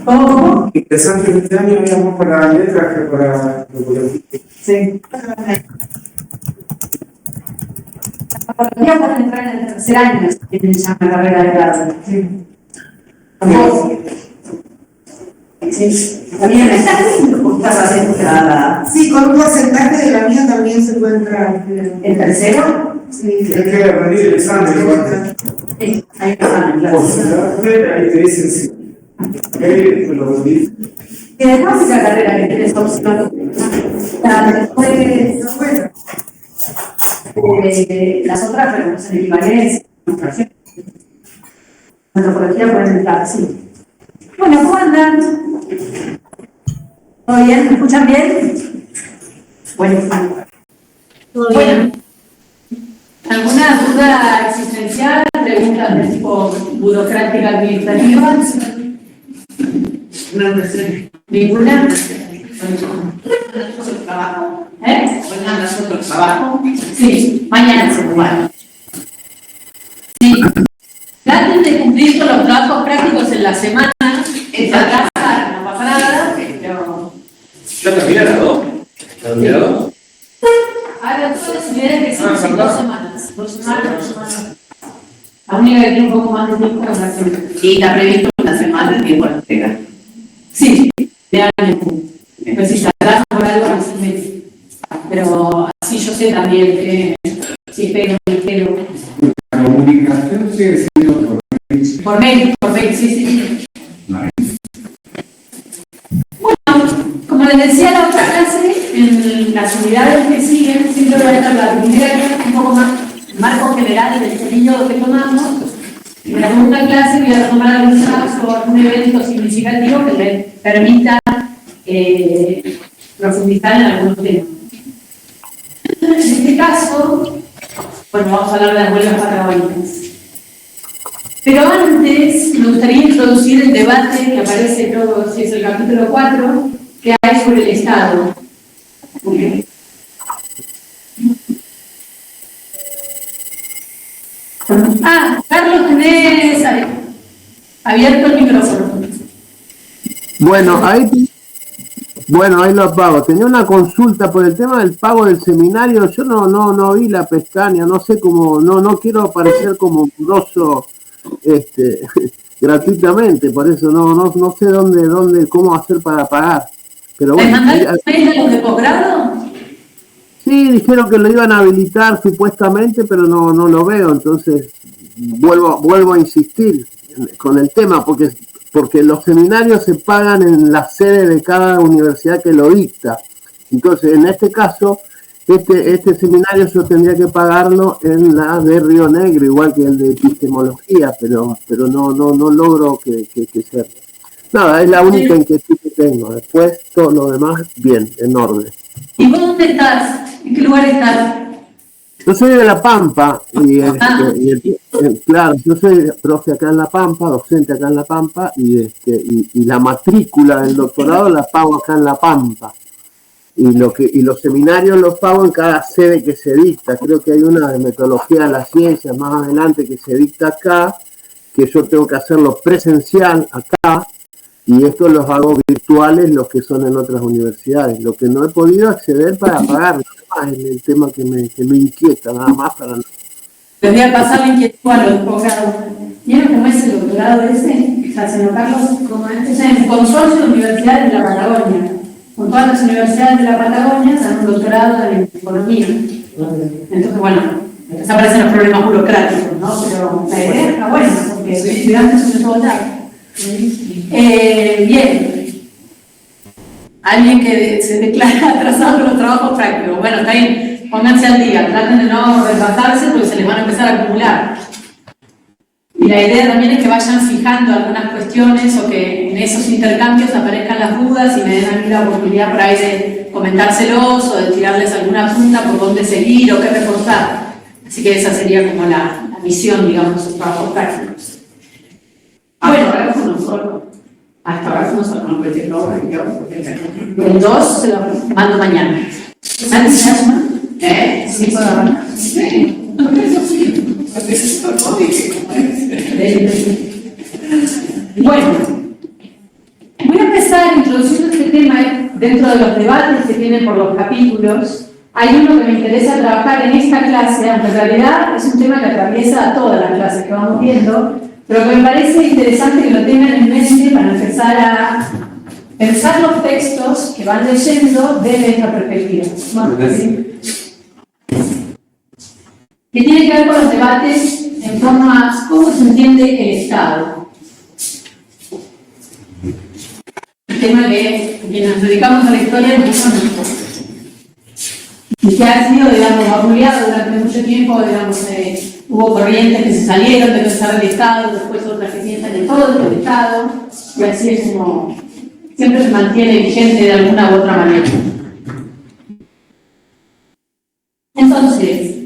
¿Cómo? Interesante, este año habíamos para letras que para... Sí. Podría poder entrar en el tercer año, que se llama carrera de grado. Sí. Sí. También está lindo. Sí, con un porcentaje de la mía también se puede entrar. ¿El tercero? Sí. Es que rendir el examen. Sí, hay examen, claro. Ahí te dicen sí. Y además esa carrera que tienes opción. Después, bueno. Las otras reconocen equivalencia, antropología pueden entrar, sí. Bueno, ¿cómo andan? ¿Todo bien? ¿Me escuchan bien? Bueno, bueno. ¿Alguna duda existencial? ¿Preguntas de tipo burocrática administrativa? ¿Ninguna? ¿Nosotros trabajo? ¿Mañana nosotros trabajo? Sí, mañana se juega. Sí. Traten de cumplir con los trabajos prácticos en la semana. Esta casa no pasa nada, pero... ¿Ya termina las dos? ¿Terminado? Ahora todas las ideas que son 2 semanas. 2 semanas. La única que tiene un poco más de tiempo es la semana. Y está previsto una semana de tiempo de entrega. Sí, de año. Después si se atrasa por algo, así me... Pero así yo sé también que si espero, La comunicación sigue siendo por mail, sí. Bueno, como les decía la otra clase, en las unidades que siguen, siempre va a estar la primera clase un poco más marco general del periodo que tomamos. En la segunda clase voy a tomar algún caso, algún evento significativo que les permita profundizar en algunos temas. En este caso, bueno, vamos a hablar de las huelgas patagónicas. Pero antes me gustaría introducir el debate que aparece, creo que es el capítulo 4, que hay sobre el Estado. Okay. Carlos, tenés abierto el micrófono. Bueno, ahí lo apago. Tenía una consulta por el tema del pago del seminario. Yo no vi la pestaña, no sé cómo, no quiero aparecer como grosso gratuitamente, por eso no sé dónde, cómo hacer para pagar. Pero bueno. ¿Les mandaron los de posgrado? Sí, dijeron que lo iban a habilitar supuestamente, pero no lo veo, entonces vuelvo a insistir con el tema, porque los seminarios se pagan en la sede de cada universidad que lo dicta. Entonces, en este caso, este seminario yo tendría que pagarlo en la de Río Negro, igual que el de epistemología, pero no logro que sea. Nada, es la única inquietud que tengo. Después, todo lo demás, bien, en orden. ¿Y vos dónde estás? ¿En qué lugar estás? Yo soy de La Pampa, claro, yo soy profe acá en La Pampa, docente acá en La Pampa, y la matrícula del doctorado la pago acá en La Pampa. Y los seminarios los pago en cada sede que se dicta. Creo que hay una de metodología de las ciencias más adelante que se dicta acá, que yo tengo que hacerlo presencial acá, y esto los hago virtuales los que son en otras universidades. Lo que no he podido acceder para pagar, es el tema que me inquieta, nada más para no. Les voy a pasar la inquietud a los posgrados. ¿Vieron cómo es el doctorado ese? O sea, señor Carlos, como es en consorcio de universidades de la Patagonia. Con todas las universidades de la Patagonia se dan un doctorado en economía. Entonces, bueno, desaparecen los problemas burocráticos, ¿no? Pero la idea está buena, porque los estudiantes son de todos lados. Bien. Alguien que se declara atrasado con los trabajos prácticos. Bueno, está bien, pónganse al día, traten de no retrasarse porque se les van a empezar a acumular. Y la idea también es que vayan fijando algunas cuestiones o que en esos intercambios aparezcan las dudas y me den a mí la oportunidad por ahí de comentárselos o de tirarles alguna punta por dónde seguir o qué reforzar. Así que esa sería como la misión, digamos, de sus trabajos prácticos. Bueno, Hasta ahora no solo no puede el 2 se lo mando mañana. ¿Sabes qué se llama? Sí, puedo arrancar. Sí. Bueno, voy a empezar introduciendo este tema dentro de los debates que tienen por los capítulos. Hay uno que me interesa trabajar en esta clase, aunque en realidad es un tema que atraviesa a todas las clases que vamos viendo, pero que me parece interesante que lo tengan en mente para empezar a pensar los textos que van leyendo desde esta perspectiva. Que tiene que ver con los debates en torno a cómo se entiende el Estado. El tema que nos dedicamos a la historia y que ha sido, digamos, vapuleado durante mucho tiempo, digamos, hubo corrientes que se salieron de pensar el Estado, después otras que piensan en todo el Estado, y así es como siempre se mantiene vigente de alguna u otra manera. Entonces,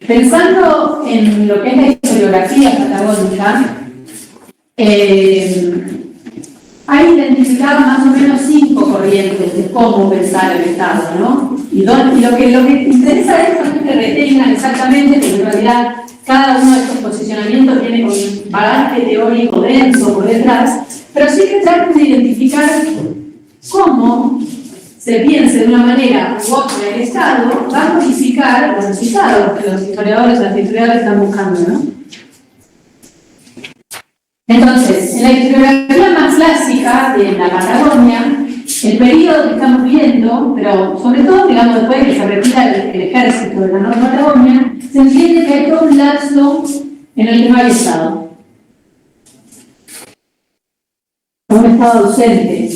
pensando en lo que es la historiografía patagónica, hay identificado más o menos 5 corrientes de cómo pensar el Estado, ¿no? Y lo que interesa es que retengan exactamente, porque en realidad cada uno de estos posicionamientos tiene un bagaje teórico denso por detrás, pero sí que traten de identificar cómo se piense de una manera u otra el Estado, va a modificar los resultados que los historiadores y las historiadoras están buscando, ¿no? Entonces, en la historiografía más clásica de la Patagonia, el periodo que estamos viendo, pero sobre todo, digamos, después de que se retira el ejército de la Nueva Patagonia, se entiende que hay todo un lapso en el que no hay Estado. Un Estado ausente.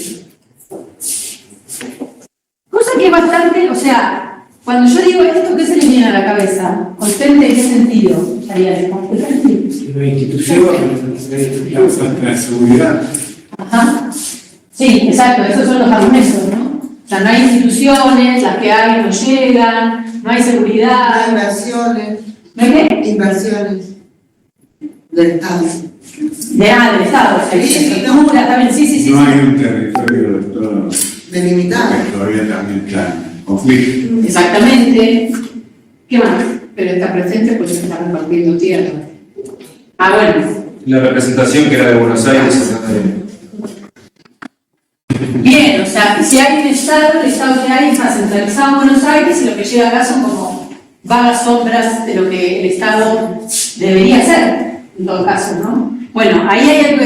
Cosa que es bastante, o sea, cuando yo digo esto, ¿qué se le viene a la cabeza? ¿Ausente en qué sentido? La institución, la falta de seguridad. Ajá. Sí, exacto, esos son los argumentos, ¿no? O sea, no hay instituciones, las que hay no llegan, no hay seguridad. Inversiones. ¿No hay qué? Inversiones. Del Estado. Del Estado, o sea, estructura, también, sí. No hay un territorio de todo. Delimitado. Que todavía también está en conflicto. Exactamente. ¿Qué más? Pero está presente porque se está repartiendo tierra. Ah, bueno. La representación que era de Buenos Aires. Bien, o sea, si hay un Estado, el Estado que hay está centralizado en Buenos Aires y lo que llega acá son como vagas sombras de lo que el Estado debería ser, en todo caso, ¿no? Bueno, ahí hay algo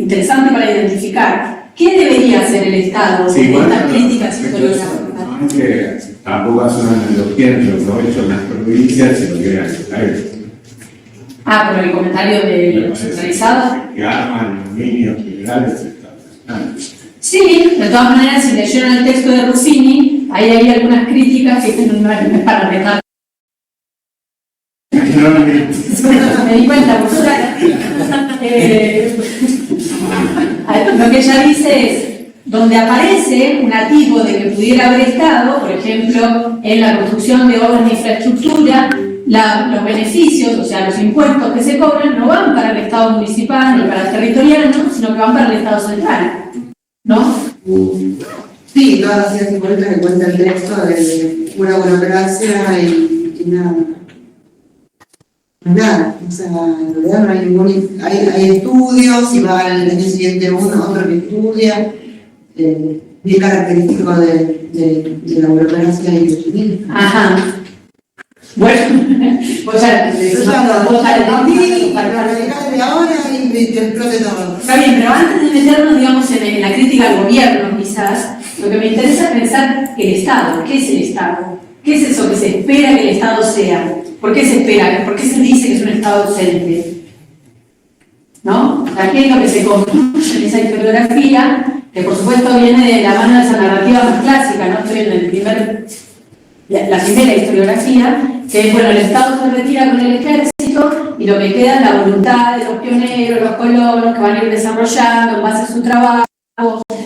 interesante para identificar. ¿Qué debería hacer el Estado Sí, en bueno, estas críticas entonces, historiográficas? no es que tampoco son los quienes aprovecho en las provincias y lo que era el Ah, por el comentario de los centralizados. que arman los niños federales. Sí, de todas maneras, si leyeron el texto de Rossini, ahí hay algunas críticas que no es para retar. Me di cuenta, por lo que ella dice es, donde aparece un atisbo de que pudiera haber estado, por ejemplo, en la construcción de obras de infraestructura, los beneficios, o sea, los impuestos que se cobran, no van para el Estado municipal ni para el territorial, ¿no? Sino que van para el Estado central, ¿no? Sí, todas las ideas simbólicas que cuenta el texto de pura burocracia y nada. Nada, o sea, en realidad no hay ningún. Hay estudios, y va al año siguiente otro que estudia, bien característico de la burocracia y el civil. Ajá. Bueno, o sea, de ahora y te explote todo. está bien, pero antes de meternos, digamos, en la crítica al gobierno, quizás, lo que me interesa es pensar el Estado. ¿Qué es el Estado? ¿Qué es eso que se espera que el Estado sea? ¿Por qué se espera? ¿Por qué se dice que es un Estado ausente? ¿No? O sea, ¿qué es lo que se construye en esa historiografía? Que por supuesto viene de la mano de esa narrativa más clásica, ¿no? Estoy en la primera historiografía, que es, bueno, el Estado se retira con el ejército y lo que queda es la voluntad de los pioneros, los colonos, que van a ir desarrollando en base a su trabajo,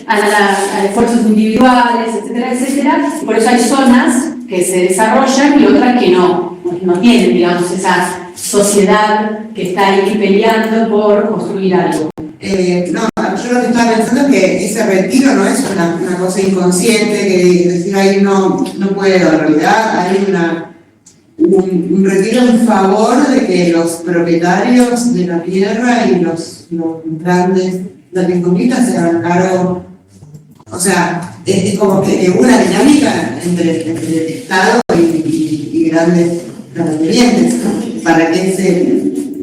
a esfuerzos individuales, etcétera, etcétera. Por eso hay zonas que se desarrollan y otras que no tienen, digamos, esa sociedad que está ahí peleando por construir algo. No, yo lo que estaba pensando es que ese retiro no es una cosa inconsciente, que decir ahí no puedo, en realidad hay un retiro en favor de que los propietarios de la tierra y los grandes latifundiistas se hagan cargo. O sea, es como que una dinámica entre el Estado y grandes terratenientes, ¿no? Para que ese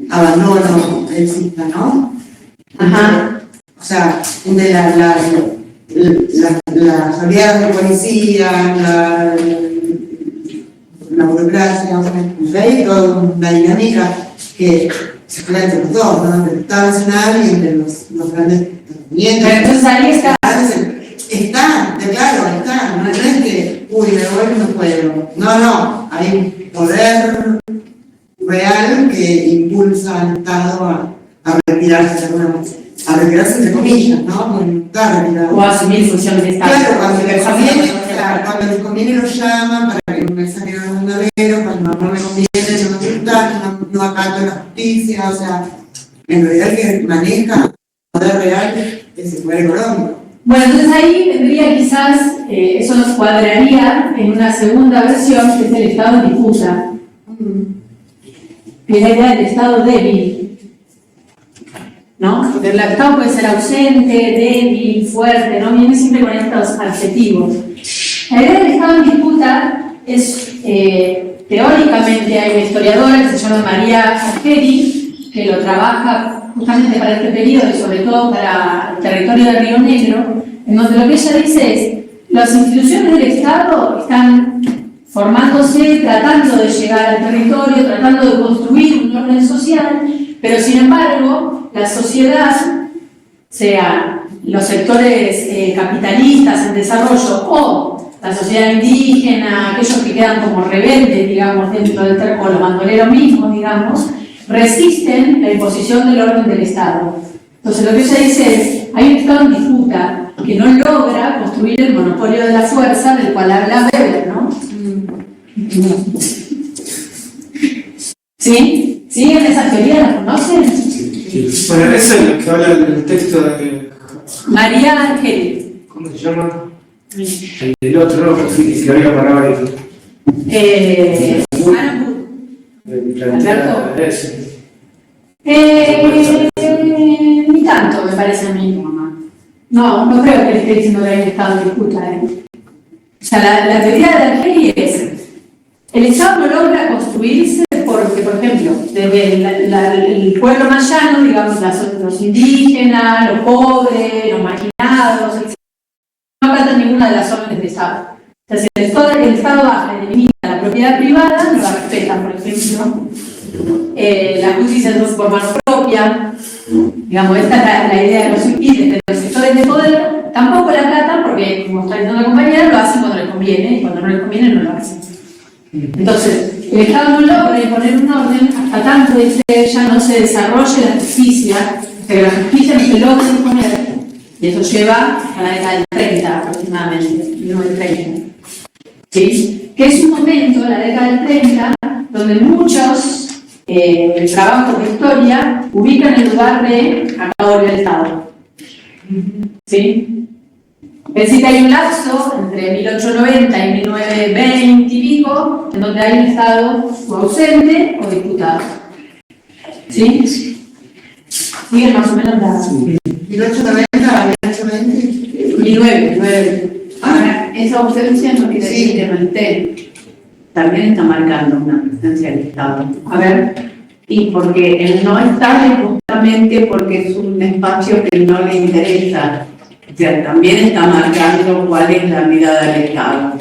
abandono exista, ¿no? Ajá. O sea, entre las oleadas de policía, la burocracia, o sea, hay toda una dinámica que se crea entre los dos, ¿no? Entre el Estado Nacional y entre los grandes terratenientes. Pero entonces ahí está. Está, no es que, uy, me voy y no puedo. No, hay un poder real que impulsa al Estado a retirarse entre comillas, ¿no? Porque no está retirado. O asumir funciones de Estado. Claro, cuando les conviene lo llaman para que me saquen a los bandoleros, cuando no me conviene, no me gusta, no acato la justicia, o sea, en realidad el que maneja el poder real es el poder económico. Bueno, entonces ahí tendría quizás, eso nos cuadraría en una segunda versión, que es el Estado en disputa. Que es la idea del Estado débil, ¿no? Porque el Estado puede ser ausente, débil, fuerte, ¿no? Viene siempre con estos adjetivos. La idea del Estado en disputa es, teóricamente, hay una historiadora que se llama María Argeri, que lo trabaja justamente para este periodo y sobre todo para el territorio de Río Negro, en donde lo que ella dice es: las instituciones del Estado están formándose, tratando de llegar al territorio, tratando de construir un orden social, pero sin embargo, la sociedad, sea los sectores capitalistas en desarrollo o la sociedad indígena, aquellos que quedan como rebeldes, digamos, dentro del territorio, o los bandoleros mismos, digamos, resisten la imposición del orden del Estado. Entonces, lo que ella dice es: hay un Estado en disputa que no logra construir el monopolio de la fuerza del cual habla Weber, ¿no? ¿Sí? ¿Siguen esa teoría? ¿La conocen? Sí. Bueno, esa es la que habla del texto de María Argeri. ¿cómo se llama? El otro, ¿no? Que había parado ahí. Ana Bud. Alberto. Ni tanto, me parece a mí. No creo que le esté diciendo que hay un Estado en disputa. O sea, la teoría de Argeri es: el Estado no logra construirse porque, por ejemplo, desde el pueblo más llano, digamos, los indígenas, los pobres, los marginados, etc., no acatan ninguna de las órdenes del Estado. O sea, si el Estado baja y elimina la propiedad privada, no la respetan, por ejemplo. La justicia es por mano propia. Digamos, esta es la idea de los impide, de los sectores de poder tampoco la tratan porque, como está diciendo la compañera, lo hacen cuando les conviene y cuando no les conviene no lo hacen. Entonces, el Estado no logra imponer un orden hasta tanto, dice ella, no se desarrolle la justicia, hasta que la justicia no se logra imponer, y eso lleva a la década del 30 aproximadamente, 1930. ¿Sí? Que es un momento, la década del 30, donde muchos trabajos de historia ubican el lugar de acá volvió el Estado. ¿Sí? Es decir, que hay un lapso entre 1890 y 1920 y pico, en donde hay un Estado o ausente o disputado. ¿Sí? Siguen más o menos la... 1890, 1820. 19. Ahora, esa ausencia no quiere decir que no esté. También está marcando una presencia del Estado. A ver. Y porque el no estar es justamente porque es un espacio que no le interesa. O sea, también está marcando cuál es la mirada del Estado.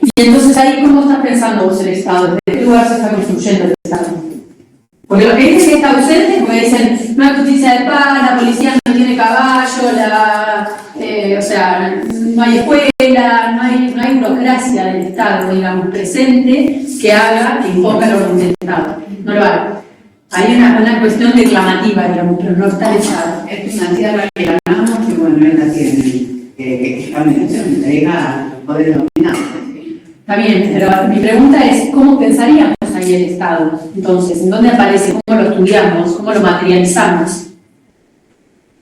Y entonces ahí, ¿cómo estás pensando vos el Estado? ¿Desde qué lugar se está construyendo el Estado? Porque lo que dicen que está ausente, porque dicen, no hay justicia de paz, la policía no tiene caballo, o sea, no hay escuela, no hay burocracia del Estado, digamos, presente, que haga, que imponga el orden del Estado. No lo hay. Hay una cuestión declamativa, digamos, pero no está el Estado. Es una tierra que ganamos, que bueno, él la tiene, que también se entrega a los poderes dominantes. Está bien, pero mi pregunta es, ¿cómo pensaríamos ahí el Estado? Entonces, ¿en dónde aparece? ¿Cómo lo estudiamos? ¿Cómo lo materializamos?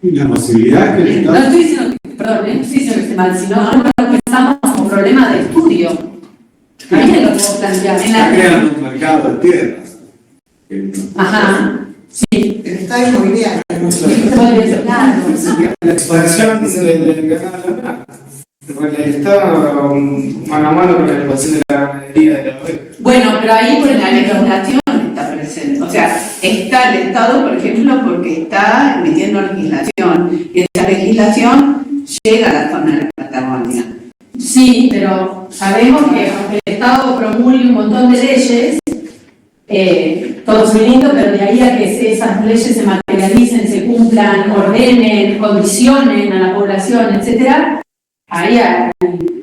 La posibilidad que el No Estado... estoy diciendo, perdón, no estoy diciendo que esté mal, sino no lo pensamos como problema de estudio. También lo puedo plantear. Está creando un mercado de tierras. Ajá, sí. El Estado inmobiliario. Claro. La expansión del ganado de la plata. El Estado mano a mano con la expansión de la ganadería de la oveja. Bueno, pero ahí por la legislación está presente. O sea, está el Estado, por ejemplo, porque está emitiendo legislación. Y esa legislación llega a la zona de la Patagonia. Sí, pero sabemos que aunque el Estado promulgue un montón de leyes, todo es muy lindo, pero de ahí a que esas leyes se materialicen, se cumplan, ordenen, condicionen a la población, etcétera, ahí hay,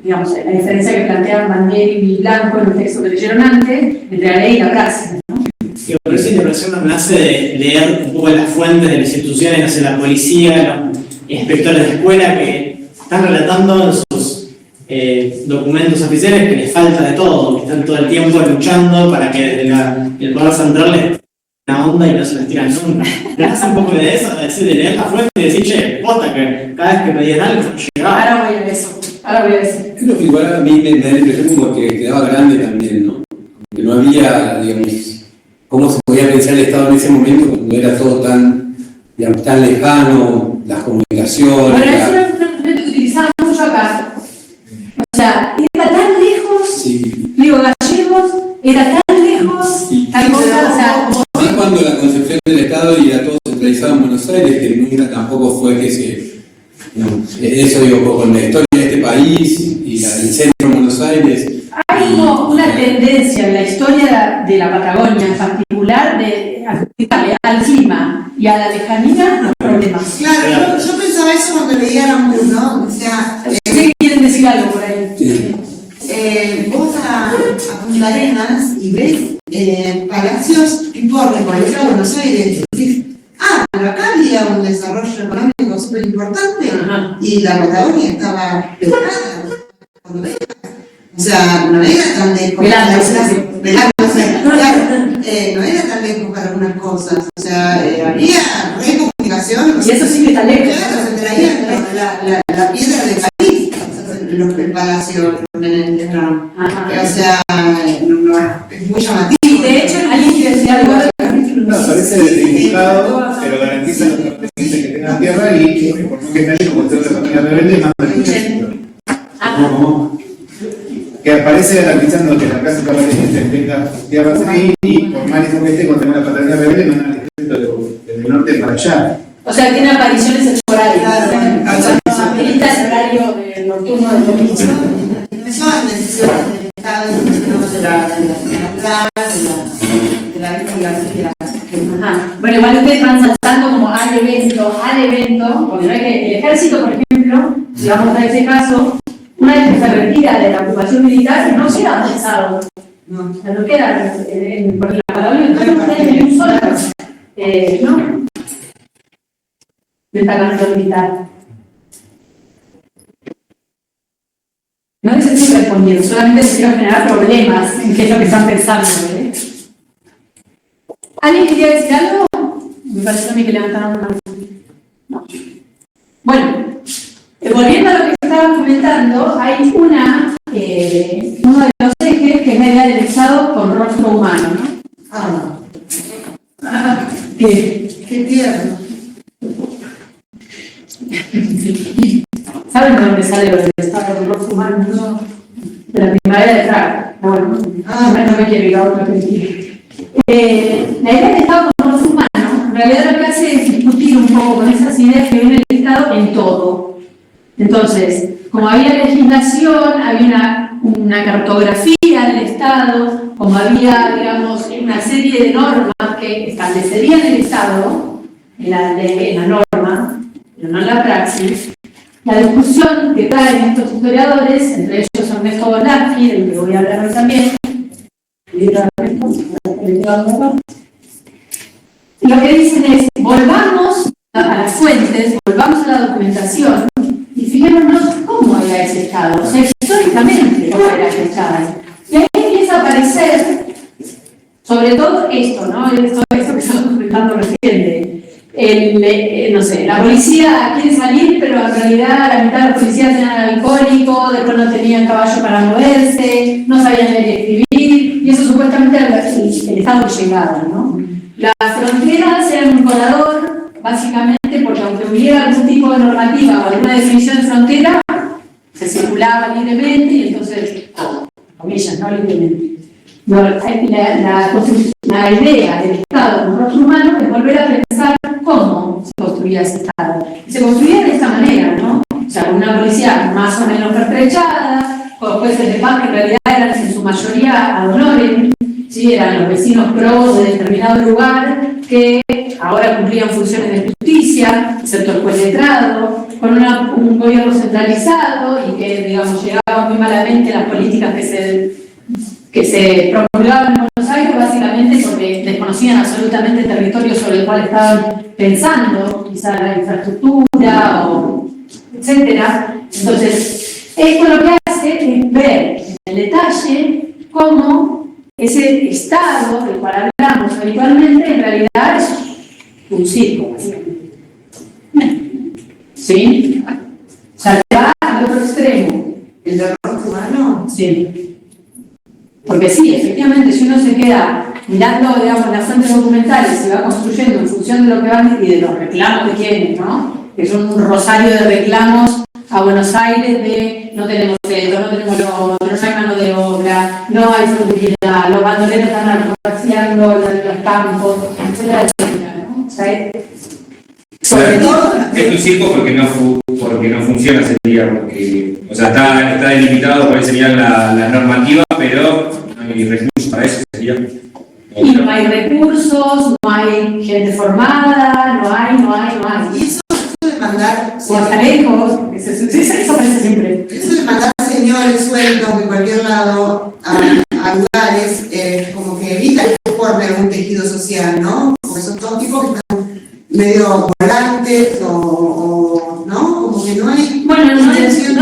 digamos, la diferencia que planteaban Bandieri y Blanco en el texto que leyeron antes, entre la ley y la praxis, ¿no? Y por esa interpretación nos nace de leer un poco las fuentes de las instituciones, no sé, la policía, los inspectores de escuela, que están relatando en sus documentos oficiales que les falta de todo, que están todo el tiempo luchando para que desde el poder central les tiren una onda y no se les tiran nunca. ¿Le hace un poco de eso? De leer la fuente y decir, che, posta, que cada vez que me digan algo, llegaba. Ahora voy a eso, ahora voy a eso. Creo que igual a mí me da la impresión como que quedaba grande también, ¿no? Que no había, digamos, cómo se podía pensar el Estado en ese momento cuando era todo tan, digamos, tan lejano, las comunicaciones. Bueno, eso era un argumento que utilizaba mucho acá. O sea, era tan lejos, Sí. digo, Gallegos, era tan lejos, Sí. tal cosa, o sea, Más cuando la concepción del Estado y era todo centralizado en Buenos Aires, que nunca tampoco fue que se... digamos, eso digo, con la historia de este país y el centro de Buenos Aires. hay como una tendencia en la historia de la Patagonia en particular de adjudicarle al clima y a la lejanía los problemas. Claro, yo pensaba eso cuando leía la MUR, ¿no? O sea, ¿Ustedes quieren decir algo por ahí? Sí. vos a Punta Arenas y ves palacios tipo Recoleta, Buenos Aires. Y decís, pero acá había un desarrollo económico súper importante y la Patagonia estaba pegada. O sea, no era tan lejos. Velándose, claro. No era tan lejos para algunas cosas. O sea, había recomunicación. Y eso sí que está lejos. Claro, se traía la piedra de París, el palacio de Trump. O sea, es muy llamativo. De hecho, alguien quiere decir algo. No, parece delimitado, pero garantiza los que tengan tierra y por no que nadie como usted de familia rebelde manda el ejército. Que aparece garantizando que la casa permanente tenga tierras ahí y por más lejos que esté cuando tenga la Patagonia rebelde manda el ejército desde el norte para allá. O sea, tiene apariciones esporádicas. Claro. Amerita el horario nocturno del domingo. Son decisiones del Estado, decisiones de la investigación. Ajá. Bueno, igual ustedes van saltando como al evento, porque no es que el ejército, por ejemplo, si vamos a ese caso, una vez que se retira de la ocupación militar, no queda avanzado. No. O sea, no queda por la Patagonia, entonces no puede tener un solo, ¿no? Destacamento militar. No les estoy respondiendo, solamente les quiero generar problemas en qué es lo que están pensando, ¿eh? ¿Alguien quería decir algo? Me pareció a mí que levantaron la mano. No. Bueno, volviendo a lo que estaban comentando, hay uno de los ejes que es la idea del Estado con rostro humano, ¿no? Qué tierno. ¿Saben de dónde sale lo del Estado con rostro humano? No. De la primavera de Praga. Bueno, no me quiero ir a otra película. La idea del Estado con rostro humano, en realidad lo que hace es discutir un poco con esas ideas que viene el Estado en todo. Entonces, como había legislación, había una cartografía del Estado, como había, digamos, una serie de normas que establecerían el Estado en la norma, pero no en la praxis. La discusión que traen estos historiadores, entre ellos Ernesto Bonaffi, del que voy a hablar hoy también, lo que dicen es, volvamos a las fuentes, volvamos a la documentación y fijémonos cómo era ese Estado, o sea, históricamente cómo era ese Estado. Y ahí empieza a aparecer, sobre todo esto, ¿no? Esto que estamos comentando recién, no sé, la policía quiere salir, pero en realidad la mitad de los policías eran alcohólicos, después no tenían caballo para moverse, no sabían leer y escribir, y eso supuestamente era el estado que llegaba, ¿no? Las fronteras eran un colador, básicamente porque aunque hubiera algún tipo de normativa o alguna definición de frontera, se circulaba libremente y entonces, comillas, no libremente. No, la idea del Estado como rostro humano es volver a pensar cómo se construía ese Estado. Y se construía de esta manera, ¿no? O sea, con una policía más o menos pertrechada, con jueces de paz que en realidad eran en su mayoría ad honorem, ¿sí? Eran los vecinos pros de determinado lugar que ahora cumplían funciones de justicia, excepto el juez letrado, con un gobierno centralizado y que, digamos, llegaban muy malamente las políticas que se promulgaban en Buenos Aires, básicamente porque desconocían absolutamente el territorio sobre el cual estaban pensando, quizá la infraestructura, o etcétera. Entonces, esto lo que hace es ver en el detalle cómo ese estado del cual hablamos habitualmente en realidad es un circo, básicamente. ¿Sí? O sea, va al otro extremo. ¿El de rostro humano? Sí. Porque sí, efectivamente, si uno se queda mirando, digamos, las fuentes documentales y se va construyendo en función de lo que van y de los reclamos que tienen, ¿no? Que son un rosario de reclamos a Buenos Aires de no tenemos esto, no tenemos lo otro, no hay mano de obra, no hay seguridad, los bandoleros están vaciando los campos, etcétera, etcétera, ¿no? O sea, sobre todo... Es un circo porque no funciona, sería, porque, o sea, está delimitado, por ahí sería la normativa, pero no hay recursos para eso, sería. Y no hay recursos, no hay gente formada, no hay. Y eso de mandar, O hasta lejos, eso parece siempre. eso de mandar señores sueltos de cualquier lado a lugares, como que evita que forme un tejido social, ¿no? Porque son todos tipos que están medio volantes o ¿no? Como que no hay... Bueno, no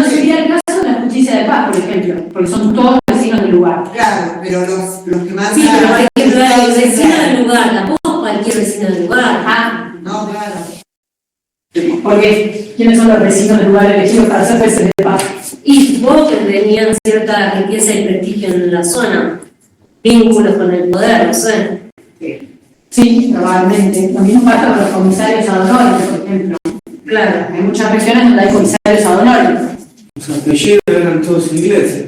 sería el caso de la justicia de paz, por ejemplo, porque son todos vecinos del lugar. Claro, pero los que más... Sí, pero por ejemplo, el vecino del lugar, tampoco cualquier vecino del lugar. Ah, No, claro. porque ¿quiénes son los vecinos del lugar elegidos para ser jueces de paz? Y supongo que tenían cierta riqueza y prestigio en la zona, vínculos con el poder, no sé. Sí, probablemente. Lo mismo pasa con los comisarios ad honorem, por ejemplo. Claro, hay muchas regiones donde hay comisarios ad honorem. Los apellidos eran todos ingleses.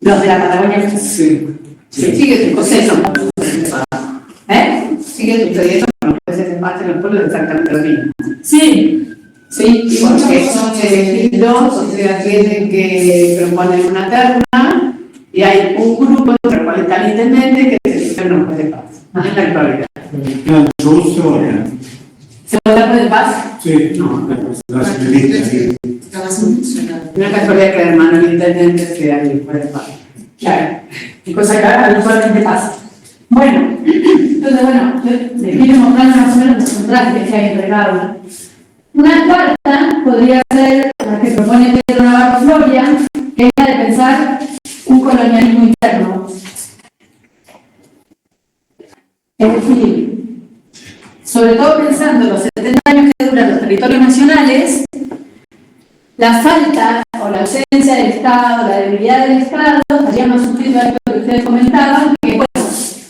Los de la Patagonia. Sí. Sigue tu proceso. Sigue tu proceso con los jueces de paz en el pueblo exactamente lo mismo. Sí, sí, Porque son elegidos, o sea, tienen que proponer una terna y hay un grupo entre el cual está el intendente que decide los jueces de paz. En la actualidad. ¿Se vota juez de paz? Sí, no, Está más funcional. No es casualidad que el hermano del intendente sea el juez de paz. Claro, y cosa que habitualmente pasa. Bueno, entonces, bueno, les quiero mostrar más o menos los contrastes que hay entre cada una. Una cuarta podría ser la que propone Pedro Navarro Floria, que es la de pensar un colonialismo interno. Es decir, sobre todo pensando en los 70 años que duran los territorios nacionales, la falta o la ausencia del Estado, la debilidad del Estado, estaríamos sufriendo algo que ustedes comentaban, que bueno,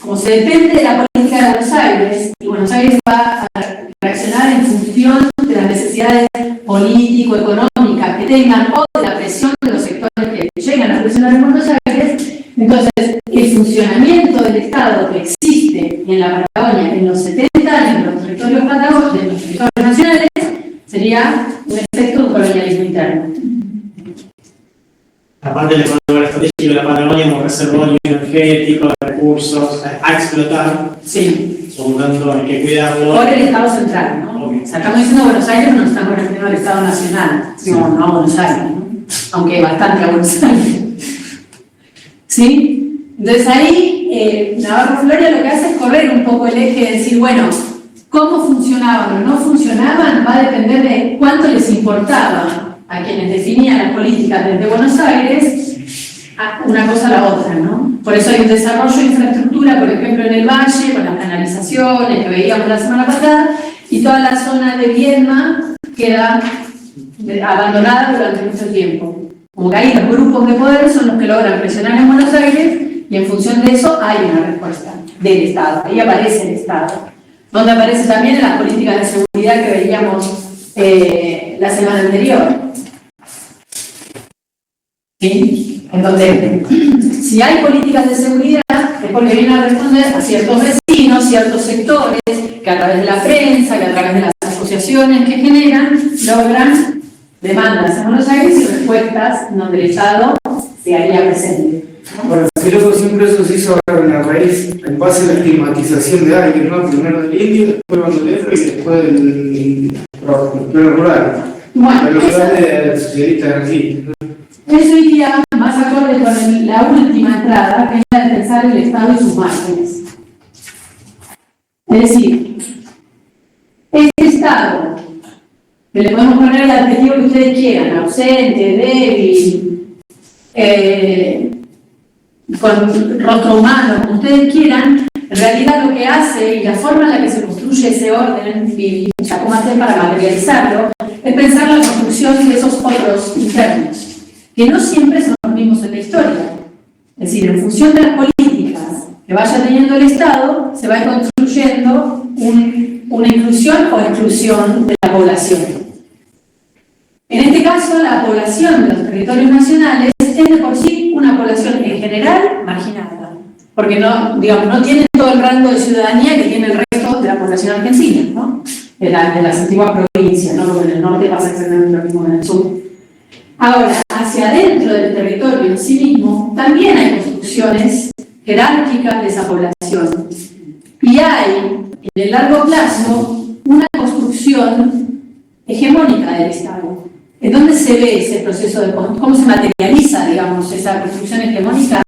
como se depende de la política de Buenos Aires, y Buenos Aires va a reaccionar en función de las necesidades político-económicas que tengan o de la presión de los sectores que llegan a presionar en Buenos Aires, entonces el funcionamiento del Estado que existe en la Patagonia en los 70 años de los territorios patagónicos, de los territorios nacionales, sería un efecto de un colonialismo interno. Aparte del corredor estratégico de la Patagonia como reservorio energético, de recursos a explotar, Sí, por lo tanto hay que cuidarlo. por el Estado central, ¿no? Obvio. O sea, estamos diciendo Buenos Aires, pero no estamos refiriendo al Estado nacional, no, no a Buenos Aires, ¿no? Aunque bastante a Buenos Aires. ¿Sí? Entonces ahí Navarro Floria lo que hace es correr un poco el eje de decir, bueno, cómo funcionaban o no funcionaban va a depender de cuánto les importaba a quienes definían las políticas desde Buenos Aires una cosa a la otra, ¿no? Por eso hay un desarrollo de infraestructura, por ejemplo, en el Valle, con las canalizaciones que veíamos la semana pasada, y y toda la zona de Viedma queda abandonada durante mucho tiempo. Como que ahí los grupos de poder son los que logran presionar en Buenos Aires y en función de eso hay una respuesta del Estado. Ahí aparece el Estado. Donde aparece también en las políticas de seguridad que veíamos la semana anterior. ¿Sí? En donde, si hay políticas de seguridad, es porque vienen a responder a ciertos vecinos, ciertos sectores, que a través de la prensa, que a través de las asociaciones que generan, logran demandas en Buenos Aires y respuestas donde el Estado se haría presente. Bueno, creo que siempre eso se hizo en la raíz, en base a la estigmatización de alguien, ¿no? Primero del indio, después bandolero y después del rural. Bueno, el rural del socialista aquí. Eso iría más acorde con la última entrada, que es la de pensar el Estado y sus márgenes. Es decir, este Estado, que le podemos poner el adjetivo que ustedes quieran, ausente, débil, con rostro humano, como ustedes quieran, en realidad lo que hace y la forma en la que se construye ese orden, y cómo hacer para materializarlo, es pensar la construcción de esos otros internos, que no siempre son los mismos en la historia. Es decir, en función de las políticas que vaya teniendo el Estado, se va construyendo una inclusión o exclusión de la población. En este caso, la población de los territorios nacionales es de por sí una población en general marginada, porque no tienen todo el rango de ciudadanía que tiene el resto de la población argentina, ¿no? de las antiguas provincias, ¿no? Porque en el norte pasa exactamente lo mismo que en el sur. Ahora, hacia adentro del territorio en sí mismo, también hay construcciones jerárquicas de esa población. Y hay, en el largo plazo, una construcción hegemónica del Estado. ¿En dónde se ve ese proceso de cómo se materializa, digamos, esa construcción hegemónica?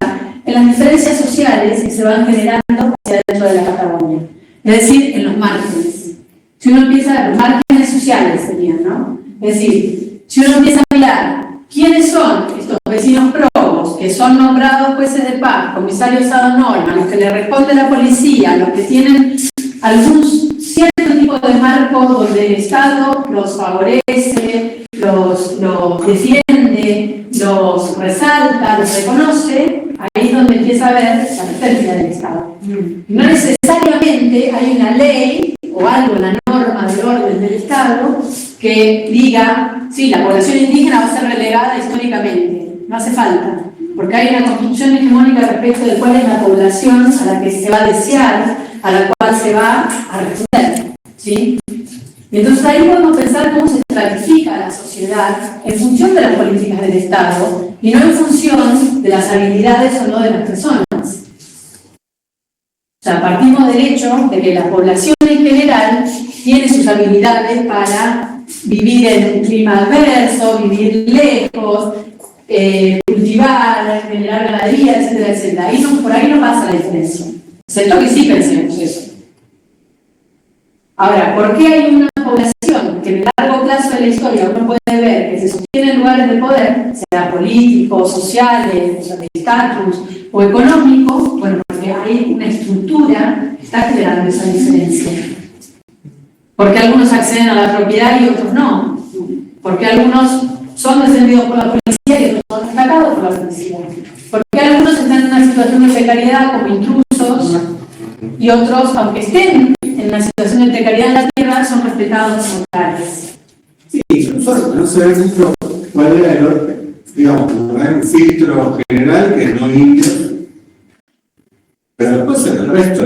En las diferencias sociales que se van generando hacia dentro de la Patagonia. Es decir, en los márgenes. Si uno empieza, los márgenes sociales serían, ¿no? Es decir, si uno empieza a mirar quiénes son estos vecinos probos que son nombrados jueces de paz, comisarios ad honorem, a los que le responde la policía, a los que tienen algún cierto tipo de marco donde el Estado los favorece, los defiende, los resalta, los reconoce, ahí es donde empieza a haber la presencia del Estado. No necesariamente hay una ley o algo en la norma del orden del Estado que diga, sí, la población indígena va a ser relegada históricamente. No hace falta, porque hay una construcción hegemónica respecto de cuál es la población a la que se va a desear, a la cual se va a responder, ¿sí? Y entonces ahí podemos pensar cómo se estratifica la sociedad en función de las políticas del Estado y no en función de las habilidades o no de las personas. O sea, partimos del hecho de que la población en general tiene sus habilidades para vivir en un clima adverso, vivir lejos, cultivar, generar ganadería, etcétera, etcétera. Ahí no, por ahí no pasa la diferencia. Excepto que sí pensemos eso. Ahora, ¿por qué hay una población que en el largo plazo de la historia uno puede ver que se sostiene en lugares de poder, sea políticos, sociales, de estatus o económico? Bueno, porque hay una estructura que está generando esa diferencia. ¿Por qué algunos acceden a la propiedad y otros no? ¿Por qué algunos son defendidos por la policía y otros son atacados por la policía? ¿Por qué algunos están en una situación de precariedad como intrusos y otros, aunque estén en una situación de precariedad en la tierra, son respetados como tales? Sí, no se ve mucho cuál era el orden, digamos, hay un filtro general que no indio, pero después en el resto,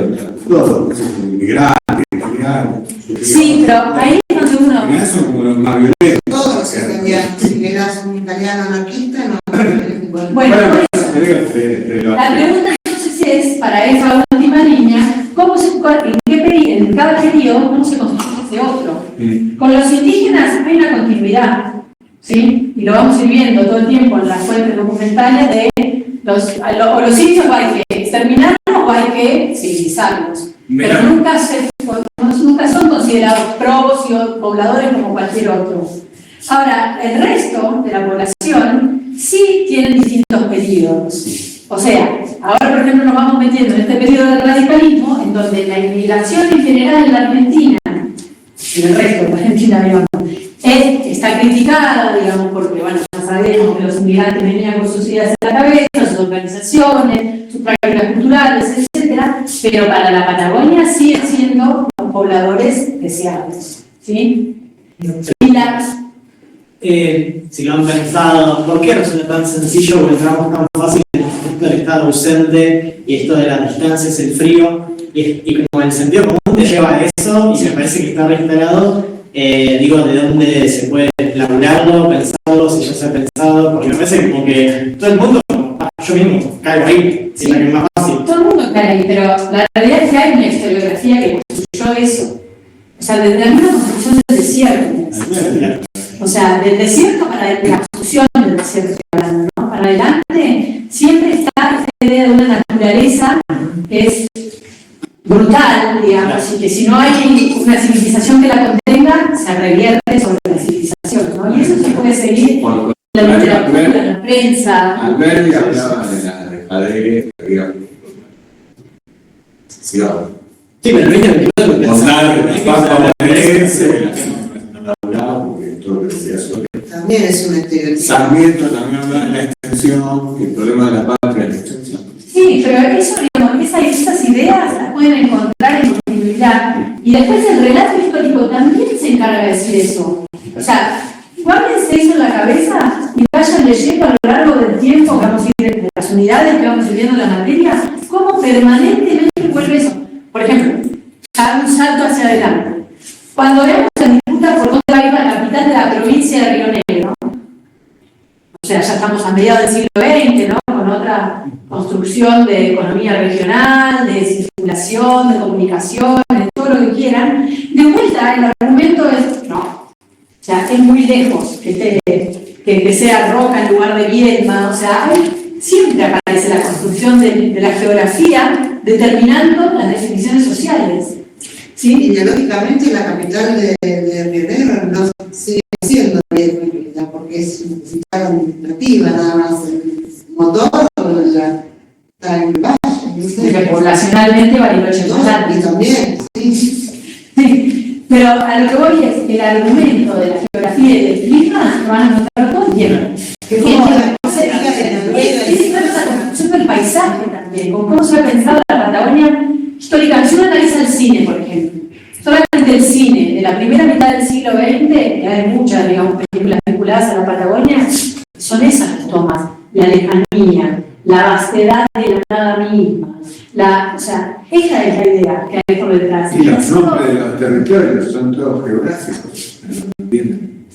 todos son inmigrantes, italianos. Sí, pero ahí es donde uno... Son como los más violentos. Todos los italianos, si eras un italiano anarquista, no. Bueno, la pregunta entonces es, para esa última línea, en cada periodo, ¿cómo se construye ese otro? Con los indígenas hay una continuidad, ¿sí? Y lo vamos a ir viendo todo el tiempo en las fuentes documentales de los indios hay que exterminarlos o hay que civilizarlos. Pero nunca son considerados probos y pobladores como cualquier otro. Ahora, el resto de la población sí tienen distintos periodos. O sea, ahora por ejemplo nos vamos metiendo en este periodo del radicalismo, en donde la inmigración en general en la Argentina en el resto de la Argentina, digamos. Está criticada, digamos, porque, bueno, ya sabemos que los inmigrantes venían con sus ideas en la cabeza, sus organizaciones, sus prácticas culturales, etcétera, pero para la Patagonia siguen siendo pobladores deseables, ¿sí? Y si lo han pensado, ¿por qué resulta tan sencillo o entramos tan fácil en esto del estado ausente y esto de las distancias, el frío? Y como el sentido común te lleva a eso y me parece que está reinstalado, digo, de dónde se puede laburarlo, pensarlo, si ya se ha pensado, porque me parece como que todo el mundo, yo mismo, caigo ahí, si es la que es más fácil. Todo el mundo cae ahí, pero la realidad es que hay una historiografía que construyó eso. O sea, desde la misma construcción del desierto. O sea, del desierto para la construcción del desierto, hablando, ¿no? Para adelante, siempre está esta idea de una naturaleza que es brutal, digamos, y que si no hay una civilización que la contenga, se revierte sobre la civilización, ¿no? Y eso se puede seguir en la literatura, en la prensa. Alberti hablaba de la dejadez, digamos. Sigamos. Sí, pero no hay que También es un estereotipo. Sarmiento también habla de la extensión, el problema de la patria es la extensión. Sí, pero eso, digamos, esas ideas las pueden encontrar en continuidad. Y después el relato histórico también se encarga de decir eso. O sea, guárdense eso en la cabeza y vayan leyendo a lo largo del tiempo que vamos a ir de las unidades que vamos viendo la materia, cómo permanentemente vuelve eso. Por ejemplo, a un salto hacia adelante. Cuando veamos en disputa por dónde va a ir la capital de la provincia de Río Negro, o sea, ya estamos a mediados del siglo XX, ¿no? Con otra construcción de economía regional, de circulación, de comunicación, de todo lo que quieran, de vuelta el argumento es, no, o sea, es muy lejos que sea Roca en lugar de Viedma, o sea, siempre aparece la construcción de la geografía determinando las definiciones sociales. ¿Sí? Ideológicamente la capital de Río Negro no sigue siendo Viedma, porque es una capital administrativa nada más. El motor ya está en el valle. No sé. Porque poblacionalmente Bariloche No, y también, sí. Sí, pero a lo que voy es que el argumento de la geografía y del clima lo van a encontrar todo el tiempo. Que como la construcción del paisaje también, con cómo se ha pensado la Patagonia histórica. Si uno analiza el cine, por ejemplo, solamente el cine de la primera mitad del siglo XX, que hay muchas, digamos, películas vinculadas a la Patagonia, son esas las tomas, la lejanía, la vastedad de la nada misma, o sea, esa es la idea que hay por detrás. Y los nombres de los territorios son todos geográficos.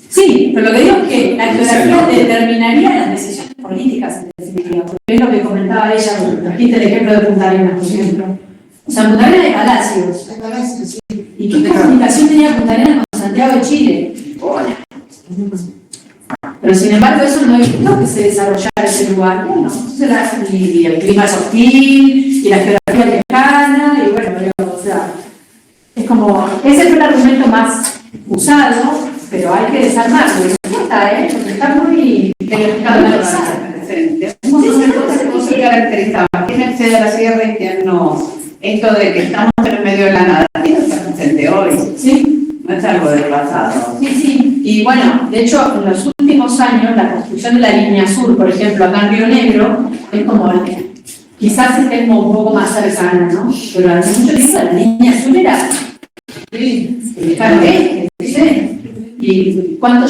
Sí, pero lo que digo es que la geografía determinaría las decisiones políticas en definitiva, porque es lo que comentaba ella, trajiste el ejemplo de Punta Arenas, por ejemplo. O sea, Punta Arenas de Palacios. ¿Y qué comunicación tenía Punta Arenas con Santiago de Chile? Hola. Pero sin embargo eso no evitó que se desarrollara ese lugar. Bueno, y el clima es hostil, y la geografía lejana, y bueno, o sea, es como, ese fue el argumento más usado, pero hay que desarmarlo. No importa, porque está muy analizado. Un montón de cosas que no se caracterizaban. ¿Quién accede a la sierra y quién no? Esto de que estamos en el medio de la nada, ¿quién está presente hoy? Sí. No es algo del pasado. Sí, sí. Y bueno, de hecho, en los últimos años, la construcción de la línea sur, por ejemplo, acá en Río Negro, es como, quizás esté como un poco más cercana, ¿no? Pero hace mucho tiempo la línea sur era... Sí. ¿Y cuánto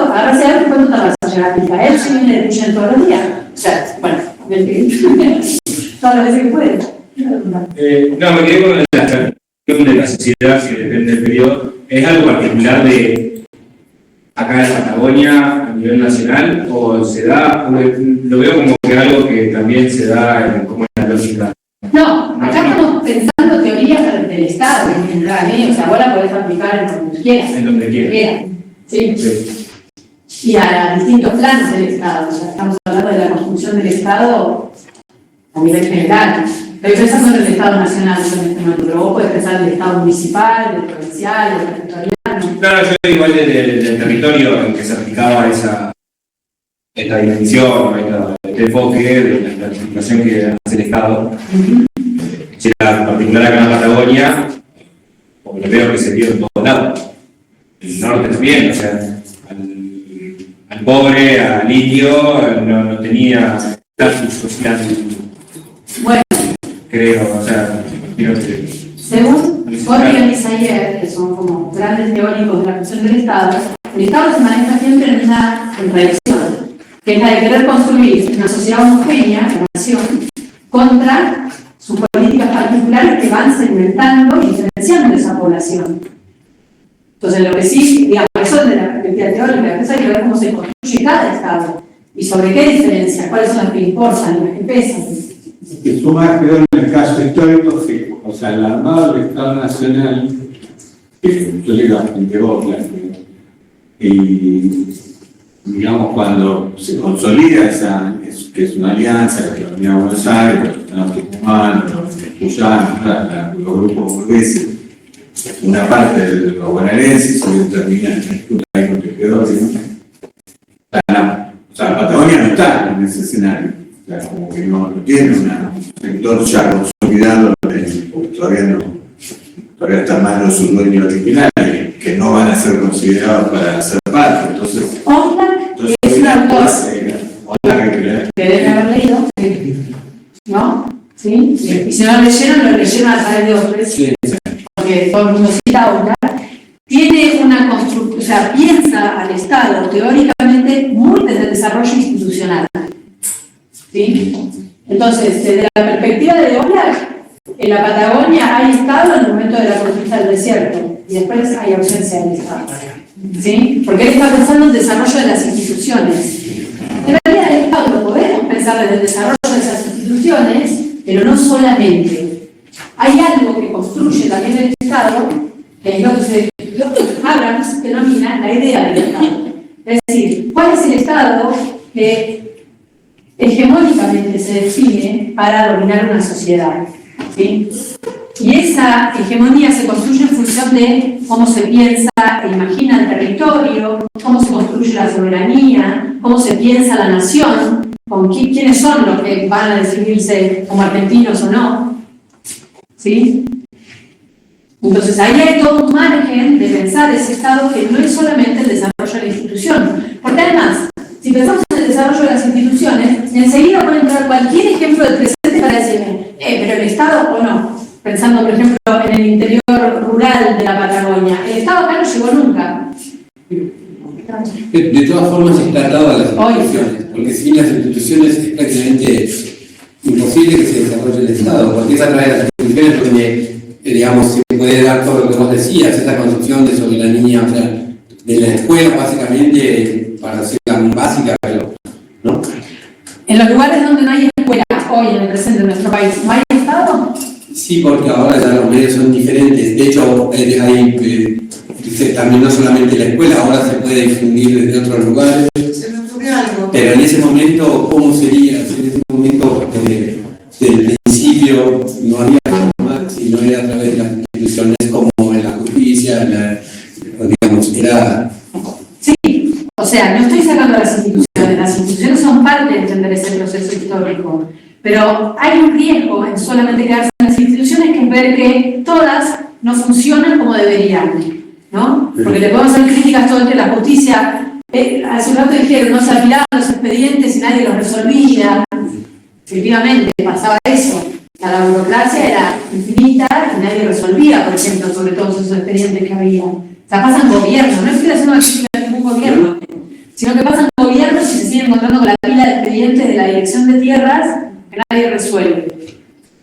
ahora se abre cuánto tardas a llegar a Micael? Si viene de Puyen todos los días. O sea, bueno, todas las veces que puede. No, me quedé con la cuestión de la sociedad que depende del periodo. ¿Es algo particular de acá de Patagonia a nivel nacional o se da? Lo veo como que algo que también se da en como en la lógica. No, acá estamos pensando teorías del Estado en general, o sea, vos la podés aplicar en donde quieras. En donde quieras. Sí. Sí. Y a distintos planos del Estado, o sea, estamos hablando de la construcción del Estado a nivel general. Estoy pensando en el Estado nacional, pero vos podés pensar en el Estado municipal, del provincial, del territorial. No, yo igual del territorio en que se aplicaba esta dimensión, este enfoque de la planificación que hace el Estado. Si era particular acá en la Patagonia, porque veo que se dio en todos lados. el norte también, o sea, al pobre, a litio, no tenía estatus social, Bueno, creo, o sea, creo que... según Scott y Misayer, que son como grandes teóricos de la cuestión del Estado, el Estado se maneja siempre en una contradicción, que es la de querer construir una sociedad homogénea, una nación, contra sus políticas particulares que van segmentando y diferenciando esa población. Entonces, lo que sí, digamos, eso de la perspectiva teórica, después hay que ver cómo se construye cada Estado y sobre qué diferencias, cuáles son las que importan y las que pesan. Que suma quedó en el caso histórico, sí. O sea, el armado del Estado Nacional, que yo digo, integró, y digamos, cuando se consolida esa, que es una alianza, que la Unidad de Buenos Aires, los tucumanos, los cuyanos, los grupos burgueses, una parte de los bonaerenses, hoy termina ahí con que quedó, o sea, la Patagonia no está en ese escenario. O sea, como que no tiene un sector ya consolidado, todavía están más los sus dueños originales, que no van a ser considerados para ser parte. Entonces, Es un autor que deben haber leído, ¿no? ¿Sí? Y si no lo leyeron a través de otros, porque todo el mundo cita a Oblak. Tiene una construcción, o sea, piensa al Estado teóricamente muy desde el desarrollo institucional. ¿Sí? Entonces, desde la perspectiva de Oblak, en la Patagonia hay Estado en el momento de la conquista del desierto y después hay ausencia del Estado. ¿Sí? Porque él está pensando en el desarrollo de las instituciones. En realidad, el Estado lo podemos pensar desde el desarrollo de esas instituciones, pero no solamente. Hay algo que construye también el Estado, que es lo que Abrams denomina la idea del Estado. Es decir, ¿cuál es el Estado que hegemónicamente se define para dominar una sociedad? ¿Sí? Y esa hegemonía se construye en función de cómo se piensa e imagina el territorio, cómo se construye la soberanía, cómo se piensa la nación, con quiénes son los que van a decidirse como argentinos o no. ¿Sí? Entonces ahí hay todo un margen de pensar ese Estado que no es solamente el desarrollo de la institución. Porque además, si pensamos en el desarrollo de las instituciones, enseguida puede entrar cualquier ejemplo del presente para decirme, pero el Estado o no. Pensando, por ejemplo, en el interior rural de la Patagonia. El Estado acá no llegó nunca. De todas formas está atado a las instituciones, porque sin las instituciones es prácticamente imposible que se desarrolle el Estado, porque es a través de las instituciones donde, digamos, se puede dar todo lo que vos decías, esta construcción de soberanía, o sea, de la escuela básicamente, para hacerla muy básica, pero, ¿no? En los lugares donde no hay escuela, hoy en el presente de nuestro país, ¿no hay Estado? Sí, porque ahora ya los medios son diferentes. De hecho, también no solamente la escuela, ahora se puede difundir desde otros lugares. Se me ocurrió algo. Pero en ese momento, ¿cómo sería? En ese momento, del principio, no había forma, sino era a través de las instituciones como en la justicia, digamos, era... Sí, o sea, no estoy sacando las instituciones son parte de entender ese proceso histórico. Pero hay un riesgo en solamente quedarse en las instituciones, que es ver que todas no funcionan como deberían, ¿no? Porque le podemos hacer críticas todo el tiempo. La justicia, hace un rato dijeron, no se apilaban los expedientes y nadie los resolvía. Efectivamente, pasaba eso. La burocracia era infinita y nadie resolvía, por ejemplo, sobre todos esos expedientes que había. O sea, pasan gobiernos, no estoy haciendo una crítica a ningún gobierno, sino que pasan gobiernos y se siguen encontrando con la pila de expedientes de la Dirección de Tierras que nadie resuelve.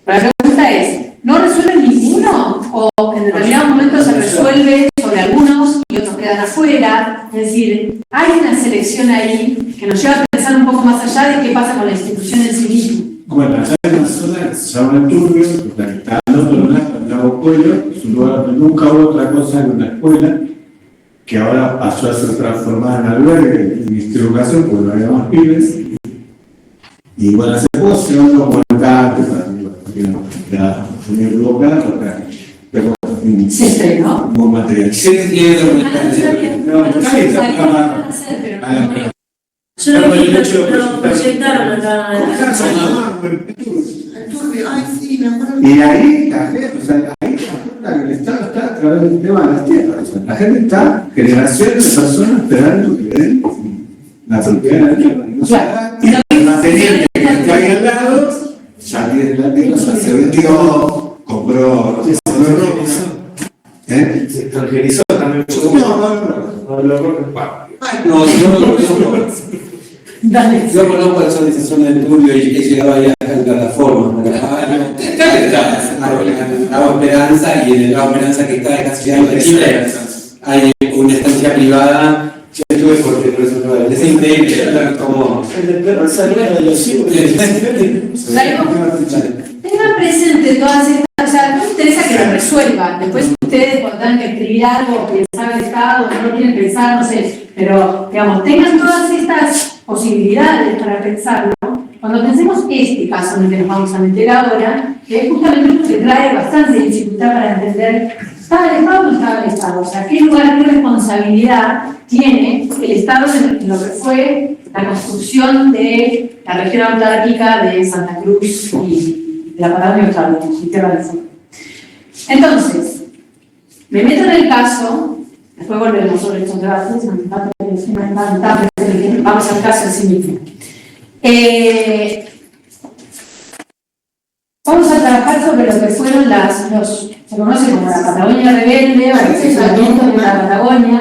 Pero la pregunta es, ¿no resuelven ninguno? ¿O en determinados momentos se resuelve sobre algunos y otros quedan afuera? Es decir, hay una selección ahí que nos lleva a pensar un poco más allá de qué pasa con la institución en sí misma. Bueno, acá hay una zona que se llama El Turbio, que está al otro lado del lago Pueblo, es un lugar donde nunca hubo otra cosa que una escuela, que ahora pasó a ser transformada en albergue del Ministerio de Educación, porque no había más pibes. Y bueno, hace poco se van como el cable, la unidad provocada, pero se estrenó. Buen material. Yo lo proyectaron acá. El Turbio, ay sí, me acuerdo. Y ahí, o sea, ahí El Estado está a través del tema de las tierras. La gente está, generaciones de personas esperando que le den la propiedad de la tierra. No se da, el material que está ahí al lado, ya tiene la tierra, ya se vendió, compró. Se extranjerizó también. Dale. Yo conozco la zona del Turbio y he llegado ahí a la plataforma. Lago Esperanza, y en el Lago Esperanza que está casi ahí hay una estancia privada. Yo estuve por eso, es increíble como. El de perro salía de los hijos. Tengan presente todas estas, o sea, no me interesa que lo resuelvan. Después ustedes cuando tengan que escribir algo, pensar el Estado, no quieren pensar, no sé, pero digamos, tengan todas estas posibilidades para pensarlo. Cuando pensemos este caso en el que nos vamos a meter ahora, que es justamente uno que trae bastante dificultad para entender, ¿estaba el Estado o no estaba el Estado? O sea, ¿qué lugar, qué responsabilidad tiene el Estado en lo que fue la construcción de la región autárquica de Santa Cruz y de la Patagonia Austral, y Tierra del Fuego? Entonces, me meto en el caso, después volvemos sobre estos debates, vamos al caso en sí mismo. Vamos a trabajar sobre lo que fueron se conoce como la Patagonia Rebelde, o los asentamientos de la Patagonia.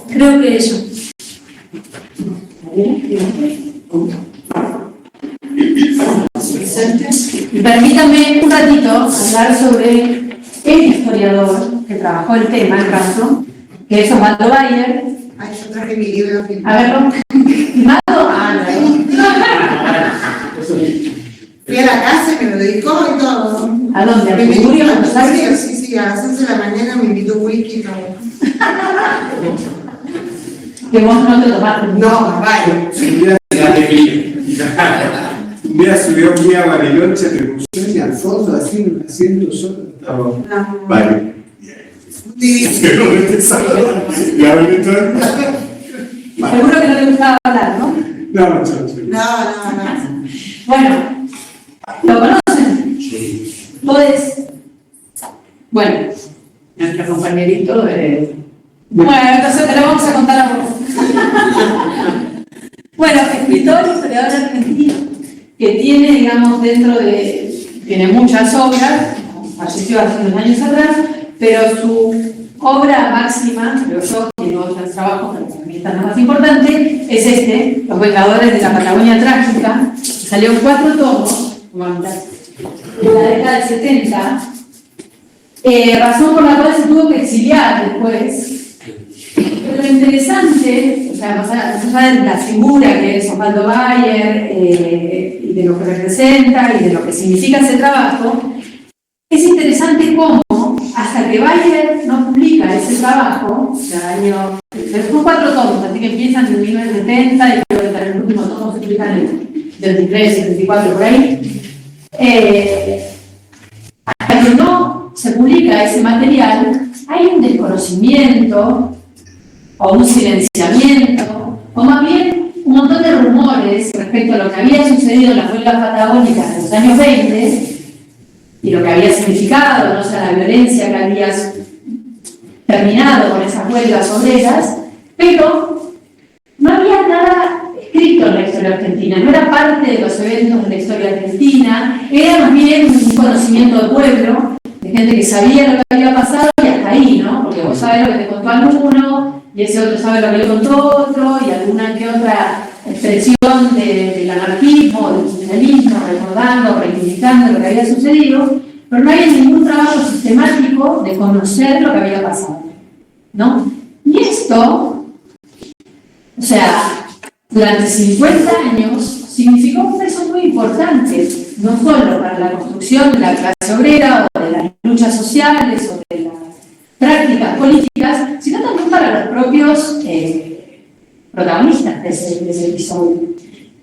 Creo que eso. Y permítanme un ratito hablar sobre el historiador que trabajó el tema, el caso, que es Osvaldo Bayer. Ay, yo traje mi libro. A verlo. ¿Firmado? Fui a la casa y me lo dedicó y todo. ¿A dónde? ¿A Me invitó Tugurio, a Buenos Aires? Sí, a las 11 de la mañana me invitó whisky y todo. Que vos no te tomaste. No, vaya. Un día subió un día a Bariloche de museo y al fondo, así en un asiento solo, estaba. Vale. Seguro que no te gustaba hablar, ¿no? No. Bueno, ¿lo conocen? Sí. Entonces, bueno, nuestro compañerito de... Bueno, entonces te lo vamos a contar a vos. Bueno, escritor, historiador argentino, que tiene, digamos, tiene muchas obras, falleció hace unos años atrás, pero su obra máxima, creo yo, tiene otros trabajos, pero para mí esta es la más importante, es Los Vengadores de la Patagonia Trágica. Salió en 4 tomos, en la década del 70, razón por la cual se tuvo que exiliar después. Pero lo interesante, o sea, más allá de la figura que es Osvaldo Bayer, y de lo que representa y de lo que significa ese trabajo, es interesante cómo, hasta que Bayer no publica ese trabajo, o sea, son 4 tomos, así que empiezan en 1970 y creo que el último tomo se publica en el 23, 74, por ahí. Hasta que no se publica ese material, hay un desconocimiento o un silenciamiento, o más bien un montón de rumores respecto a lo que había sucedido en las huelgas patagónicas de los años 20 y lo que había significado, no sé, la violencia que había terminado con esas huelgas obreras, pero no había nada escrito en la historia argentina, no era parte de los eventos de la historia argentina, era más bien un conocimiento del pueblo, de gente que sabía lo que había pasado y hasta ahí, ¿no? Porque vos sabés lo que te contó alguno, y ese otro sabe lo que le contó otro, y alguna que otra expresión del anarquismo, del socialismo, recordando, reivindicando lo que había sucedido, pero no había ningún trabajo sistemático de conocer lo que había pasado, ¿no? Y esto, o sea, durante 50 años significó un peso muy importante, no solo para la construcción de la clase obrera o de las luchas sociales o de las prácticas políticas, sino también para los propios protagonistas de ese episodio.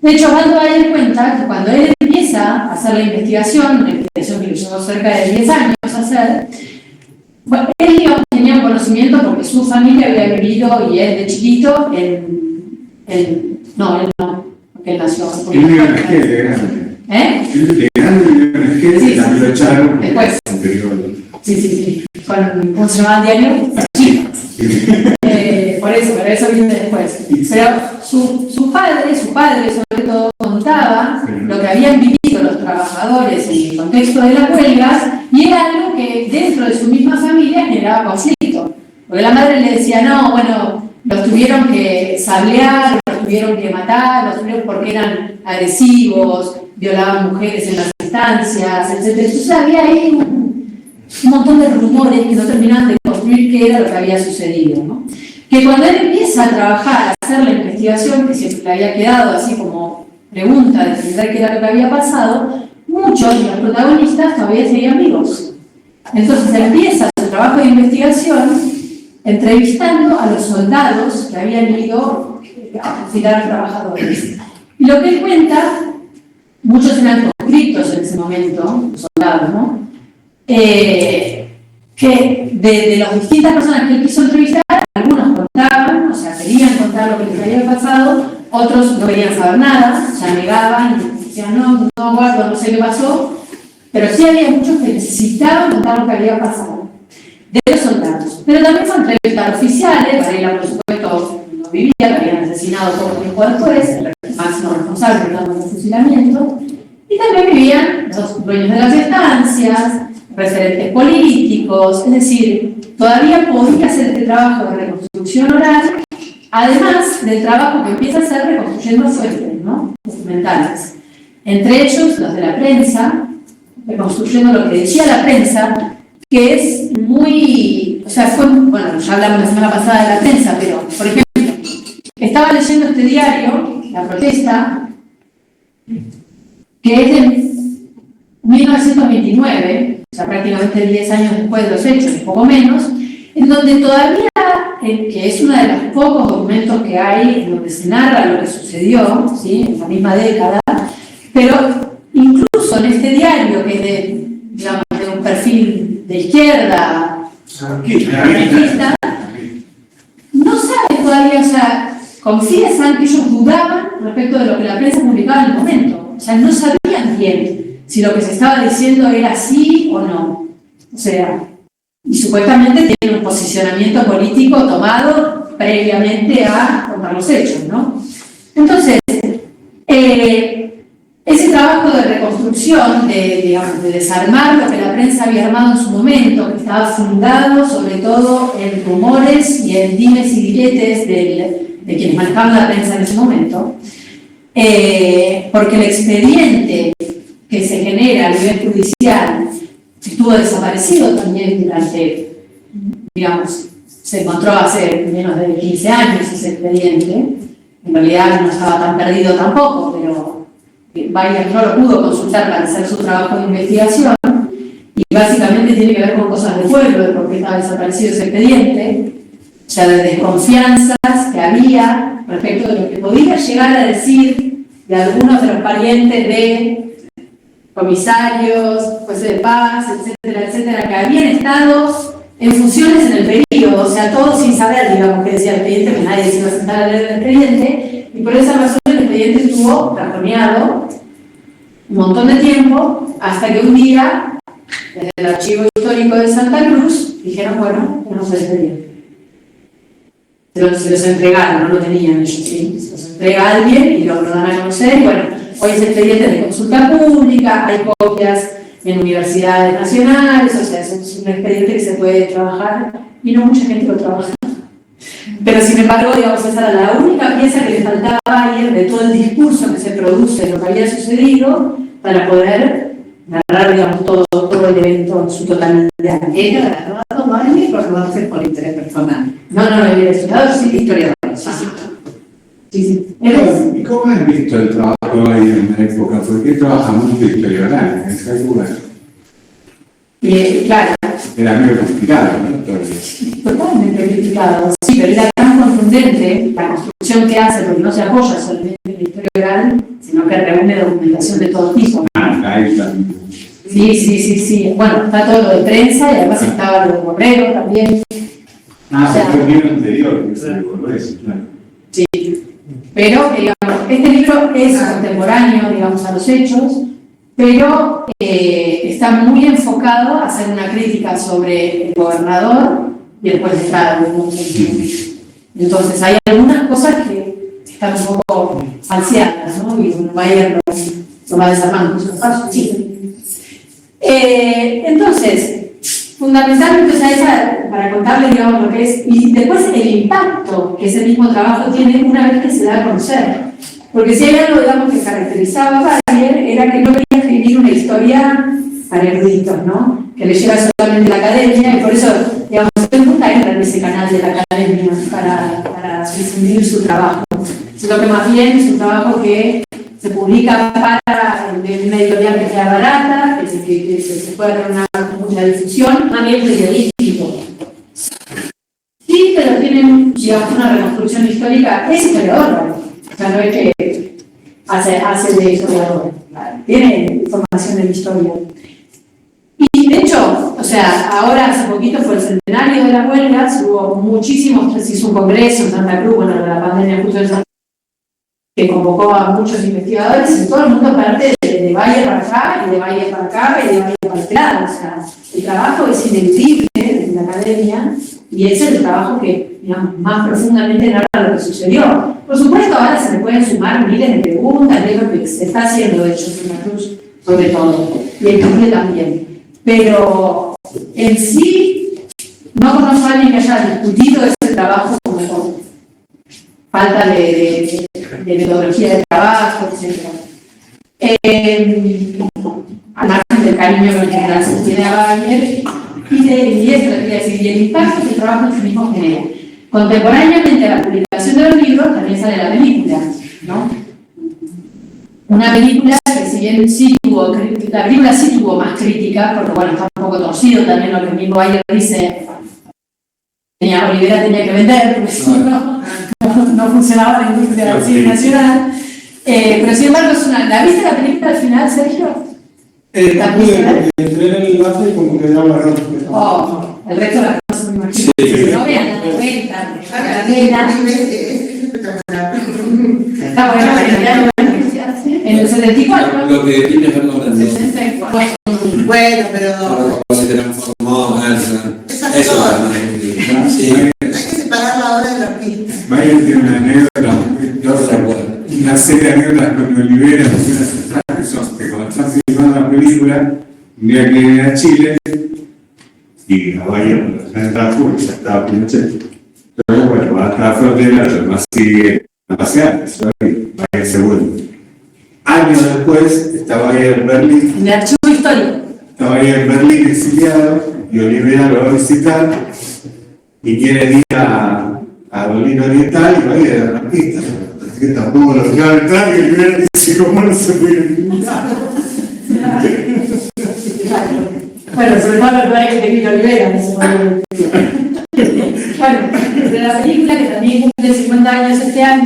De hecho, Osvaldo Bayer cuenta que cuando él empieza a hacer la investigación, una investigación que le llevó cerca de 10 años a hacer, bueno, él tenía un conocimiento porque su familia había vivido, y él de chiquito, no, él no, porque él nació. ¿Eh? Sí, lo echaron después. anterior. Sí. Con ¿cómo se llamaba el diario? Por eso, pero eso viene después. Pero su padre sobre todo, contaba lo que habían vivido los trabajadores en el contexto de las huelgas, y era algo que dentro de su misma familia generaba conflicto. Porque la madre le decía, no, bueno, los tuvieron que sablear, los tuvieron que matar, los tuvieron porque eran agresivos, violaban mujeres en las estancias, etc. Entonces había ahí un montón de rumores que no terminaban de construir qué era lo que había sucedido, ¿no? Que cuando él empieza a trabajar, a hacer la investigación, que siempre le había quedado así como pregunta de entender qué era lo que había pasado, muchos de los protagonistas todavía seguían vivos. Entonces empieza su trabajo de investigación entrevistando a los soldados que habían ido a fusilar a los trabajadores. Y lo que él cuenta, muchos eran conscriptos en ese momento, los soldados, ¿no? Que de las distintas personas que él quiso entrevistar, algunos contaban, o sea, querían contar lo que les había pasado, otros no querían saber nada, ya negaban, decían, no guardo, no sé qué pasó, pero sí había muchos que necesitaban contar lo que había pasado, de los soldados. Pero también fue entrevistar oficiales, Varela, por supuesto, no vivía, que habían asesinado poco tiempo después, el máximo responsable del fusilamiento, y también vivían los dueños de las estancias, referentes políticos, es decir, todavía podía hacer este trabajo de reconstrucción oral, además del trabajo que empieza a hacer reconstruyendo fuentes, ¿no? Documentales. Entre ellos, los de la prensa, reconstruyendo lo que decía la prensa, que es muy, o sea, bueno, ya hablamos la semana pasada de la prensa, pero, por ejemplo, estaba leyendo este diario, La Protesta, que es de 1929, o sea, prácticamente 10 años después de los hechos, un poco menos, en donde todavía, que es uno de los pocos documentos que hay en donde se narra lo que sucedió, ¿sí?, en la misma década, pero incluso en este diario, que es de, digamos, de un perfil de izquierda, anarquista, no sabe todavía, o sea, confiesan que ellos dudaban respecto de lo que la prensa publicaba en el momento, o sea, no sabían bien si lo que se estaba diciendo era así o no. O sea, y supuestamente tiene un posicionamiento político tomado previamente a contar los hechos, ¿no? Entonces, ese trabajo de reconstrucción, digamos, de desarmar lo que la prensa había armado en su momento, que estaba fundado sobre todo en rumores y en dimes y diretes de quienes manejaban la prensa en ese momento, porque el expediente que se genera a nivel judicial estuvo desaparecido también durante, digamos, se encontró hace menos de 15 años ese expediente, en realidad no estaba tan perdido tampoco, pero Bayer no lo pudo consultar para hacer su trabajo de investigación, y básicamente tiene que ver con cosas de pueblo, de por qué estaba desaparecido ese expediente, o sea, de desconfianzas que había respecto de lo que podía llegar a decir de algunos de los parientes de comisarios, jueces de paz, etcétera, etcétera, que habían estado en funciones en el periodo, o sea, todos sin saber, digamos, qué decía el expediente, que nadie se iba a sentar a leer el expediente, y por esa razón el expediente estuvo rajoneado un montón de tiempo, hasta que un día, desde el Archivo Histórico de Santa Cruz, dijeron, bueno, tenemos el expediente. Se los entregaron, no lo tenían ellos, ¿sí? Se los entrega a alguien y lo dan a conocer, y bueno, hoy es expediente de consulta pública, hay copias en universidades nacionales, o sea, es un expediente que se puede trabajar y no mucha gente lo trabaja. Pero sin embargo, digamos, esa era la única pieza que le faltaba ayer de todo el discurso que se produce de lo que había sucedido para poder narrar, digamos, todo el evento en su totalidad. ¿Era grabado Bayer o lo hace por interés personal? No, el historiador sí, historiador. Sí. ¿Y cómo has visto el trabajo ahí en la época? ¿Por qué trabaja mucho historiador en esa época? Claro. Era medio complicado, ¿no? Totalmente criticado, sí, pero era tan contundente la construcción que hace, porque no se apoya solamente en la historia oral, sino que reúne documentación de todo tipo. Ahí está. Sí. Bueno, está todo lo de prensa y además estaba lo de correo también. O sea, fue el libro anterior, que se recordó eso, claro. Sí, pero digamos, este libro es contemporáneo, digamos, a los hechos, pero está muy enfocado a hacer una crítica sobre el gobernador y el juez de Estado. Entonces hay algunas cosas que están un poco falseadas, ¿no? Y Bayer lo va desarmando, sí. Entonces, fundamentalmente, o sea, para contarles, digamos, lo que es, y después el impacto que ese mismo trabajo tiene una vez que se da a conocer. Porque si hay algo, digamos, que caracterizaba a Bayer, era que no quería escribir una historia para eruditos, ¿no? Que le llega solamente la academia, y por eso, digamos, nunca entra en ese canal de la academia para difundir su trabajo. Sino que más bien es un trabajo que se publica para una editorial que sea barata, que se pueda tener una difusión, más bien periodístico. Sí, pero tienen, digamos, una reconstrucción histórica, es historiador, o sea, no es que hace de historiador, tiene formación en historia. Y de hecho, o sea, ahora hace poquito fue el centenario de las huelgas, hubo muchísimos, se hizo un congreso en Santa Cruz, bueno, la pandemia justo en Santa Cruz, que convocó a muchos investigadores y todo el mundo parte de Bayer para acá, y de Bayer para acá, y de Bayer para este lado. O sea, el trabajo es ineludible desde la academia, y ese es el trabajo que, digamos, más profundamente narra lo que sucedió. Por supuesto, ahora se le pueden sumar miles de preguntas, de lo que se está haciendo, de hecho, en Santa Cruz, sobre todo, y el Chile también. Pero en sí, no conozco a alguien que haya discutido ese trabajo como falta de metodología de trabajo, etc. Al margen del cariño que en general se tiene a Bayer, y el impacto que el trabajo en sí mismo genera. Contemporáneamente a la publicación de los libros también sale la película, ¿no? Una película que si bien sí tuvo, la película sí tuvo más crítica, porque bueno, está un poco torcido también lo que el mismo Bayer dice, Olivera tenía que vender, porque si no funcionaba la industria del cine nacional, pero sin embargo es una, ¿la viste la película al final, Sergio? Entré en el enlace y como que ya la rato. Oh, el resto de las cosas me imagino. No vean la novela, está bueno, en el 74. Lo que tiene Fernando. 64. Bueno, pero Se transformó eso. Sí. hay que separar la obra del artista. Bayer tiene una anécdota, una serie de anécdotas con Olivera, que son que cuando están filmando la película, un día que viene a Chile, y a Bayer, ya estaba Pinochet. Pero bueno, va hasta la frontera, además sigue a pasear, Bayer se vuelve. Años después, estaba Bayer en Berlín. En el archivo histórico. Estaba Bayer en Berlín exiliado, y Olivera lo va a visitar, y quiere ir a Berlín Oriental, y Bayer era artista. Así que tampoco lo dejaba entrar, y Olivera dice, ¿cómo no se puede invitar? Bueno, sobre todo lo que hay que tener Olivera en ese momento. Bueno, de la película, que también cumple 50 años este año,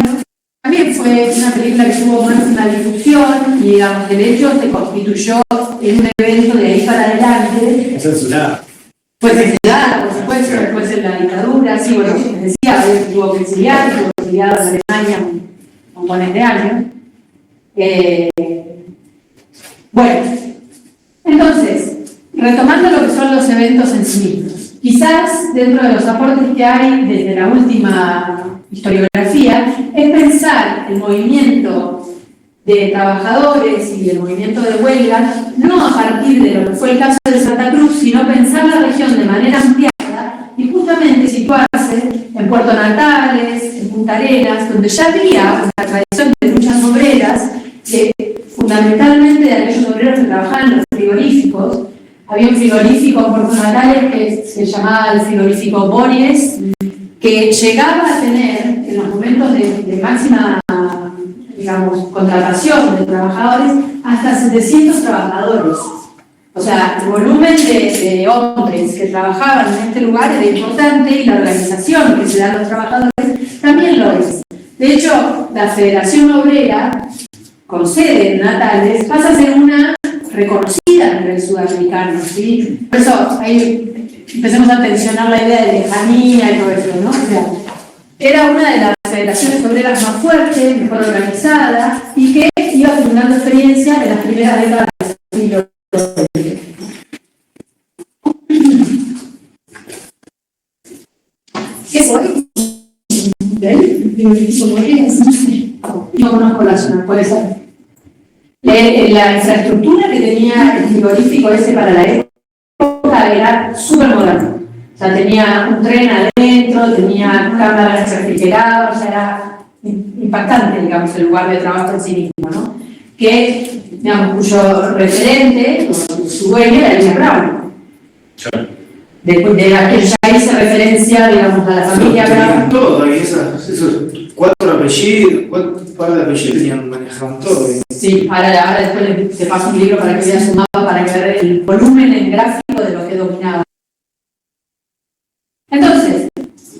también fue una película que tuvo más una difusión y, digamos, de hecho se constituyó en un evento de ahí para adelante. Censurada. Fue censurada, por supuesto, después en la dictadura, sí, bueno, como decía, tuvo que exiliar, estuvo exiliado en Alemania un montón de años. Bueno, entonces, retomando lo que son los eventos en sí mismos, quizás dentro de los aportes que hay desde la última historiografía, es pensar el movimiento de trabajadores y el movimiento de huelga, no a partir de lo que fue el caso de Santa Cruz, sino pensar la región de manera ampliada y justamente situarse en Puerto Natales, en Punta Arenas, donde ya había una tradición de luchas obreras, que fundamentalmente de aquellos obreros que trabajaban en los frigoríficos. Había un frigorífico en Puerto Natales que se llamaba el frigorífico Bories, que llegaba a tener, en los momentos de máxima, digamos, contratación de trabajadores, hasta 700 trabajadores. O sea, el volumen de hombres que trabajaban en este lugar era importante y la organización que se da a los trabajadores también lo es. De hecho, la Federación Obrera, con sede en Natales, pasa a ser una reconocida a nivel sudamericano, ¿sí? Por eso ahí empecemos a tensionar la idea de lejanía y todo eso, ¿no? O sea, era una de las federaciones obreras más fuertes, mejor organizada y que iba acumulando experiencia en las primeras décadas frigorífico burgués, no sé, no conozco la zona, puede ser. La infraestructura que tenía el frigorífico ese para la época era súper moderna. O sea, tenía un tren adentro, tenía cámaras refrigeradas, o sea, era impactante, digamos, el lugar de trabajo en sí mismo, ¿no? Que, digamos, cuyo referente, su dueño era Elías Brown. De aquel ya hice referencia, digamos, a la familia Brown. Todo, y esos 4 apellidos, 4 par de apellidos tenían, manejaban todo. Sí, ahora después te paso un libro para que veas un mapa, para que veas el volumen en gráfico de lo que dominaba. Entonces,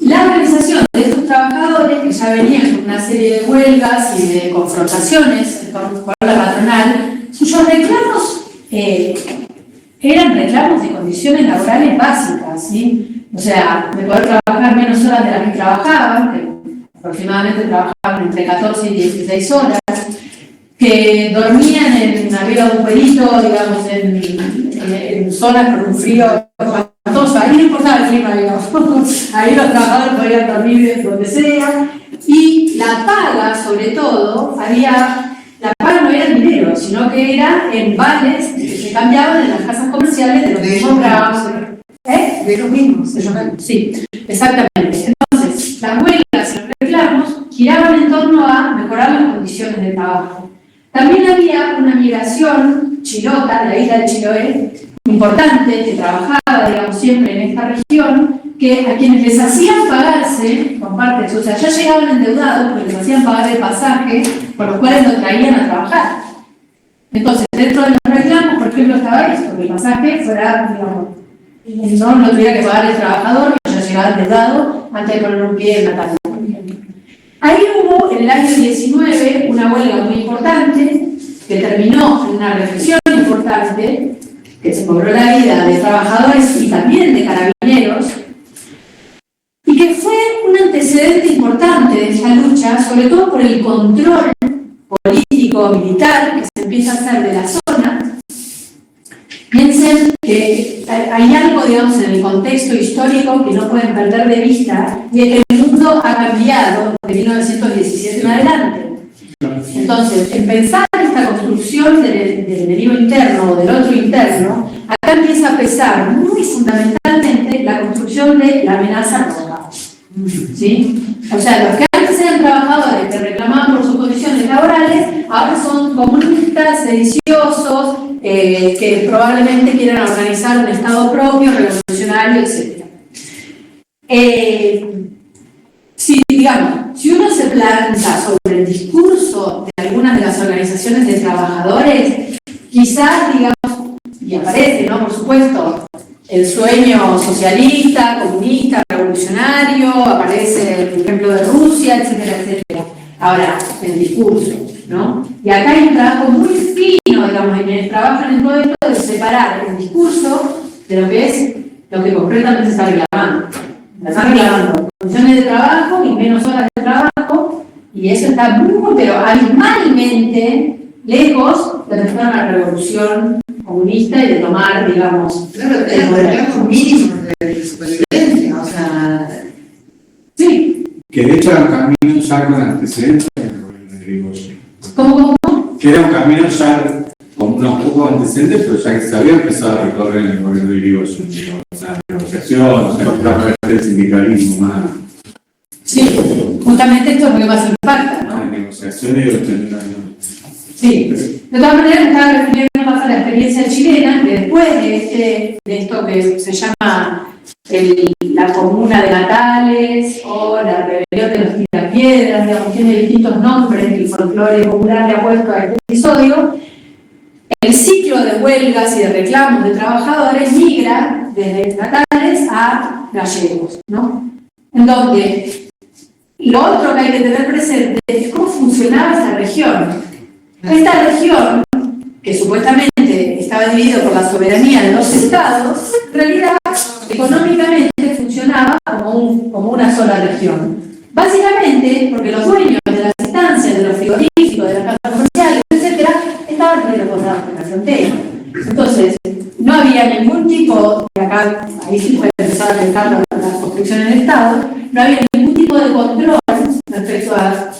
la organización de estos trabajadores, que ya venían con una serie de huelgas y de confrontaciones con la patronal, cuyos reclamos eran reclamos de condiciones laborales básicas, ¿sí? O sea, de poder trabajar menos horas de las que trabajaban, que aproximadamente trabajaban entre 14 y 16 horas, que dormían había un perito, digamos, en zonas con un frío espantoso. Ahí no importaba el clima, digamos. Ahí los trabajadores podían dormir donde sea. Y la paga, sobre todo, la paga no era en dinero, sino que era en vales que se cambiaban en las casas comerciales de los mismos trabajos. De los mismos. Sí, exactamente. Entonces, las huelgas y los reclamos giraban en torno a mejorar las condiciones de trabajo. También había una migración chilota de la isla de Chiloé, importante, que trabajaba, digamos, siempre en esta región, que a quienes les hacían pagarse, con parte, o sea, ya llegaban endeudados porque les hacían pagar el pasaje, por los cuales los traían a trabajar. Entonces, dentro de los reclamos, por ejemplo, estaba esto, que el pasaje fuera, digamos, no tuviera que pagar el trabajador, que ya llegaba endeudado antes de poner un pie en la tabla. Ahí hubo, en el año 19, una huelga muy importante, que terminó en una represión importante, que se cobró la vida de trabajadores y también de carabineros, y que fue un antecedente importante de esta lucha, sobre todo por el control político-militar que se empieza a hacer de la zona. Piensen que hay algo, digamos, en el contexto histórico que no pueden perder de vista, y es que el mundo ha cambiado de 1917 en adelante. Entonces, en pensar esta construcción del enemigo interno o del otro interno, acá empieza a pesar muy fundamentalmente la construcción de la amenaza roja. ¿Sí? O sea, los que antes eran trabajadores que reclamaban por sus condiciones laborales, ahora son comunistas, sediciosos, que probablemente quieran organizar un Estado propio, revolucionario, etc. Si uno se planta sobre el discurso de algunas de las organizaciones de trabajadores, quizás, digamos, y aparece, ¿no? Por supuesto, el sueño socialista, comunista, revolucionario, aparece el ejemplo de Rusia, etcétera, etcétera. Ahora, el discurso, ¿no? Y acá hay un trabajo muy fino, digamos, en quienes trabajan en todo esto, de separar el discurso de lo que es lo que concretamente se está reclamando. Se está reclamando condiciones de trabajo y menos horas de trabajo, y eso está muy, pero abismalmente lejos de empezar una revolución comunista y de tomar, digamos, el poder mínimo de supervivencia, o sea. Sí. Que de hecho era un camino ya con antecedentes del gobierno de Irigoyen. ¿Cómo? Que era un camino ya con unos pocos antecedentes, pero ya que se había empezado a recorrer en el gobierno de Irigoyen. La negociación, o sea, el sindicalismo más. Sí, justamente esto es lo que más impacta, ¿no? La negociación y obtener algo. Sí, de todas maneras estaba refiriendo más a la experiencia chilena, que después de esto que se llama la comuna de Natales o la rebelión de los tirapiedras, digamos, tiene distintos nombres que el folclore popular le ha puesto a este episodio. El ciclo de huelgas y de reclamos de trabajadores migra desde Natales a Gallegos, ¿no? En donde lo otro que hay que tener presente es cómo funcionaba esta región. Esta región, que supuestamente estaba dividida por la soberanía de dos estados, en realidad económicamente funcionaba como una sola región. Básicamente porque los dueños de las instancias, de los frigoríficos, de las casas comerciales, etcétera, estaban relocosados en la frontera. Entonces, no había ningún tipo, y acá ahí sí puede empezar a pensar las construcciones del Estado, no había ningún tipo de control respecto respecto a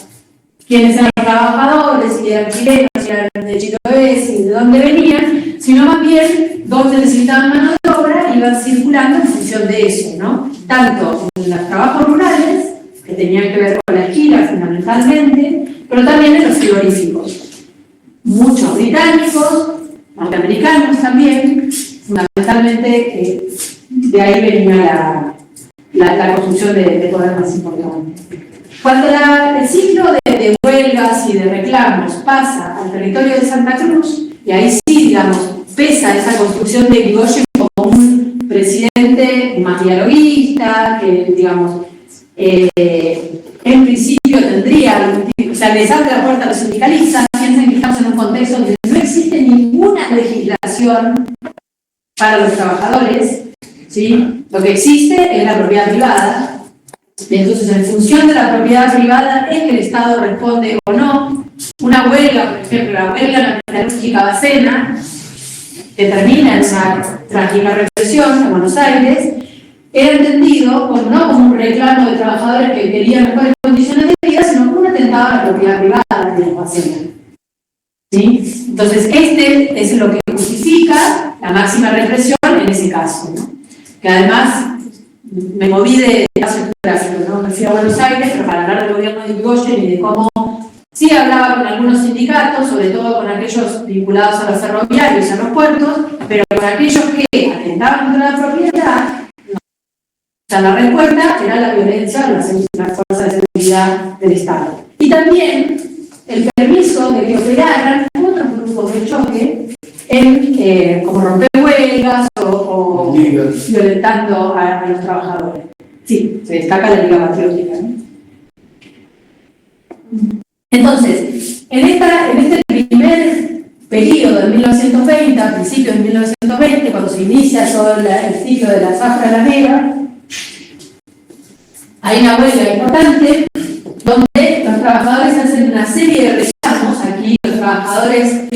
quiénes eran los trabajadores, si eran chilenos, si eran de Chiloé, si de dónde venían, sino más bien dónde necesitaban mano de obra, iban circulando en función de eso, ¿no? Tanto en los trabajos rurales, que tenían que ver con la esquila fundamentalmente, pero también en los frigoríficos. Muchos británicos, norteamericanos también, fundamentalmente de ahí venía la construcción de poder más importante. Cuando el ciclo de huelgas y de reclamos pasa al territorio de Santa Cruz, y ahí sí, digamos, pesa esa construcción de Irigoyen como un presidente más dialoguista, que, digamos, en principio tendría, o sea, les abre la puerta a los sindicalistas. Piensen que estamos en un contexto donde no existe ninguna legislación para los trabajadores, ¿sí? Lo que existe es la propiedad privada. Y entonces, en función de la propiedad privada, es que el Estado responde o no. Una huelga, por ejemplo, la huelga metalúrgica Bacena, que termina en una trágica represión en Buenos Aires, era entendido no como un reclamo de trabajadores que querían mejores condiciones de vida, sino como un atentado a la propiedad privada de la Bacena. ¿Sí? Entonces, este es lo que justifica la máxima represión en ese caso, ¿no? Que además me moví de espacio geográfico, ¿no? Me fui a Buenos Aires, pero para hablar del gobierno de Irigoyen y de cómo sí hablaba con algunos sindicatos, sobre todo con aquellos vinculados a los ferroviarios y a los puertos, pero con aquellos que atentaban contra la propiedad, no. O sea, la respuesta era la violencia de las fuerzas de seguridad del Estado. Y también el permiso de que operaran otros grupos de choque como romper huelgas o violentando a los trabajadores. Sí, se destaca la Liga Patriótica, ¿no? Entonces, en este primer periodo de 1920, a principios de 1920, cuando se inicia todo el ciclo de la zafra alameda, hay una huelga importante donde los trabajadores hacen una serie de reclamos. Aquí los trabajadores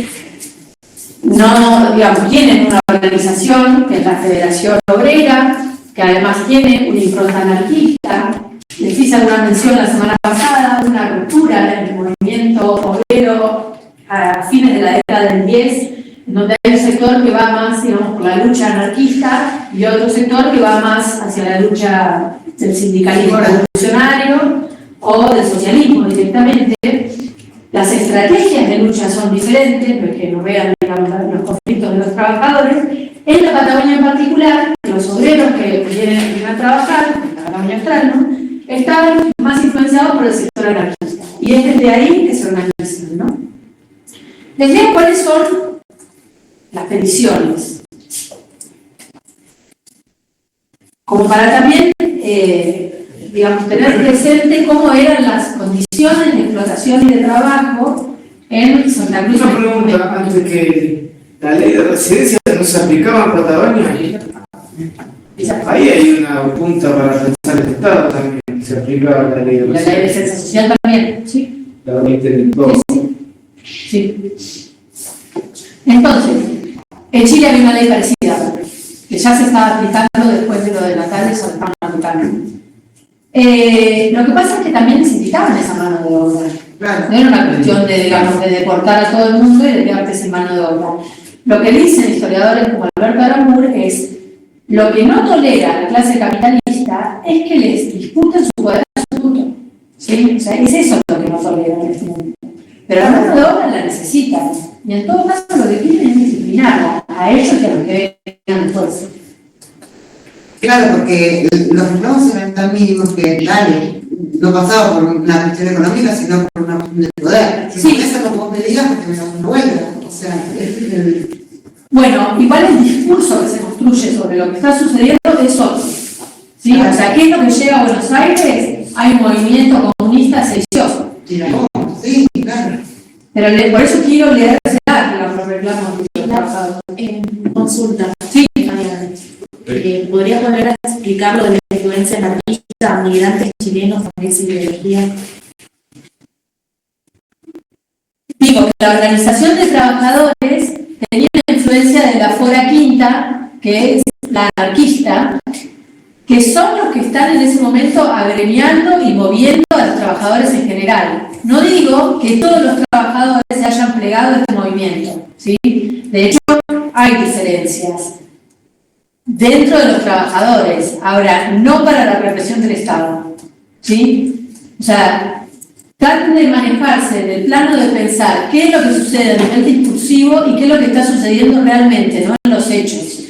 no, digamos, tienen una organización que es la Federación Obrera, que además tiene una impronta anarquista. Les hice alguna mención la semana pasada, una ruptura en el movimiento obrero a fines de la década del 10, donde hay un sector que va más, digamos, por la lucha anarquista y otro sector que va más hacia la lucha del sindicalismo revolucionario o del socialismo directamente. Las estrategias de lucha son diferentes, porque no vean, digamos, los conflictos de los trabajadores. En la Patagonia en particular, los obreros que vienen a trabajar, en la Patagonia Austral, ¿no?, estaban más influenciados por el sector anarquista. Y es desde ahí que se organizan, ¿no? Les leo cuáles son las peticiones. Como para también, digamos, tener presente cómo eran las condiciones de explotación y de trabajo en Santa Cruz. Una pregunta antes que la ley de residencia no se aplicaba en Patagonia. Ahí hay una punta para pensar el Estado también. Se aplicaba la ley de residencia. La ley de defensa social también, ¿sí? La 2022. Sí. Entonces, en Chile había una ley parecida, que ya se estaba aplicando después de lo de Natales o de Panamericano. Lo que pasa es que también necesitaban esa mano de obra. Claro. No era una cuestión de, digamos, de deportar a todo el mundo y de quedarte sin mano de obra. Lo que dicen historiadores como Alberto Arambur es: lo que no tolera la clase capitalista es que les disputen su poder absoluto. ¿Sí? O sea, es eso lo que no tolera en este momento. Pero la mano de obra la necesitan. Y en todo caso lo que quieren es disciplinar a ellos y a los que vengan después. Claro, porque los reclamos eran tan mínimos que, dale, no pasaba por una cuestión económica, sino por una cuestión de poder. Si Sí. eso no vos me digas porque me da una huelga. O sea, Bueno, igual el discurso que se construye sobre lo que está sucediendo es otro. ¿Sí? O sea, ¿qué es lo que llega a Buenos Aires? Hay un movimiento comunista sedicioso. sí, claro. Pero por eso quiero leer los reclamos de los trabajadores. Consulta. Sí. ¿Podrías volver a explicar lo de la influencia anarquista, migrantes chilenos con esa ideología? Digo que la organización de trabajadores tenía la influencia de la Fora Quinta, que es la anarquista, que son los que están en ese momento agremiando y moviendo a los trabajadores en general. No digo que todos los trabajadores se hayan plegado a este movimiento, ¿sí? De hecho, hay diferencias dentro de los trabajadores, ahora, no para la represión del Estado, ¿sí? O sea, traten de manejarse en el plano de pensar qué es lo que sucede a nivel discursivo y qué es lo que está sucediendo realmente, no en los hechos.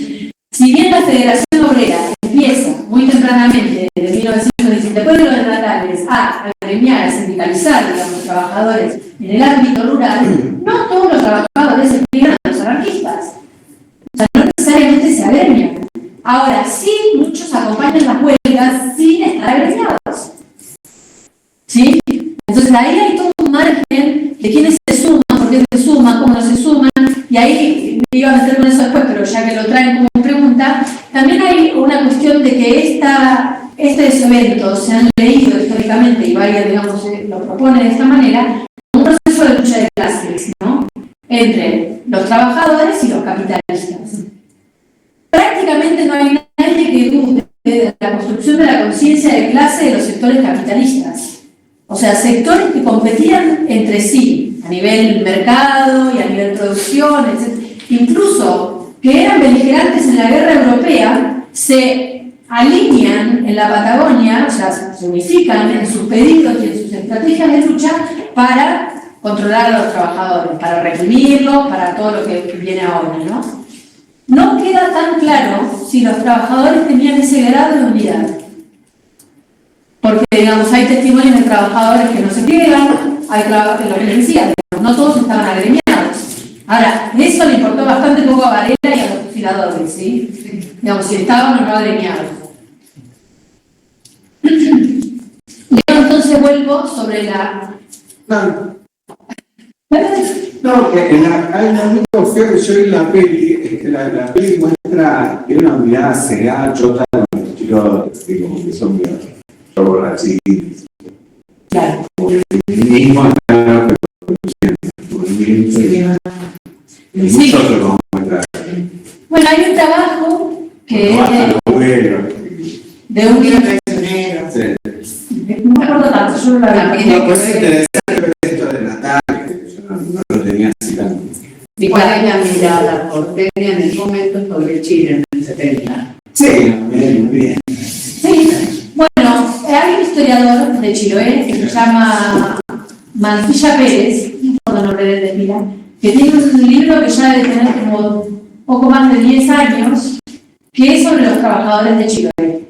Si bien la Federación Obrera empieza muy tempranamente, desde 1917, después de los estatales, a agremiar, a sindicalizar, digamos, trabajadores en el ámbito rural, no todos los trabajadores se pliegan a los anarquistas. O sea, no necesariamente se agremian. Ahora, sí, muchos acompañan las huelgas sin estar agremiados. ¿Sí? Entonces, ahí hay todo un margen de quiénes se suman, por qué se suman, cómo no se suman, y ahí me iba a meter con eso después, pero ya que lo traen como pregunta, también hay una cuestión de que estos eventos se han leído históricamente, y Bayer, digamos, lo propone de esta manera, como un proceso de lucha de clases, ¿no? Entre los trabajadores y los capitalistas. Prácticamente no hay nadie que dude de la construcción de la conciencia de clase de los sectores capitalistas. O sea, sectores que competían entre sí, a nivel mercado y a nivel producción, etc. Incluso que eran beligerantes en la guerra europea, se alinean en la Patagonia, o sea, se unifican en sus pedidos y en sus estrategias de lucha para controlar a los trabajadores, para reprimirlos, para todo lo que viene ahora, ¿no? No queda tan claro si los trabajadores tenían ese grado de unidad. Porque, digamos, hay testimonios de trabajadores que no se pliegan, hay trabajadores, lo que les decía, no todos estaban agremiados. Ahora, eso le importó bastante poco a Varela y a los fusiladores, ¿sí? Digamos, si estaban o no agremiados. Yo entonces vuelvo sobre la... No, que hay un único feo que yo vi en la peli, es que la peli muestra que una unidad CA, chota, los chicos, digo, que son así. Claro. Mismo está reproduciendo. Sí. Nosotros vamos a mostrar. Bueno, hay un trabajo que es de un traicionero. no me acuerdo tanto, yo no lo había No, pues es interesante esto de Natal, que yo no lo tenía así tan. ¿Y cuál es la mirada porteña en el momento sobre Chile en el 70? Sí, muy bien. Sí, bueno, hay un historiador de Chiloé que se llama Mancilla Pérez, no me nombre de Pila, que tiene un libro que ya debe tener como poco más de 10 años, que es sobre los trabajadores de Chiloé.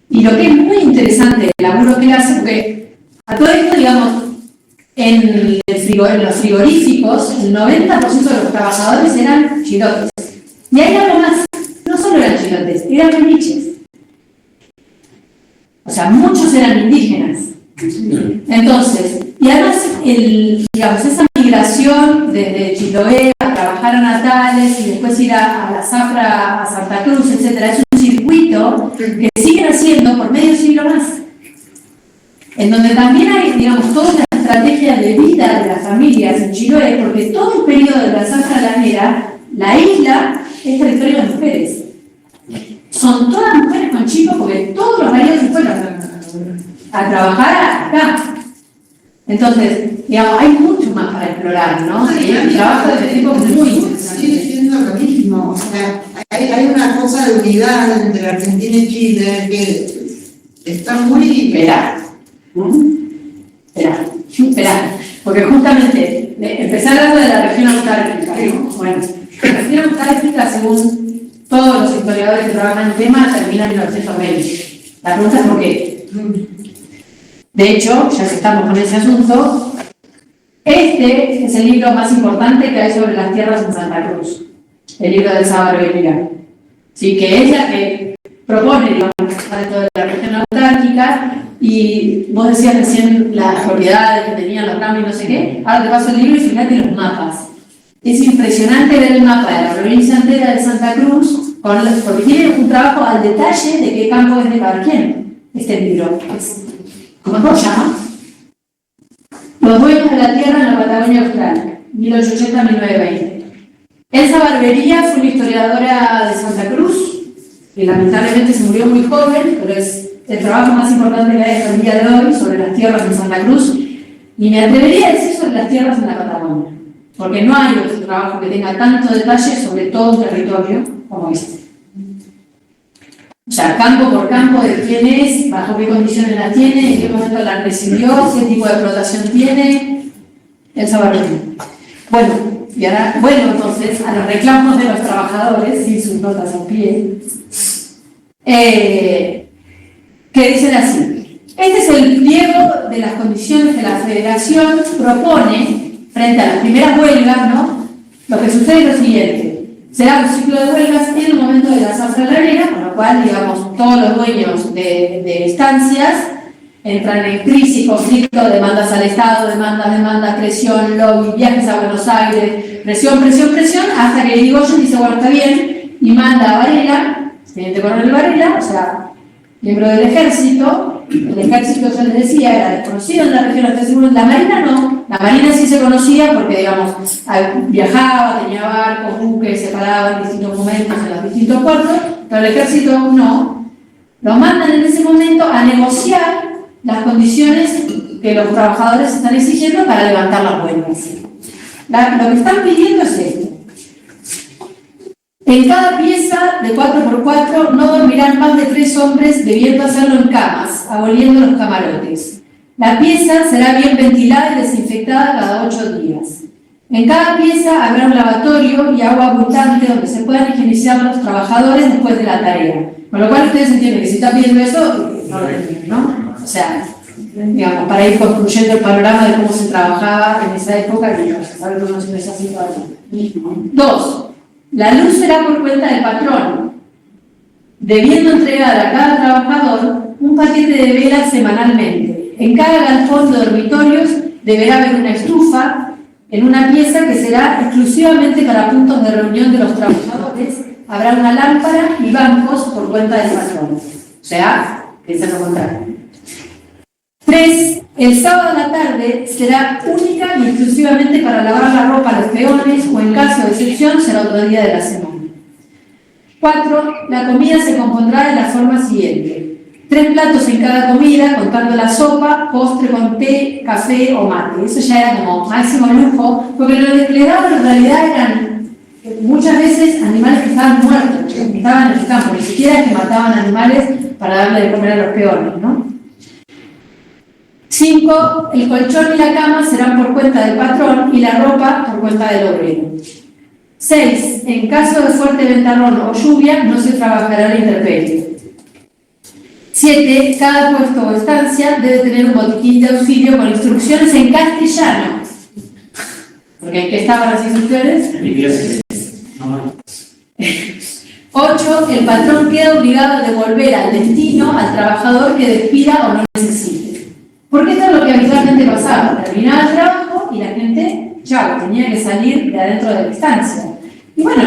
Y lo que es muy interesante el laburo que él hace, porque a todo esto, digamos, en los frigoríficos, el 90% de los trabajadores eran chilotes. Y hay algo más, no solo eran chilotes, eran meliches. O sea, muchos eran indígenas. Entonces, y además, digamos, esa migración desde Chiloé a trabajar a Natales y después ir a la Zafra, a Santa Cruz, etcétera, es un circuito que siguen haciendo por medio siglo más. En donde también hay, digamos, toda una estrategia de vida de las familias en Chiloé, porque todo el periodo de la Zafra Lanera, la isla es territorio de mujeres. Son todas mujeres con chicos porque todos los maridos se fueron a trabajar acá. Entonces, digamos, hay mucho más para explorar, ¿no? Y el trabajo de este tipo es muy interesante. Sigue siendo lo mismo, o sea, hay una cosa de unidad entre Argentina y Chile que está muy... Esperá, porque justamente empecé hablando de la región austártica, ¿no? Bueno, la región austártica, según todos los historiadores que trabajan el tema, termina en 1920. La pregunta es por qué. De hecho, ya que estamos con ese asunto, este es el libro más importante que hay sobre las tierras en Santa Cruz, el libro del Sábado y Milán. Sí, que es la que propone, digamos, dentro de la región austártica, y vos decías recién las propiedades que tenían los ramos y no sé qué. Ahora te paso el libro y fíjate los mapas. Es impresionante ver el mapa de la provincia entera de Santa Cruz, porque tiene un trabajo al detalle de qué campo es de cada quien. Este libro. ¿Cómo se llama? Los dueños de la tierra en la Patagonia Austral, 1880-1920. Elsa Barbería fue una historiadora de Santa Cruz, que lamentablemente se murió muy joven, pero es el trabajo más importante que hay hasta el día de hoy sobre las tierras en Santa Cruz, y me atrevería a decir sobre las tierras en la Patagonia, porque no hay otro trabajo que tenga tanto detalle sobre todo un territorio como este. O sea, campo por campo de quién es, bajo qué condiciones la tiene, en qué momento la recibió, qué tipo de explotación tiene, el saberlo. Bueno, y ahora, entonces, a los reclamos de los trabajadores, sin sus notas a pie, que dicen así: este es el pliego de las condiciones que la Federación propone frente a las primeras huelgas, ¿no? Lo que sucede es lo siguiente: será un ciclo de huelgas en el momento de la zafra herrera, con lo cual, digamos, todos los dueños de estancias entran en crisis, conflicto, demandas al Estado, demandas, presión, lobby, viajes a Buenos Aires, presión, hasta que Irigoyen dice, bueno, está bien, y manda a Varela, teniente coronel Varela, o sea, miembro del ejército. El ejército, yo les decía, era desconocido en la región hasta ese momento. La Marina no, la Marina sí se conocía porque, digamos, viajaba, tenía barcos, buques, se paraba en distintos momentos en los distintos puertos, pero el ejército no. Lo mandan en ese momento a negociar las condiciones que los trabajadores están exigiendo para levantar las huelgas. Lo que están pidiendo es esto: en cada pieza de 4x4 no dormirán más de 3 hombres, debiendo hacerlo en camas, aboliendo los camarotes. La pieza será bien ventilada y desinfectada cada 8 días. En cada pieza habrá un lavatorio y agua abundante donde se puedan higienizar los trabajadores después de la tarea. Con lo cual ustedes entienden que si están pidiendo eso, no lo entienden, ¿no? O sea, digamos, para ir construyendo el panorama de cómo se trabajaba en esa época, y saber cómo se esa situación. 2. La luz será por cuenta del patrón, debiendo entregar a cada trabajador un paquete de velas semanalmente. En cada galpón de dormitorios deberá haber una estufa en una pieza que será exclusivamente para puntos de reunión de los trabajadores. Habrá una lámpara y bancos por cuenta del patrón. O sea, es lo contrario. 3. El sábado a la tarde será única y exclusivamente para lavar la ropa a los peones, o en caso de excepción será otro día de la semana. 4. La comida se compondrá de la forma siguiente: 3 platos en cada comida, contando la sopa, postre con té, café o mate. Eso ya era como máximo lujo, porque lo desplegado en realidad eran muchas veces animales que estaban muertos, que estaban en el campo, ni siquiera que mataban animales para darle de comer a los peones, ¿no? 5. El colchón y la cama serán por cuenta del patrón y la ropa por cuenta del obrero. 6. En caso de fuerte ventarrón o lluvia, no se trabajará la intemperie. 7. Cada puesto o estancia debe tener un botiquín de auxilio con instrucciones en castellano. Porque ¿en qué estaban las instrucciones? 8. El patrón queda obligado a devolver al destino al trabajador que despida o no necesite. Porque esto es lo que habitualmente pasaba: terminaba el trabajo y la gente, chao, tenía que salir de adentro de la estancia. Y bueno,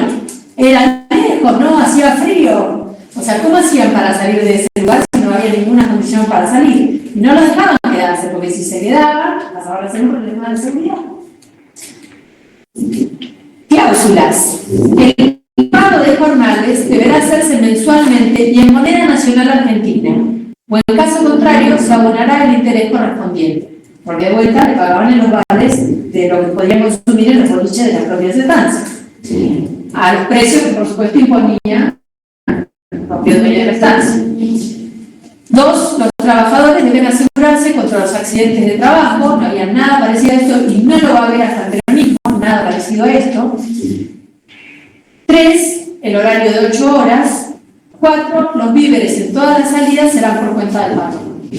era lejos, ¿no? Hacía frío. O sea, ¿cómo hacían para salir de ese lugar si no había ninguna condición para salir? Y no los dejaban quedarse, porque si se quedaban, pasaba a ser un problema de seguridad. Cláusulas. El pago de jornales deberá hacerse mensualmente y en moneda nacional argentina, o en caso contrario se abonará el interés correspondiente, porque de vuelta le pagaban en los bares de lo que podían consumir en los boliches de las propias estancias, a los precios que por supuesto imponía el propio dueño de la estancia. 2. Los trabajadores deben asegurarse contra los accidentes de trabajo. No había nada parecido a esto y no lo va a haber hasta el peronismo, nada parecido a esto. 3. El horario de 8 horas. 4. Los víveres en todas las salidas serán por cuenta del patrón.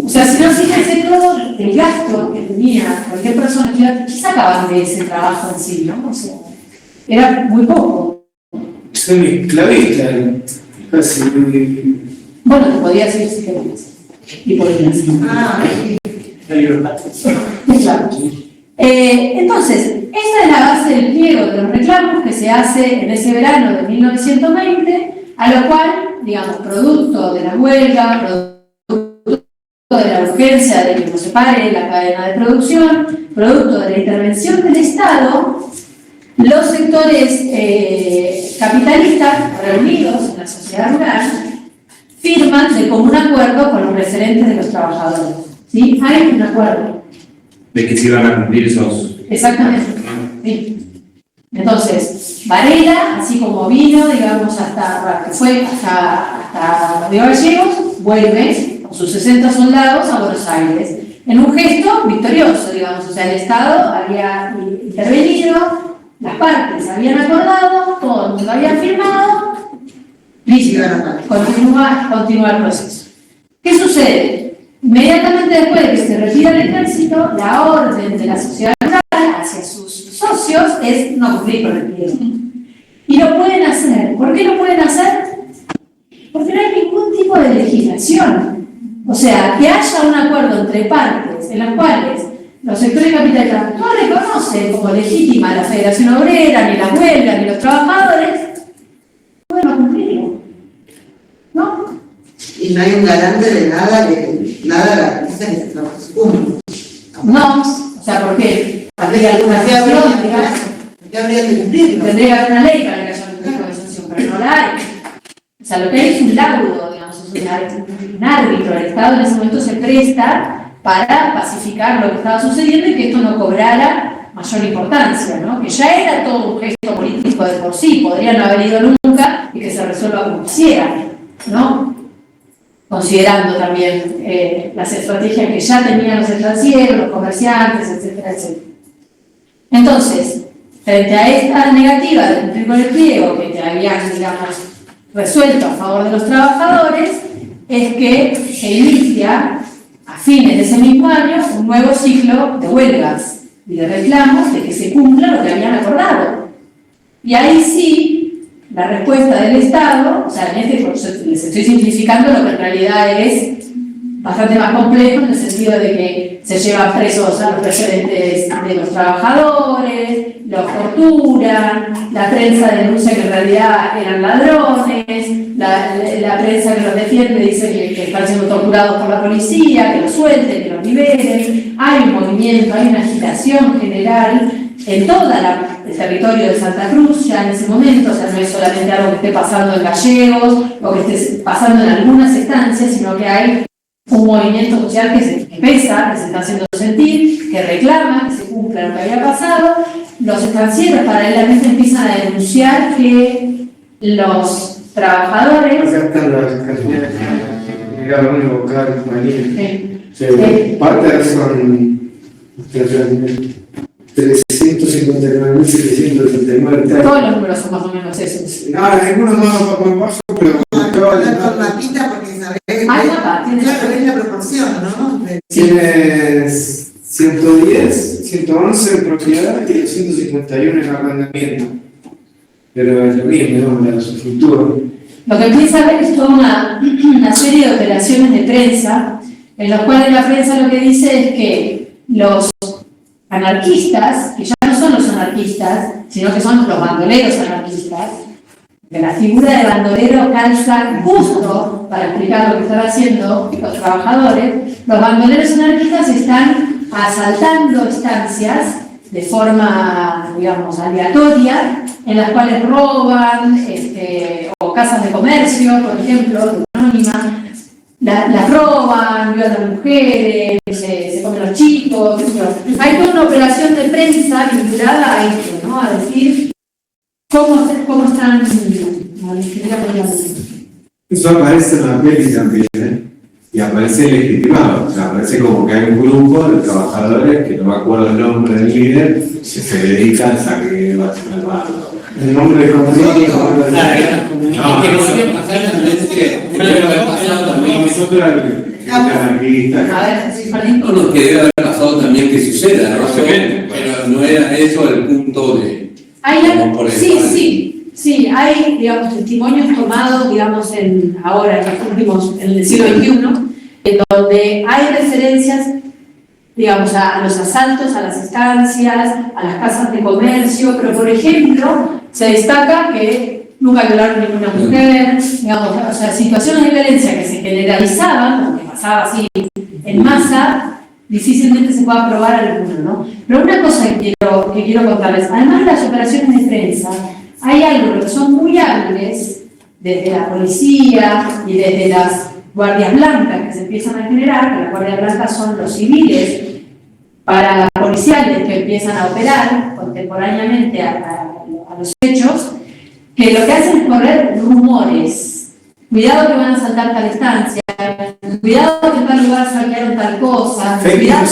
O sea, si no, fíjense todo el gasto que tenía cualquier persona, ¿qué sacaban de ese trabajo en sí, no? O sea, era muy poco. Semi-esclavista, casi. Bueno, te podía decir si querías. Y podías. Claro. Entonces, esta es la base del pliego de los reclamos que se hace en ese verano de 1920, a lo cual, digamos, producto de la huelga, producto de la urgencia de que no se pare la cadena de producción, producto de la intervención del Estado, los sectores capitalistas reunidos en la sociedad rural firman de común acuerdo con los referentes de los trabajadores. ¿Sí? Hay un acuerdo. De que se iban a cumplir esos. Exactamente. Sí. Entonces, Varela, así como vino, digamos, hasta Río Gallegos, vuelve con sus 60 soldados a Buenos Aires, en un gesto victorioso, digamos, o sea, el Estado había intervenido, las partes habían acordado, todo el mundo había firmado, listo, continúa el proceso. ¿Qué sucede? Inmediatamente después de que se retira el ejército, la orden de la sociedad rural hacia sus socios es no cumplir con el pliego. Y lo pueden hacer. ¿Por qué lo pueden hacer? Porque no hay ningún tipo de legislación. O sea, que haya un acuerdo entre partes en las cuales los sectores capitalistas no reconocen como legítima la Federación Obrera, ni la huelga, ni los trabajadores, pueden cumplirlo. ¿No? Y no hay un garante de nada que garantiza que se cumpla. No, o sea, ¿por qué? Habría alguna sanción, digamos. ¿Qué habría que cumplir? Tendría que haber una ley para que haya algún tipo de sanción, pero no la hay. O sea, lo que hay es un laudo, digamos, es un árbitro. El Estado en ese momento se presta para pacificar lo que estaba sucediendo y que esto no cobrara mayor importancia, ¿no? Que ya era todo un gesto político de por sí, podría no haber ido nunca y que se resuelva como quisiera, ¿no? Considerando también las estrategias que ya tenían los estancieros, los comerciantes, etcétera, etcétera. Entonces, frente a esta negativa de cumplir con el pliego que te habían, digamos, resuelto a favor de los trabajadores, es que se inicia a fines de ese mismo año un nuevo ciclo de huelgas y de reclamos de que se cumpla lo que habían acordado. Y ahí sí, la respuesta del Estado, o sea, en este les estoy simplificando lo que en realidad es bastante más complejo en el sentido de que se llevan presos a los referentes de los trabajadores, los torturan, la prensa denuncia que en realidad eran ladrones, la prensa que los defiende dice que están siendo torturados por la policía, que los suelten, que los liberen. Hay un movimiento, hay una agitación general en todo el territorio de Santa Cruz ya en ese momento, o sea, no es solamente algo que esté pasando en Gallegos o que esté pasando en algunas estancias, sino que hay un movimiento social que pesa, que se está haciendo sentir, que reclama, que se cumpla lo que había pasado. Los estancieros paralelamente empiezan a denunciar que los trabajadores... Acá están las cantidades que llegaron a invocar Sí. Parte son 359.779. Todos los números son más o menos esos. No, algunos más bajos, pero... Con mapita porque sabés que mapa, claro, es la proporción, ¿no? Tienes 110, 111 en propiedad y 251 en arrendamiento. Pero es lo mismo, ¿no? Su futuro. Lo que empieza a ver es toda una serie de operaciones de prensa, en las cuales la prensa lo que dice es que los anarquistas, que ya no son los anarquistas, sino que son los bandoleros anarquistas, que la figura de bandolero calza justo para explicar lo que están haciendo los trabajadores. Los bandoleros anarquistas están asaltando estancias de forma, digamos, aleatoria, en las cuales roban, o casas de comercio, por ejemplo, anónima, las roban, violan a las mujeres, se comen los chicos, etc. Hay toda una operación de prensa vinculada a esto, ¿no? A decir cómo están... Eso aparece en la peli también, ¿eh? Y aparece legitimado, o sea, aparece como que hay un grupo de trabajadores, que no me acuerdo el nombre del líder, que se dedica al saqueo, al salvado. El nombre de comunidad. Lo que debe haber pasado también que suceda, ¿no? Pero no era eso el punto de... Sí, hay, digamos, testimonios tomados, digamos, ahora, en los últimos, en el siglo XXI, en donde hay referencias, digamos, a los asaltos, a las estancias, a las casas de comercio, pero, por ejemplo, se destaca que nunca violaron ninguna mujer, digamos, o sea, situaciones de violencia que se generalizaban, porque pasaba así en masa, difícilmente se pueda probar alguno, ¿no? Pero una cosa que quiero contarles, además de las operaciones de prensa, hay algo que son muy hábiles desde la policía y desde las guardias blancas que se empiezan a generar, que las guardias blancas son los civiles parapoliciales que empiezan a operar contemporáneamente a los hechos, que lo que hacen es correr rumores. Cuidado que van a saltar tal estancia, cuidado que en tal lugar saquearon tal cosa, cuidado.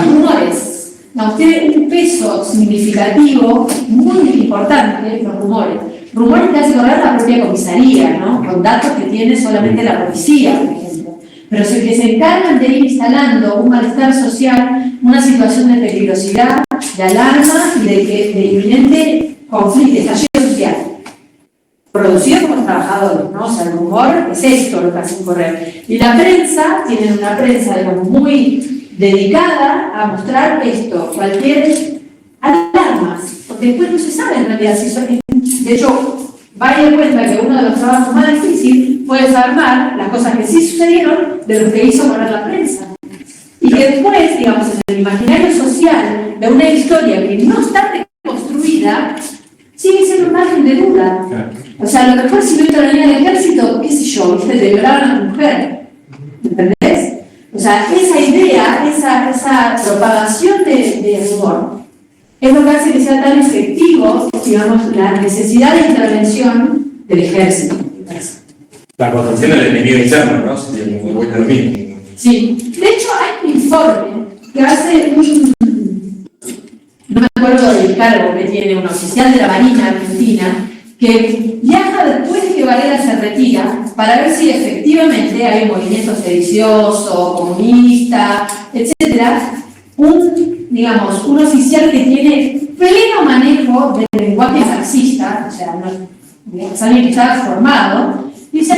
Rumores. No, tiene un peso significativo muy importante los rumores. Rumores que hace correr la propia comisaría, ¿no? Con datos que tiene solamente la policía, por ejemplo. Pero que se encargan de ir instalando un malestar social, una situación de peligrosidad, de alarma y de inminente conflicto, estallido social. Producido por los trabajadores, ¿no? O sea, el rumor es esto lo que hacen correr. Y la prensa, tienen una prensa, digamos, muy dedicada a mostrar esto, cualquier alarmas, porque después no se sabe en realidad si son. De hecho, vaya en cuenta que uno de los trabajos más difíciles fue desarmar las cosas que sí sucedieron de lo que hizo correr la prensa. Y que después, digamos, en el imaginario social de una historia que no está reconstruida, sigue siendo un margen de duda. Claro. O sea, a lo mejor si no entraría en el ejército, qué sé yo, ¿viste? De violar a una mujer. ¿Entendés? O sea, esa idea, esa propagación de rumor, es lo que hace que sea tan efectivo, digamos, la necesidad de intervención del ejército. La construcción del enemigo interno, ¿no? Sí. De hecho, hay un informe que hace no me acuerdo del cargo que tiene un oficial de la Marina Argentina, que viaja después de que Varela se retira para ver si efectivamente hay un movimiento sedicioso, comunista, etcétera. Un oficial que tiene pleno manejo del lenguaje marxista, o sea, es alguien que está formado, y dice,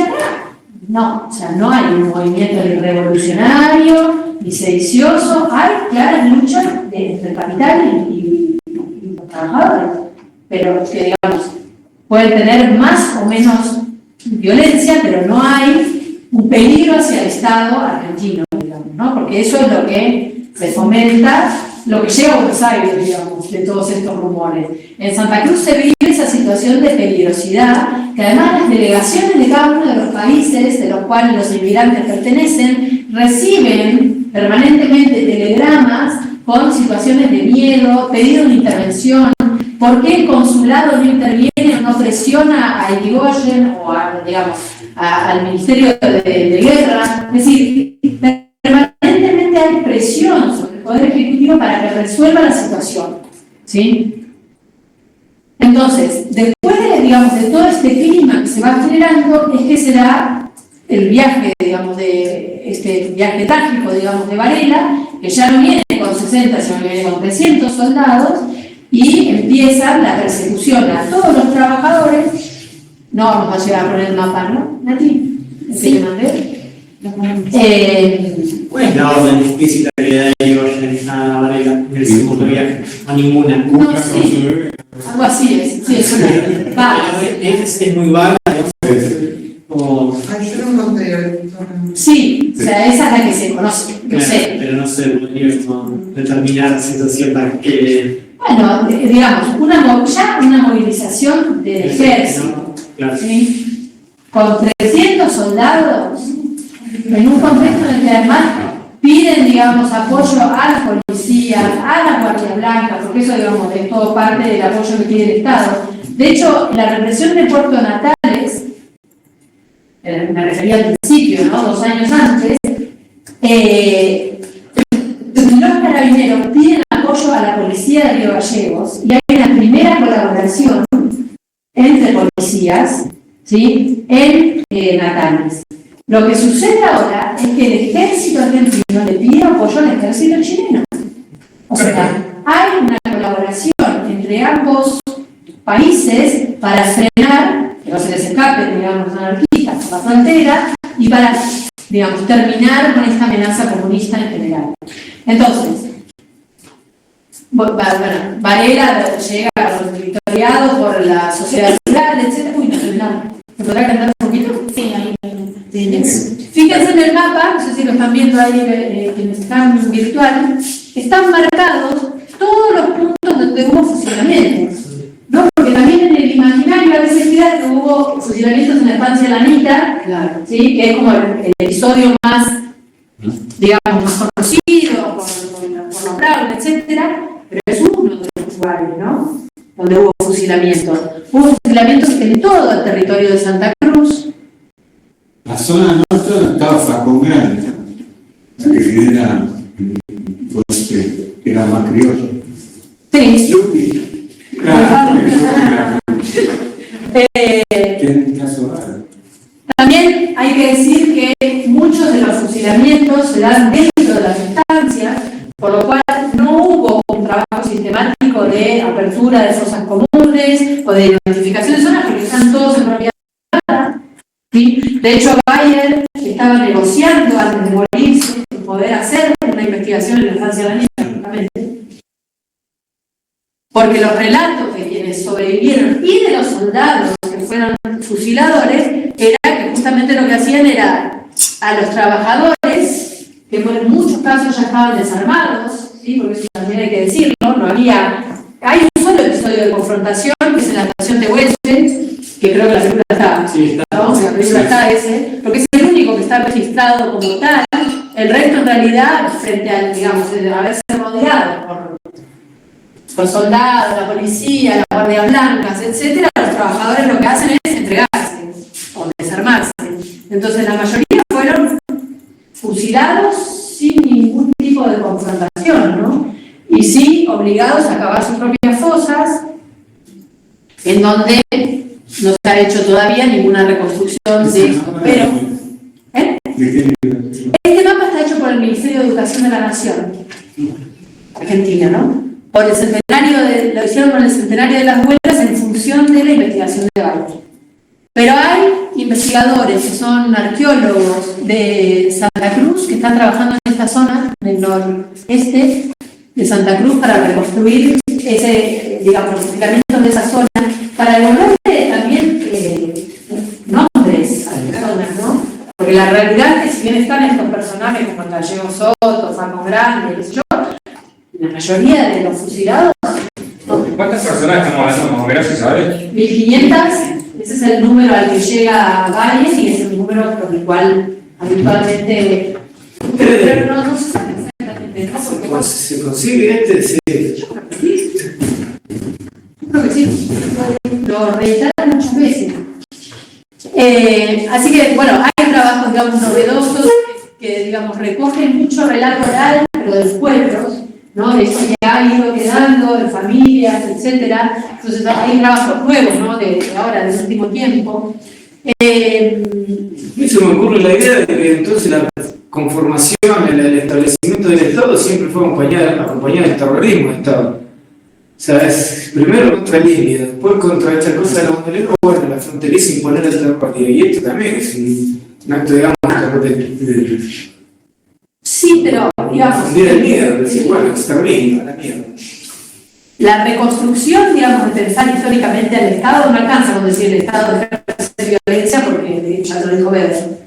no, o sea, no hay un movimiento ni revolucionario, ni sedicioso, hay claras luchas entre el capital y los trabajadores, pero que, digamos, pueden tener más o menos violencia, pero no hay un peligro hacia el Estado argentino, digamos, ¿no? Porque eso es lo que se fomenta, lo que llega a Buenos Aires, digamos, de todos estos rumores. En Santa Cruz se vive esa situación de peligrosidad, que además las delegaciones de cada uno de los países de los cuales los inmigrantes pertenecen reciben permanentemente telegramas con situaciones de miedo, pedidos de intervención. ¿Por qué el consulado no interviene, no presiona a Irigoyen o al Ministerio de Guerra? Es decir, permanentemente hay presión sobre el Poder Ejecutivo para que resuelva la situación, ¿sí? Entonces, después de todo este clima que se va generando, es que será el viaje, este viaje trágico, de Varela, que ya no viene con 60, sino que viene con 300 soldados, y empieza la persecución a todos los trabajadores. No vamos a llegar a poner el mapa, ¿no? Nati, ¿sí? ¿Cuál es la orden explícita que le da Irigoyen a Varela en el segundo viaje? ¿O ninguna? No, sí. Algo así es. Sí, es muy vaga. Yo no encontré. Sí, o sea, esa es la que se conoce. No sé. Pero no sé, podría determinar ciertas que. Bueno, digamos, una movilización del ejército, Claro. ¿sí? Con 300 soldados, en un contexto en el que además piden, apoyo a la policía, a la Guardia Blanca, porque eso, es todo parte del apoyo que tiene el Estado. De hecho, la represión de Puerto Natales, me refería al principio, ¿no? 2 años antes, los carabineros piden apoyo a la policía de Río Gallegos y hay una primera colaboración entre policías, ¿sí? En Natales. Lo que sucede ahora es que el ejército argentino le pide apoyo al ejército chileno. O sea, hay una colaboración entre ambos países para frenar, que no se les escape, los anarquistas por la frontera, y para, terminar con esta amenaza comunista en general. Entonces, Varela llega victoriado por la sociedad rural, etc. Uy, no terminamos. ¿Se podrá cantar un poquito? Sí, ahí. Fíjense en el mapa, no sé si lo están viendo ahí, quienes están virtual, están marcados todos los puntos donde hubo fusilamientos, ¿no? Porque también en el imaginario a veces queda que hubo fusilamientos en la estancia Lanita, Claro. ¿sí? Que es como el episodio más, digamos, más conocido por los Brown, etcétera, pero es uno de los lugares, ¿no? Donde hubo fusilamientos. Hubo fusilamientos en todo el territorio de Santa Cruz. La zona norte donde estaba Facón Grande, que era más criollo. Sí. Lupi. ¿Qué caso raro? También hay que decir que muchos de los fusilamientos se dan dentro de las estancias, por lo cual no hubo un trabajo sistemático de apertura de fosas comunes o de identificación de zonas, porque están todos en propiedad privada, ¿sí? De hecho, Bayer estaba negociando antes de morirse poder hacer una investigación en la estancia de la niña, justamente. Porque los relatos de quienes sobrevivieron y de los soldados que fueron fusiladores era que justamente lo que hacían era a los trabajadores, que en muchos casos ya estaban desarmados, ¿sí? Porque eso también hay que decirlo, no había... Hay un solo episodio de confrontación, que es en la estación de Huelche, que creo que la película está, Sí, está. ¿no? La película está ese, porque es el único que está registrado como tal. El resto en realidad, frente al, digamos, de haberse rodeado por soldados, la policía, las guardias blancas, etcétera, los trabajadores lo que hacen es entregarse o desarmarse. Entonces la mayoría fueron fusilados sin ningún tipo de confrontación, ¿no? Y sí obligados a cavar sus propias fosas, en donde no se ha hecho todavía ninguna reconstrucción de esto. Pero, este mapa está hecho por el Ministerio de Educación de la Nación, Argentina, ¿no? Por el centenario lo hicieron con el centenario de las huelgas en función de la investigación de Bayer. Pero hay investigadores que son arqueólogos de Santa Cruz que están trabajando en esta zona, en el noreste de Santa Cruz, para reconstruir ese, digamos, los fusilamientos de esa zona, para devolverle también nombres a las zonas, ¿no? Porque la realidad es que si bien están estos personajes como Gallego Soto, Facón Grande, qué sé yo, la mayoría de los fusilados... ¿Cuántas personas estamos hablando más o menos, si sabes? 1500, ese es el número al que llega Valles y es el número por el cual habitualmente... Pero no se sabe exactamente, ¿no? Porque Pues se consigue sí. yo creo que sí, lo reitaran muchas veces. Así que, bueno, hay trabajos, digamos, novedosos que digamos, recogen mucho relato oral, pero de los pueblos, ¿no? De eso que ha ido quedando, de familias, etcétera. Entonces hay trabajos nuevos, ¿no? De ahora, del último tiempo. A mí se me ocurre la idea de que entonces la conformación, el establecimiento del Estado siempre fue acompañada del terrorismo del Estado. O sea, es primero contra Libia, después contra esta cosa de la bandera, bueno, la fronteriza imponer el terror. Y esto también es un acto, digamos, de sí, pero, digamos... fundir el miedo, de decir, bueno, exterminio, a la mierda. La reconstrucción, digamos, de pensar históricamente al Estado no alcanza con decir el Estado ejerce violencia, porque de hecho ya lo dijo Weber.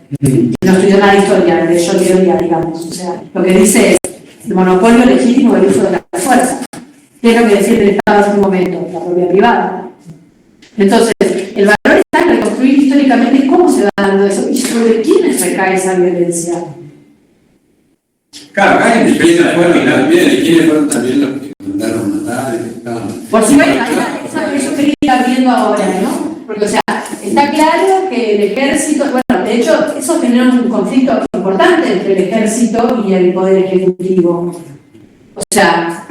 No estudió nada de historia, leyó teoría, digamos. O sea, lo que dice es el monopolio legítimo del uso de la fuerza. ¿Qué es lo que decía el Estado en este momento? La propiedad privada. Entonces, el valor está en reconstruir históricamente cómo se va dando eso y sobre quiénes recae esa violencia. Claro, acá hay diferencias también, y quiénes fueron también los que mandaron matar, Por si ven, eso quería ir abriendo ahora, ¿no? Porque, o sea, está claro que el ejército, bueno, de hecho, eso genera un conflicto importante entre el ejército y el poder ejecutivo. O sea,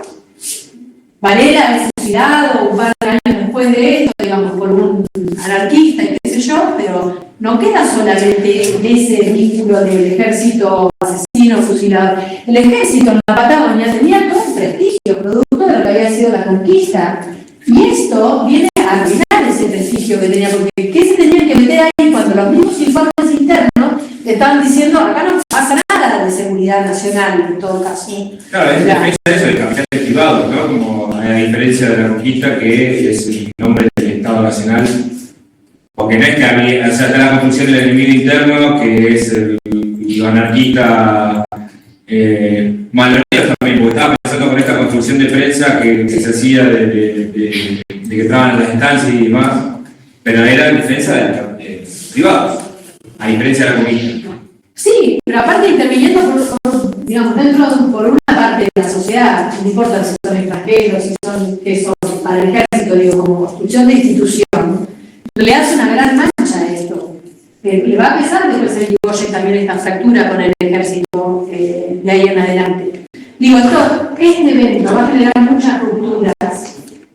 Varela es fusilado un par de años después de esto, digamos, por un anarquista y qué sé yo, pero no queda solamente en ese vínculo del ejército asesino, fusilador. El ejército en la Patagonia tenía todo un prestigio, producto de lo que había sido la conquista. Y esto viene a arruinar ese prestigio que tenía, porque ¿qué se tenían que meter ahí cuando los mismos informes internos estaban diciendo acá no pasa nada de seguridad nacional en todo caso? Claro, es defensa de eso de capitales privados, ¿no? Como a diferencia de la conquista, que es el nombre del Estado Nacional, porque no es que había, o sea, está la construcción del enemigo interno, que es digo, anarquistas, malvaviscos también, porque estaba pensando con esta construcción de prensa que se hacía de que estaban en las estancias y demás, pero era en defensa de privados, a diferencia de la comunidad. Sí, pero aparte interviniendo digamos, por una parte de la sociedad, no importa si son extranjeros, si son que son para el ejército, digo, como construcción de institución, le hace una gran mancha a esto. Le va a pesar después el Irigoyen también esta fractura con el ejército de ahí en adelante. Digo, este evento va a generar muchas rupturas,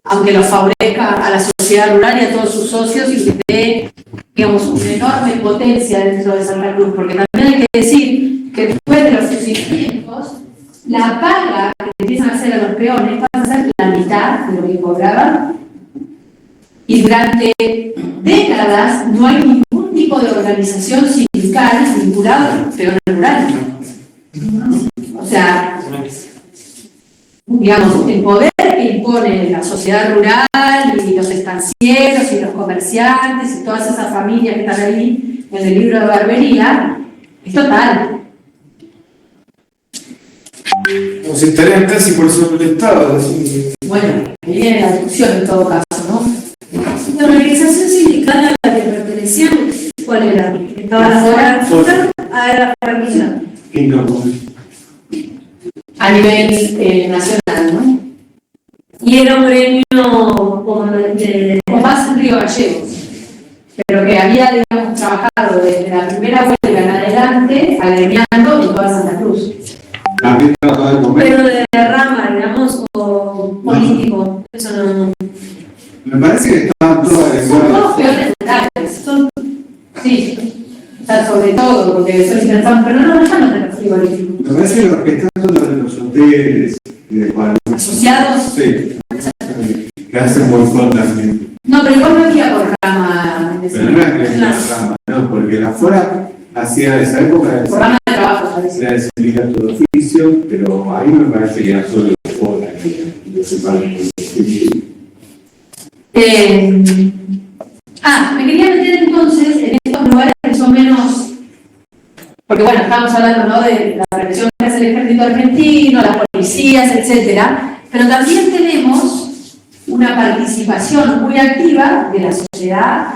aunque lo favorezca a la sociedad rural y a todos sus socios y que dé, digamos, una enorme potencia dentro de Santa Cruz, porque también hay que decir que después de los fusilamientos, la paga que empiezan a hacer a los peones pasa a ser la mitad de lo que cobraban, y durante décadas no hay ningún tipo de organización sindical vinculada a los peones rurales. O sea, digamos, el poder que impone la sociedad rural y los estancieros y los comerciantes y todas esas familias que están ahí en el libro de Barbería es total. Como si estarían casi por sobre el Estado. Así. Bueno, ahí viene la discusión en todo caso, ¿no? La organización sindical a la que pertenecían, ¿cuál era? ¿Estaban afuera? Era franquicia. A nivel nacional, ¿no? Y era un gremio como O más en Río Gallegos, pero que había, digamos, trabajado desde la primera huelga en adelante, agremiando en toda Santa Cruz. También trabajaba el comercio. pero de rama, digamos, o político. Eso no. Me parece que estaban todas Son todos peores rurales, son, sí, o sea, sobre todo, porque son interesantes, pero no están en el frigorífico. Me parece que los que están son los de los hoteles, Asociados. sí, que hacen boicot también. No, pero igual no había por rama. en ese Pero no es que es la momento. rama, no, porque la fuera hacía esa época Por rama de trabajo, parece. era el sindicato de oficio, pero ahí me parece que era solo de fuera, que se pagan. Me quería meter entonces en estos lugares que son menos, porque bueno, estamos hablando, ¿no?, de la represión que hace el ejército argentino, las policías, etcétera, pero también tenemos una participación muy activa de la sociedad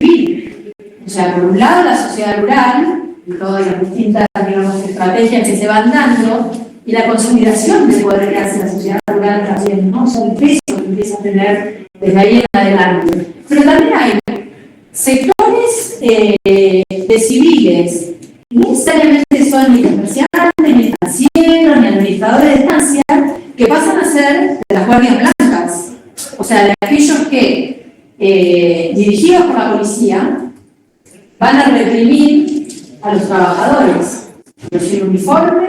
civil. O sea, por un lado la sociedad rural, y todas las distintas, digamos, estrategias que se van dando, y la consolidación del poder que hace la sociedad rural también, ¿no? O sea, el peso que empieza a tener desde ahí en adelante. Pero también hay sectores de civiles, no necesariamente son ni comerciantes, ni estancieros, ni administradores de estancias, que pasan a ser de las guardias blancas. O sea, de aquellos que, dirigidos por la policía, van a reprimir a los trabajadores, los sin uniforme,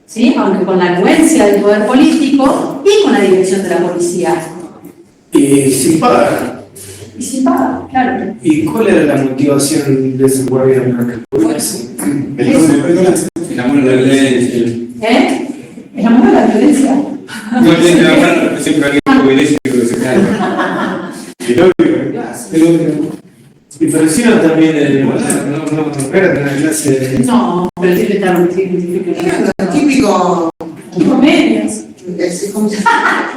¿sí?, aunque con la anuencia del poder político y con la dirección de la policía. Y sin pagar. Y sin paga, claro. ¿Y cuál era la motivación de ese guardia blanca? El amor a la ley. ¿Eh? El amor a la violencia. No tiene que trabajar la represión que alguien obedece y que se cae. Pero diferenciaron también el no era una clase de. No, pero sí que está Lo típico, medias. ¿cómo se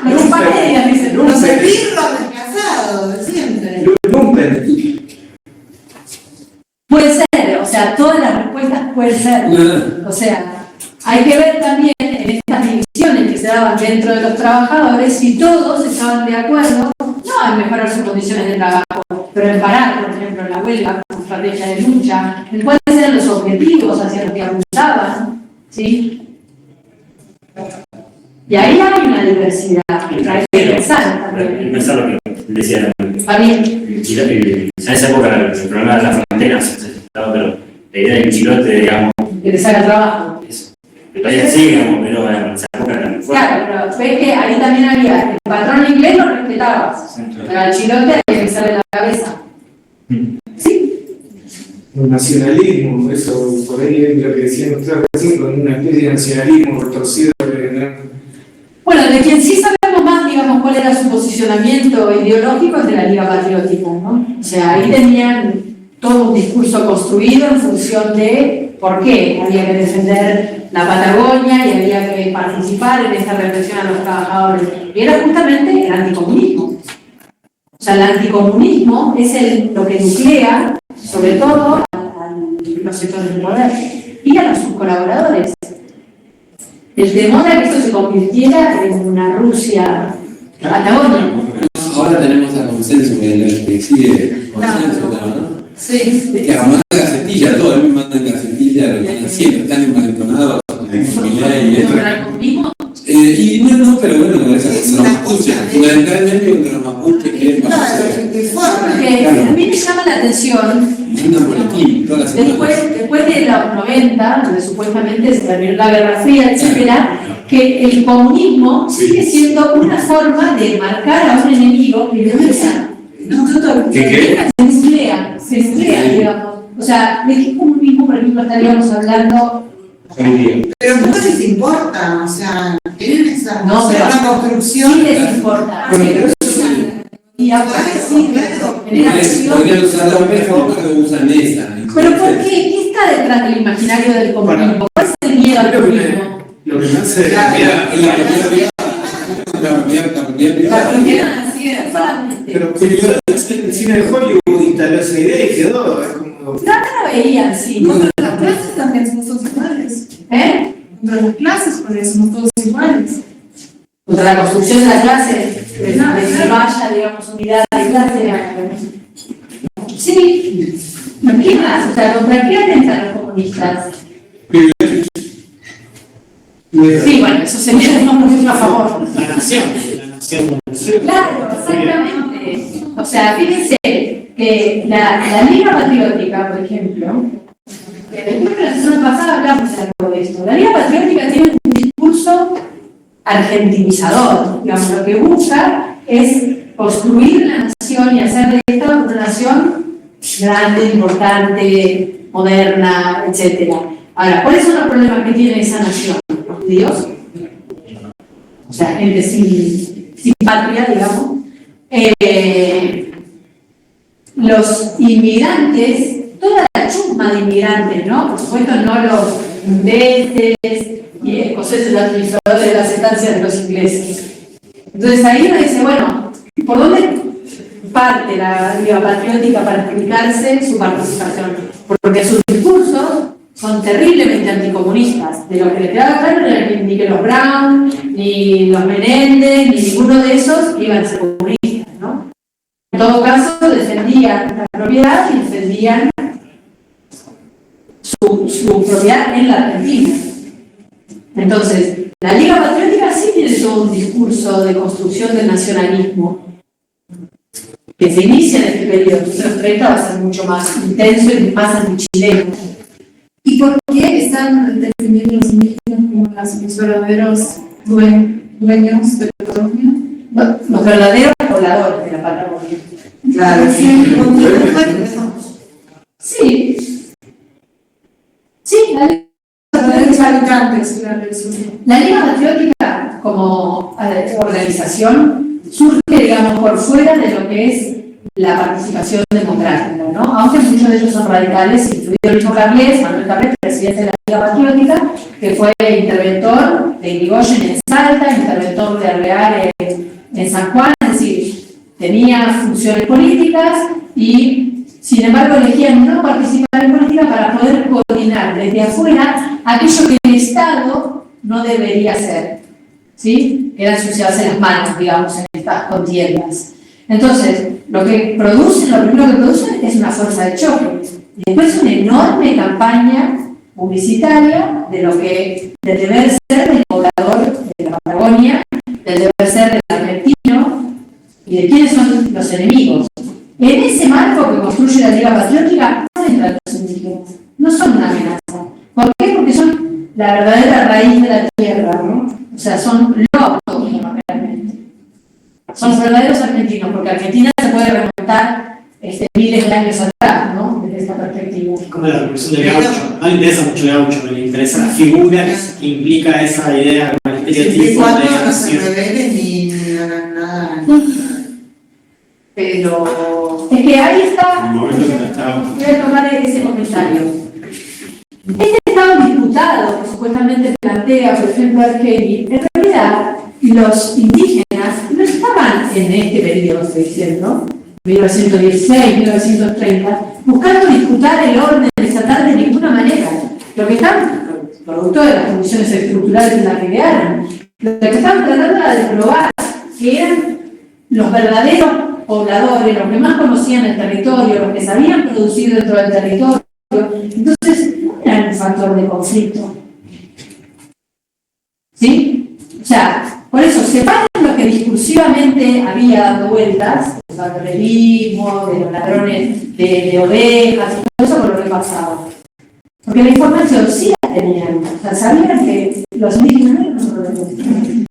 Los medias, dicen. Los esbirros desplazados, de siempre. Lumpen. Puede ser, o sea, todas las respuestas pueden ser. O sea, hay que ver también en estas divisiones que se daban dentro de los trabajadores si todos estaban de acuerdo, no en mejorar sus condiciones de trabajo, pero en parar, por ejemplo, la huelga como estrategia de lucha, en cuáles eran los objetivos hacia los que apuntaban, ¿sí? Y ahí hay una diversidad que hay que pensar también. Pensar lo que decía. Está bien. En esa época el problema de las fronteras, pero la idea del chilote, digamos, Que te saca trabajo. que todavía sí, digamos, pero en esa época era muy fuerte. Claro, pero ves que ahí también había, el patrón inglés lo respetabas, pero al chilote había que saber la cabeza. Sí. Un nacionalismo, eso por ahí es lo que decían ustedes recién, con una especie de nacionalismo retorcido. Bueno, de quien sí sabemos más, digamos, cuál era su posicionamiento ideológico es de la Liga Patriótica, ¿no? O sea, ahí tenían todo un discurso construido en función de por qué había que defender la Patagonia y había que participar en esta represión a los trabajadores. Y era justamente el anticomunismo. O sea, el anticomunismo es lo que nuclea, sobre todo, a los sectores de poder y a los sus colaboradores. El temor a que esto se convirtiera en una Rusia Patagonia. Ahora tenemos el consenso, que sigue consenso, ¿no? Sí. Que Ramón de Gacetilla, todos a mí me mandan Gacetilla, lo que siempre están envalentonados con la inmunidad y esto. Y no, pero bueno, con esas los mapuches, fundamentalmente contra los mapuches que es más. Porque a mí me llama la atención, después de los 90, donde supuestamente se terminó la Guerra Fría, etcétera, que el comunismo sigue siendo una forma de marcar a un enemigo que se emplea, digamos. O sea, ¿de qué comunismo, por ejemplo, estaríamos hablando? Pero no les importa, o sea, tienen esa No, pero una construcción. Sí les importa. Y aparte sí, Podrían usar la mejor, pero usan esa. Pero ¿por qué? ¿Qué está detrás del imaginario del comunismo? ¿Cuál es el miedo al comunismo? Lo que me hace. La propiedad nacional. Pero el cine de Hollywood instaló esa idea y quedó. Es como. No la veían, sí. Las clases también somos todos iguales. ¿Eh? Contra las clases, por eso somos todos iguales. Contra la construcción de la clase, de que vaya, digamos, unidad de clase. Sí. ¿Qué más? O sea, ¿contra qué atentan los comunistas? Sí, bueno, eso sería a favor. La nación. Claro, exactamente. O sea, fíjense que la Liga Patriótica, por ejemplo, que después de la sesión pasada hablamos algo de esto. La Liga Patriótica tiene un discurso argentinizador, digamos, lo que busca es construir la nación y hacer de esta una nación grande, importante, moderna, etc. Ahora, ¿cuáles son los problemas que tiene esa nación? ¿Los judíos? O sea, gente sin patria, digamos. Los inmigrantes, toda la chusma de inmigrantes, ¿no? Por supuesto, no los ingleses y escoceses administradores de las estancias de los ingleses. Entonces ahí uno dice, bueno, ¿por dónde parte la Liga Patriótica para explicarse su participación? Porque sus discursos son terriblemente anticomunistas. De lo que le quedaba claro era que ni que los Brown, ni los Menéndez, ni ninguno de esos iban a ser comunistas, ¿no? En todo caso, defendían la propiedad y defendían su propiedad en la Argentina. Entonces, la Liga Patriótica sí tiene todo un discurso de construcción del nacionalismo que se inicia en este periodo. Entonces, los 30 va a ser mucho más intenso y más antichileno. ¿Y por qué están definiendo los indígenas como los verdaderos dueños de la Patagonia? Los verdaderos pobladores de la Patagonia. Claro, Sí. Sí, Verdaderos habitantes, claro, eso. la Liga Patriótica como organización surge, digamos, por fuera de lo que es la participación democrática, ¿no? Aunque muchos de ellos son radicales, incluido el mismo Manuel Carles, presidente de la Liga Patriótica, que fue interventor de Irigoyen en Salta, interventor de Alvear en San Juan, es decir, tenía funciones políticas y, sin embargo, elegían no participar en política para poder coordinar desde afuera aquello que el Estado no debería hacer, ¿sí? Era ensuciarse las manos, digamos, en estas contiendas. Entonces, lo primero que producen es una fuerza de choque. Y después una enorme campaña publicitaria de lo que del deber ser del poblador de la Patagonia, del deber ser del argentino y de quiénes son los enemigos. En ese marco que construye la Liga Patriótica no entran los indígenas, no son una amenaza. ¿Por qué? Porque son la verdadera raíz de la tierra, ¿no? O sea, son los autóctonos realmente. Son los verdaderos argentinos, porque Argentina se puede remontar miles de años atrás, ¿no? Desde esta perspectiva. Como la revolución del gaucho. No le interesa mucho el gaucho, me interesa la figura que implica esa idea como el estereotipo de la no se nación. revelen ni hagan nada. Pero es que ahí está, voy a tomar ese comentario. Este estado disputado que supuestamente plantea, por ejemplo, Argeli, en realidad los indígenas no estaban en este periodo, estoy diciendo, 1916, 1930, buscando disputar el orden estatal de ninguna manera. Lo que están, producto de las condiciones estructurales en las que quedaron, lo que estaban tratando era de probar que eran los verdaderos pobladores, los que más conocían el territorio, los que sabían producir dentro del territorio. Entonces, no eran un factor de conflicto. ¿Sí? O sea, por eso, separan lo que discursivamente había dando vueltas, del alcoholismo, de los ladrones de ovejas, y todo eso por lo que pasaba. Porque la información sí la tenían, o sea, sabían que los indígenas no eran un problema.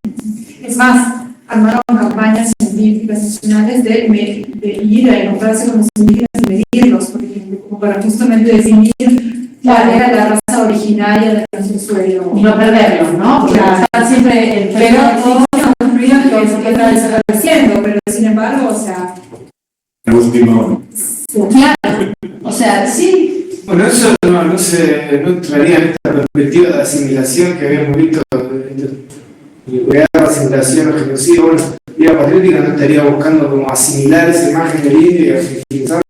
Es más, armaron campañas científicas nacionales de ir a encontrarse con los indígenas y medirlos, por ejemplo, como para justamente definir cuál era la raza originaria de nuestro suelo. Y no perderlos, ¿no? Porque están siempre en Pero todo construido que está haciendo, pero sin embargo, o sea. El último. claro, o sea, sí. Bueno, eso no entraría en esta perspectiva de asimilación que habíamos visto, de la asimilación o genocidio. Bueno, Liga Patriótica no estaría buscando como asimilar esa imagen del indio y utilizarla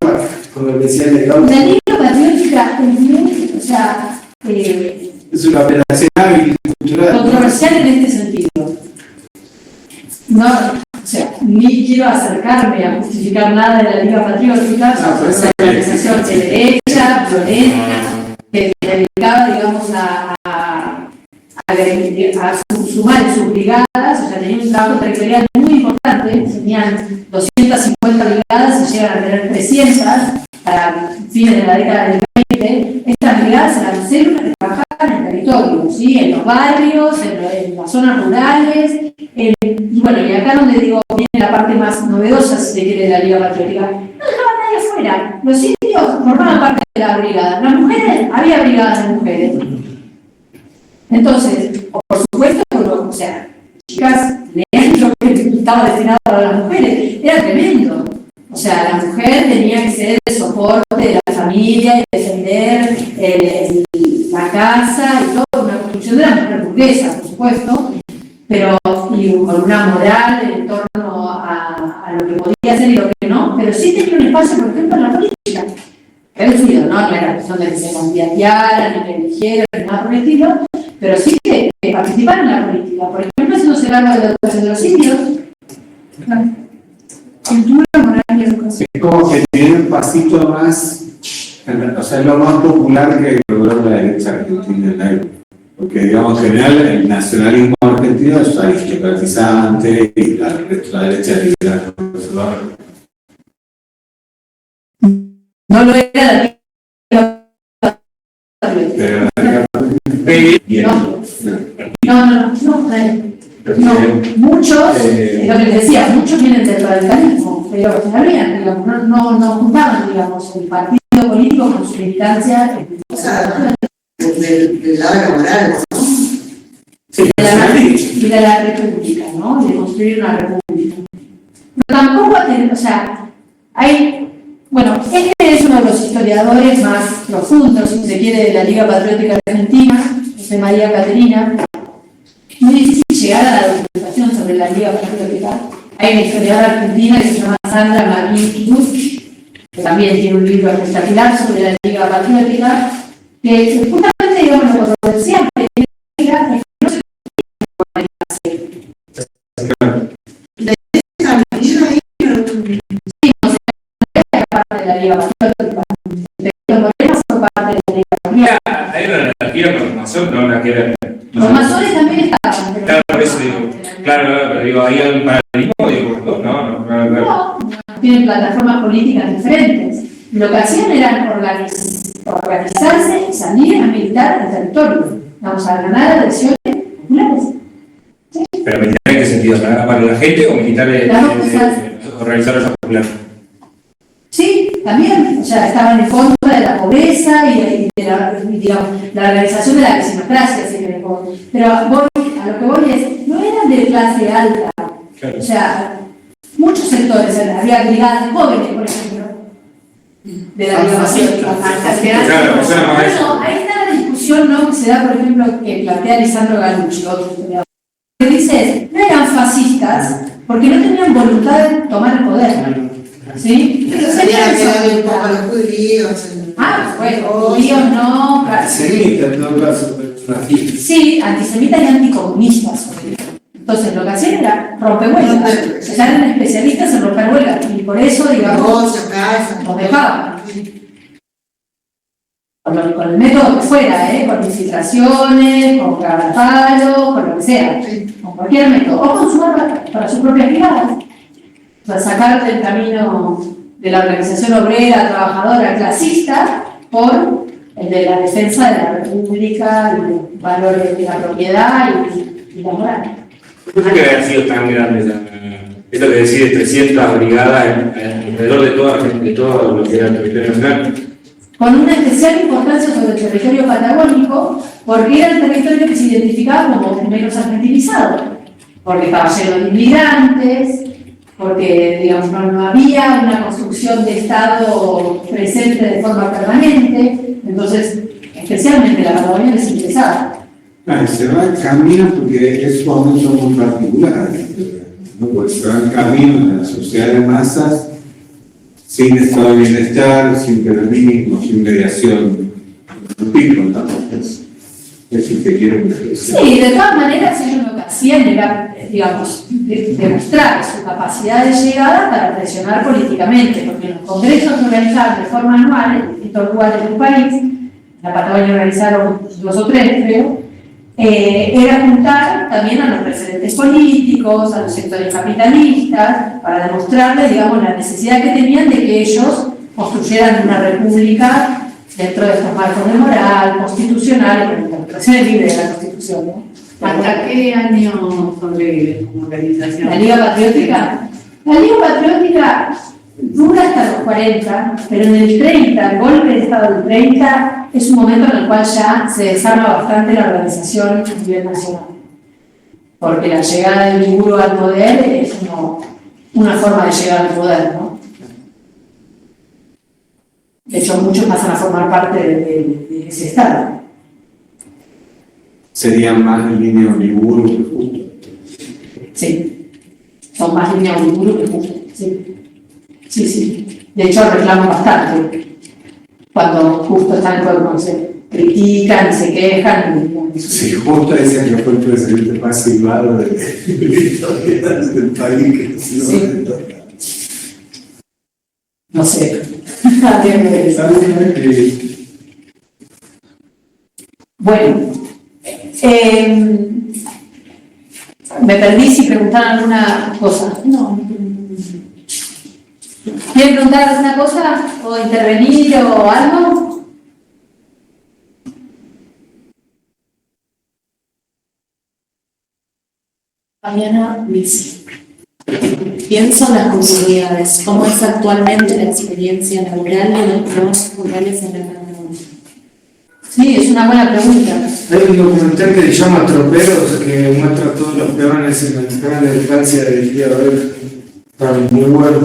como lo decía el legado. La Liga Patriótica es muy, o sea, Es una operación hábil cultural. controversial en este sentido. No, o sea, ni quiero acercarme a justificar nada de la Liga Patriótica, es una organización de derecha, violenta, que se dedicaba, digamos, a sumar en sus brigadas, o sea, tenían un trabajo territorial muy importante, tenían 250 brigadas y llegan a tener 300 para fines de la década del 20. Estas brigadas eran células que trabajaban en el territorio, ¿sí? En los barrios, en las zonas rurales, y bueno, y acá donde digo, viene la parte más novedosa, si se quiere, de la Liga Patriótica, no dejaban a nadie afuera, los indios formaban parte de la brigada, las mujeres, había brigadas de mujeres. Entonces, por supuesto, o sea, chicas, leían lo que estaba destinado para las mujeres, era tremendo. O sea, la mujer tenía que ser el soporte de la familia y defender la casa y todo, una construcción de la mujer burguesa, por supuesto, pero y con una moral en torno a lo que podía hacer y lo que no, pero sí tenía un espacio, por ejemplo, en la política. Reducido, ¿no? No era cuestión de que se candidatearan, ni que eligieran, ni nada por el estilo, pero sí que participaron en la política. Por ejemplo, haciéndose cargo de la educación de los indios. Cultura, moral y educación. Es como que tiene un pasito más, o sea, es lo más popular que logró la derecha argentina en la época. Porque, digamos, en general, el nacionalismo argentino es aristocratizante y la derecha liberal conservadora. No lo era la Liga Pero no, muchos, lo que les decía, muchos vienen del radicalismo, pero sabían, digamos, no juntaban, digamos, el partido político con su militancia. O sea, del lado de la moral, ¿no? Y de la república, ¿no? De construir una república. Pero tampoco, o sea, hay, bueno, este es uno de los historiadores más profundos, si se quiere, de la Liga Patriótica Argentina, José María Caterina. Muy difícil llegar a la documentación sobre la Liga Patriótica. Hay una historiadora argentina que se llama Sandra Marín Buch, que también tiene un libro espectacular sobre la Liga Patriótica, que justamente, digamos, lo controversial de la Liga es que no se parte de la Liga Patriótica. Los problemas son parte de la Liga Patriótica. Hay una anarquía con los masones, no la que era. Los masones también estaban. Claro, por eso digo. Claro, pero digo, ¿hay algún paralelismo? Digo, no. Tienen plataformas políticas diferentes. Lo que hacían era organizarse y salir a militar al territorio. Vamos a ganar elecciones populares. ¿Sí? ¿Pero militar en qué sentido? ¿Para la gente o militares organizadores populares? Sí, también. O sea, estaban en contra de la pobreza y de la organización de la aristocracia. Pero a lo que voy es, no eran de clase alta. Claro. O sea, muchos sectores, había brigadas jóvenes, por ejemplo, de la Liga Patriótica. Claro, Bueno, ahí está la discusión. discusión, ¿no?, que se da, por ejemplo, que plantea Lisandro Galucci, otro historiador, que dice, no eran fascistas porque no tenían voluntad de tomar el poder. ¿Sí? Pero sería que había un poco los judíos. Bueno, judíos no, claro. Sí, en todo caso. Sí, antisemitas y anticomunistas, sobre todo. Entonces, lo que hacían era romper huelgas. Eran especialistas en romper huelgas. Y por eso, digamos, los dejaban. Con el método que fuera, con infiltraciones, con cagapalos, con lo que sea. Con cualquier método. O con su arma para sus propias privadas. O sea, sacar del camino de la organización obrera, trabajadora, clasista, por el de la defensa de la república, y los valores de la propiedad y la moral. ¿Por qué haber sido tan grande esto que decide 300 brigadas alrededor de todo lo que era el territorio nacional? Con una especial importancia sobre el territorio patagónico, porque era el territorio que se identificaba como menos argentinizado, porque estaba lleno de inmigrantes, porque, digamos, no había una construcción de Estado presente de forma permanente, entonces, especialmente la Patagonia les interesaba. Se va el camino porque es un momento muy particular, ¿no? Porque se va el camino de la sociedad de masas sin estado de bienestar, sin peronismo, sin mediación política, ¿no? Es si te quieren decir. Sí, de todas maneras ellos lo que hacían era, digamos, demostrar su capacidad de llegada para presionar políticamente, porque los congresos que organizaban de forma anual en distintos lugares del país, en la Patagonia organizaron 2 o 3, creo, era juntar también a los referentes políticos, a los sectores capitalistas, para demostrarles, digamos, la necesidad que tenían de que ellos construyeran una república dentro de estos marcos de moral, constitucional, con interpretaciones libres de la Constitución, ¿no? ¿Hasta qué año sobrevive como organización? La Liga Patriótica. La Liga Patriótica dura hasta los 40, pero en el 30, el golpe de Estado del 30, es un momento en el cual ya se desarma bastante la organización a nivel nacional. Porque la llegada del Liburu al poder es una forma de llegar al poder, ¿no? De hecho, muchos pasan a formar parte de ese Estado. Serían más en línea Liburu que Justo. Sí, son más líneas Liburu que Justo, sí. Sí. De hecho, reclaman bastante. Cuando Justo está en cuando se critican, se quejan. Sí, Justo decía que fue el presidente más silbado del país. Sí. No sé. Bueno, me perdí si preguntaban alguna cosa. No. ¿Quieren preguntar alguna cosa o intervenir o algo? Mariana Luis. Pienso en las comunidades. ¿Cómo es actualmente la experiencia laboral de los trabajos rurales en la Patagonia? Sí, es una buena pregunta. Hay un documental que se llama Troperos que muestra todos los peones en la gran distancia del día de hoy. Está muy bueno.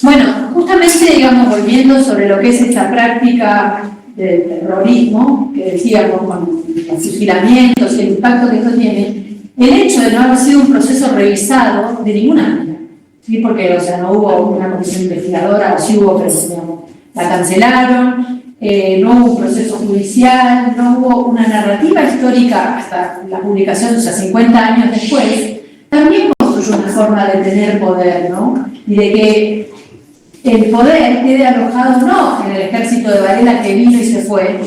Bueno, justamente, digamos, volviendo sobre lo que es esta práctica del terrorismo, que decíamos con los fusilamientos, el impacto que esto tiene, el hecho de no haber sido un proceso revisado de ninguna manera, ¿sí? Porque, o sea, no hubo una comisión investigadora, o sí hubo, pero digamos, la cancelaron, no hubo un proceso judicial, no hubo una narrativa histórica hasta la publicación, o sea, 50 años después, también construyó una forma de tener poder, ¿no? Y de que el poder quede alojado no en el ejército de Varela que vino y se fue,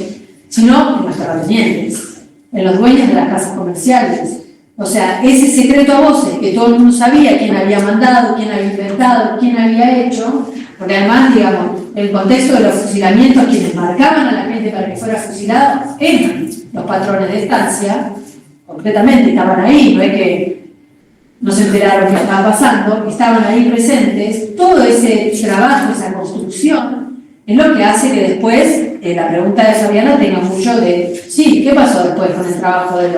sino en los terratenientes, en los dueños de las casas comerciales. O sea, ese secreto a voces que todo el mundo sabía quién había mandado, quién había inventado, quién había hecho, porque además, digamos, el contexto de los fusilamientos, quienes marcaban a la gente para que fuera fusilado, eran los patrones de estancia, completamente estaban ahí, no es que no se enteraron qué estaba pasando, estaban ahí presentes. Todo ese trabajo, esa construcción, es lo que hace que después la pregunta de Fabiana tenga mucho de, sí, ¿qué pasó después con el trabajo de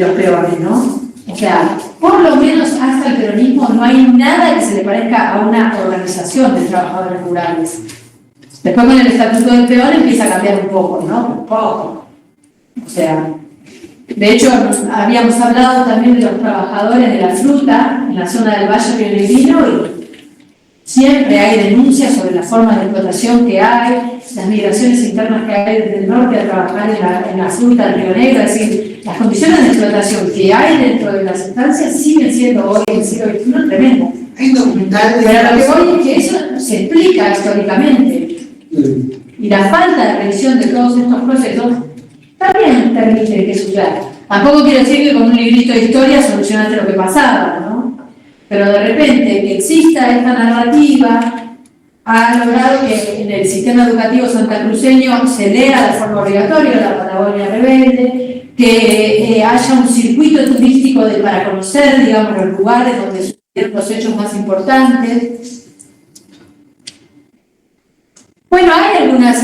los peones, no? O sea, por lo menos hasta el peronismo no hay nada que se le parezca a una organización de trabajadores rurales. Después con el Estatuto del Peón empieza a cambiar un poco, ¿no? Un poco. O sea, de hecho, habíamos hablado también de los trabajadores de la fruta en la zona del Valle Rionegro y siempre hay denuncias sobre las formas de explotación que hay, las migraciones internas que hay desde el norte a trabajar en la fruta del Río Negro, es decir, las condiciones de explotación que hay dentro de las estancias siguen siendo hoy en el siglo XXI tremendas. Hay un documental de... Pero lo que voy es que eso se explica históricamente. Y la falta de revisión de todos estos procesos también permite que suceda. Tampoco quiero decir que con un librito de historia solucionaste lo que pasaba, ¿no? Pero de repente que exista esta narrativa ha logrado que en el sistema educativo santacruceño se lea de forma obligatoria la Patagonia Rebelde, que haya un circuito turístico para conocer, digamos, los lugares donde sucedieron los hechos más importantes. Bueno, hay algunos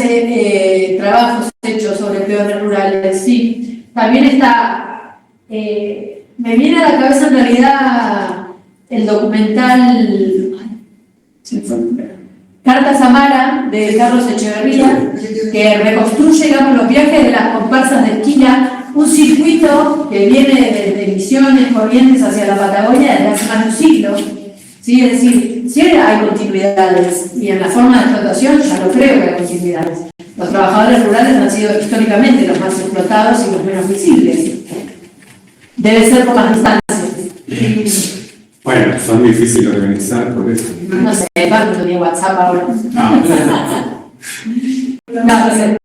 trabajos hechos sobre peones rurales, sí. También está, me viene a la cabeza en realidad el documental Cartas Amara de Carlos Echeverría, que reconstruye, digamos, los viajes de las comparsas de esquina, un circuito que viene desde Misiones, Corrientes hacia la Patagonia desde hace más de un siglo. ¿Sí? Es decir, sí hay continuidades, y en la forma de explotación ya no creo que hay continuidades. Los trabajadores rurales han sido históricamente los más explotados y los menos visibles. Debe ser por las distancias. Bueno, son difíciles de organizar por eso. No sé, Pablo tenía WhatsApp ahora. No sé.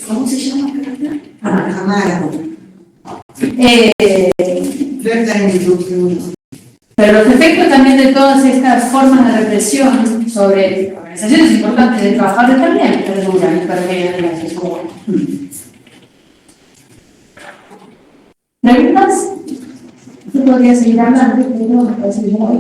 ¿Cómo se llama? Amara. Pero los efectos también de todas estas formas de represión sobre organizaciones importantes de trabajadores también perduran y permean. ¿Preguntas? Yo podría seguir hablando, pero me parece que no.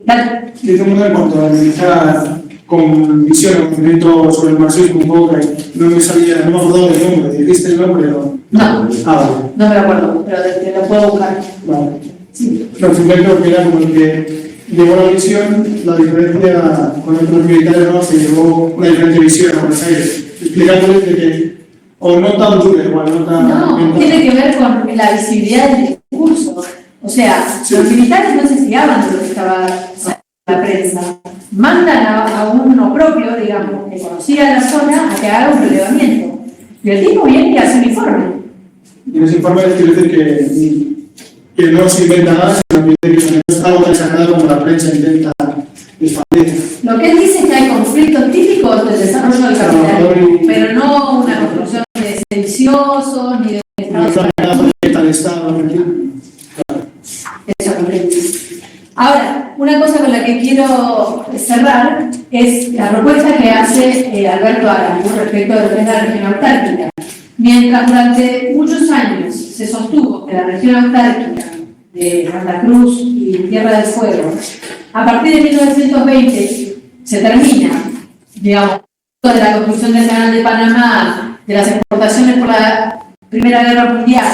Dale. De todas maneras, en cuanto a analizar con visión o conocimiento sobre el marxismo un poco, no me sabía, no me acordaba del nombre, ¿dijiste el nombre o...? No, vale. No me acuerdo, pero te lo puedo buscar. Vale. Sí. Al final creo que era como el que llevó la visión, la diferencia con otros militares, ¿no? Se llevó una diferente visión a Buenos Aires, explicándoles de que, o no tan duro, igual, no tan... No, tiene que ver con la visibilidad del discurso. O sea, sí. Los militares no se fiaban de lo que estaba la prensa. Mandan a uno propio, digamos, que conocía la zona, a que haga un relevamiento. Y el tipo viene y hace un informe. Y en ese informe quiere decir que no se inventa nada, sino que no es algo tan exagerado como la prensa intenta expandir. Lo que él dice es que hay conflictos típicos del desarrollo del capital, pero no una construcción de sediciosos ni de Eso comprendo. Ahora, una cosa con la que quiero cerrar es la propuesta que hace Alberto Arango respecto de la región autárquica. Mientras durante muchos años se sostuvo que la región autárquica de Santa Cruz y Tierra del Fuego, a partir de 1920 se termina, digamos, de la construcción del Canal de Panamá, de las exportaciones por la Primera Guerra Mundial,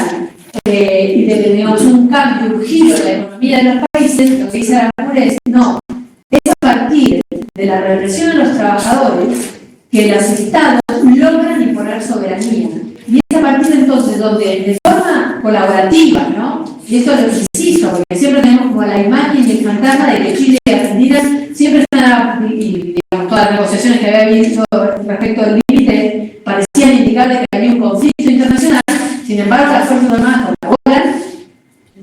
y de, digamos, un cambio, un giro de la economía de los países, lo que dice Arango es, no, es a partir de la represión de los trabajadores que los estados logran imponer soberanía. Y es a partir de entonces donde, de forma colaborativa, ¿no? Y esto lo insisto, porque siempre tenemos como la imagen y el fantasma de que Chile y Argentina siempre están, y digamos, todas las negociaciones que había visto respecto del límite parecían indicar que había un conflicto internacional. Sin embargo, las Fuerzas Armadas colaboran,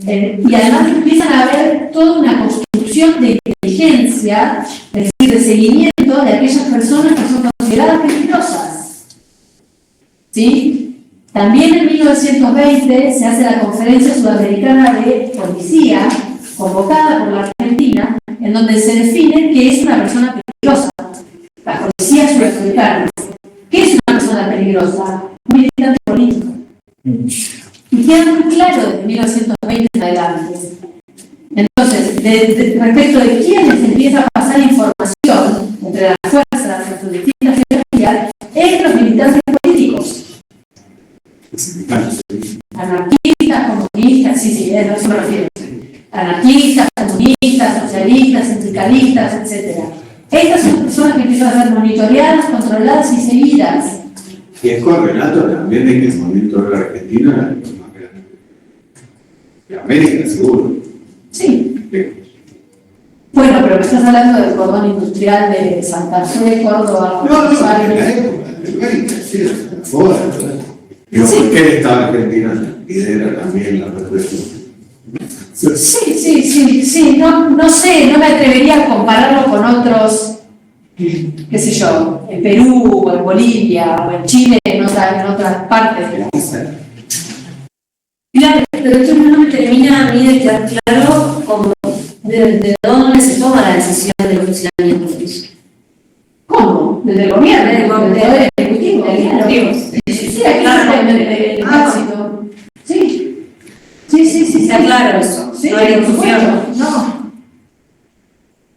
y además empiezan a haber toda una construcción de inteligencia, es decir, de seguimiento de aquellas personas que son consideradas peligrosas. ¿Sí? También en 1920 se hace la Conferencia Sudamericana de Policía, convocada por la Argentina, en donde se define qué es una persona peligrosa. Las policías sudamericanas. ¿Qué es una persona peligrosa? Un militante político. Y queda muy claro desde 1920 en adelante. Entonces, respecto de quiénes empieza a pasar información entre las fuerzas en sus distintas jerarquías, es los militantes políticos. Anarquistas, comunistas, sí, es a eso me refiero. Anarquistas, comunistas, socialistas, sindicalistas, etc. Estas son personas que empiezan a ser monitoreadas, controladas y seguidas Y es correlato también de que el movimiento de la Argentina era el más grande de América, seguro. Sí. Bueno, pero me estás hablando del cordón industrial de Santa Fe, Córdoba, No, Rosario. en la época, del 20, sí, ahora. Digo, ¿por qué el Estado argentino lidera también la represión? Sí, no sé, no me atrevería a compararlo con otros, qué sé yo, en Perú, o en Bolivia, o en Chile, en otras partes de la isla. Claro, pero esto no me termina a mí de quedar claro como de dónde se toma la decisión del funcionamiento de eso. ¿Cómo? Desde el gobierno, desde el poder ejecutivo. Sí, claro, el ejército. Sí, Está claro eso. Sí, No hay por discusión. supuesto, no.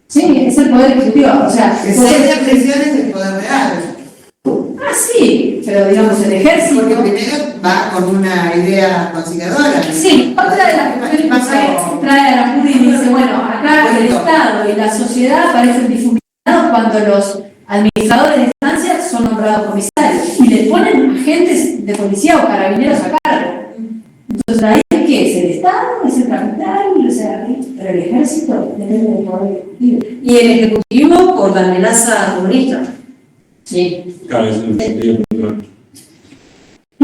Sí, es el poder ejecutivo, o sea, Que si hay presiones del poder real. sí, pero digamos el ejército. Porque primero va con una idea conciliadora. Sí, otra de las cuestiones que trae a la Judy y dice, bueno, acá el Estado y la sociedad parecen difuminados cuando los administradores de estancias son nombrados comisarios y le ponen agentes de policía o carabineros a cargo. Entonces, ¿ahí qué es? ¿El Estado? ¿Es el capital? O sea, pero el ejército depende del poder ejecutivo. Y el ejecutivo por la amenaza comunista. Sí. Claro, eso es el sentido.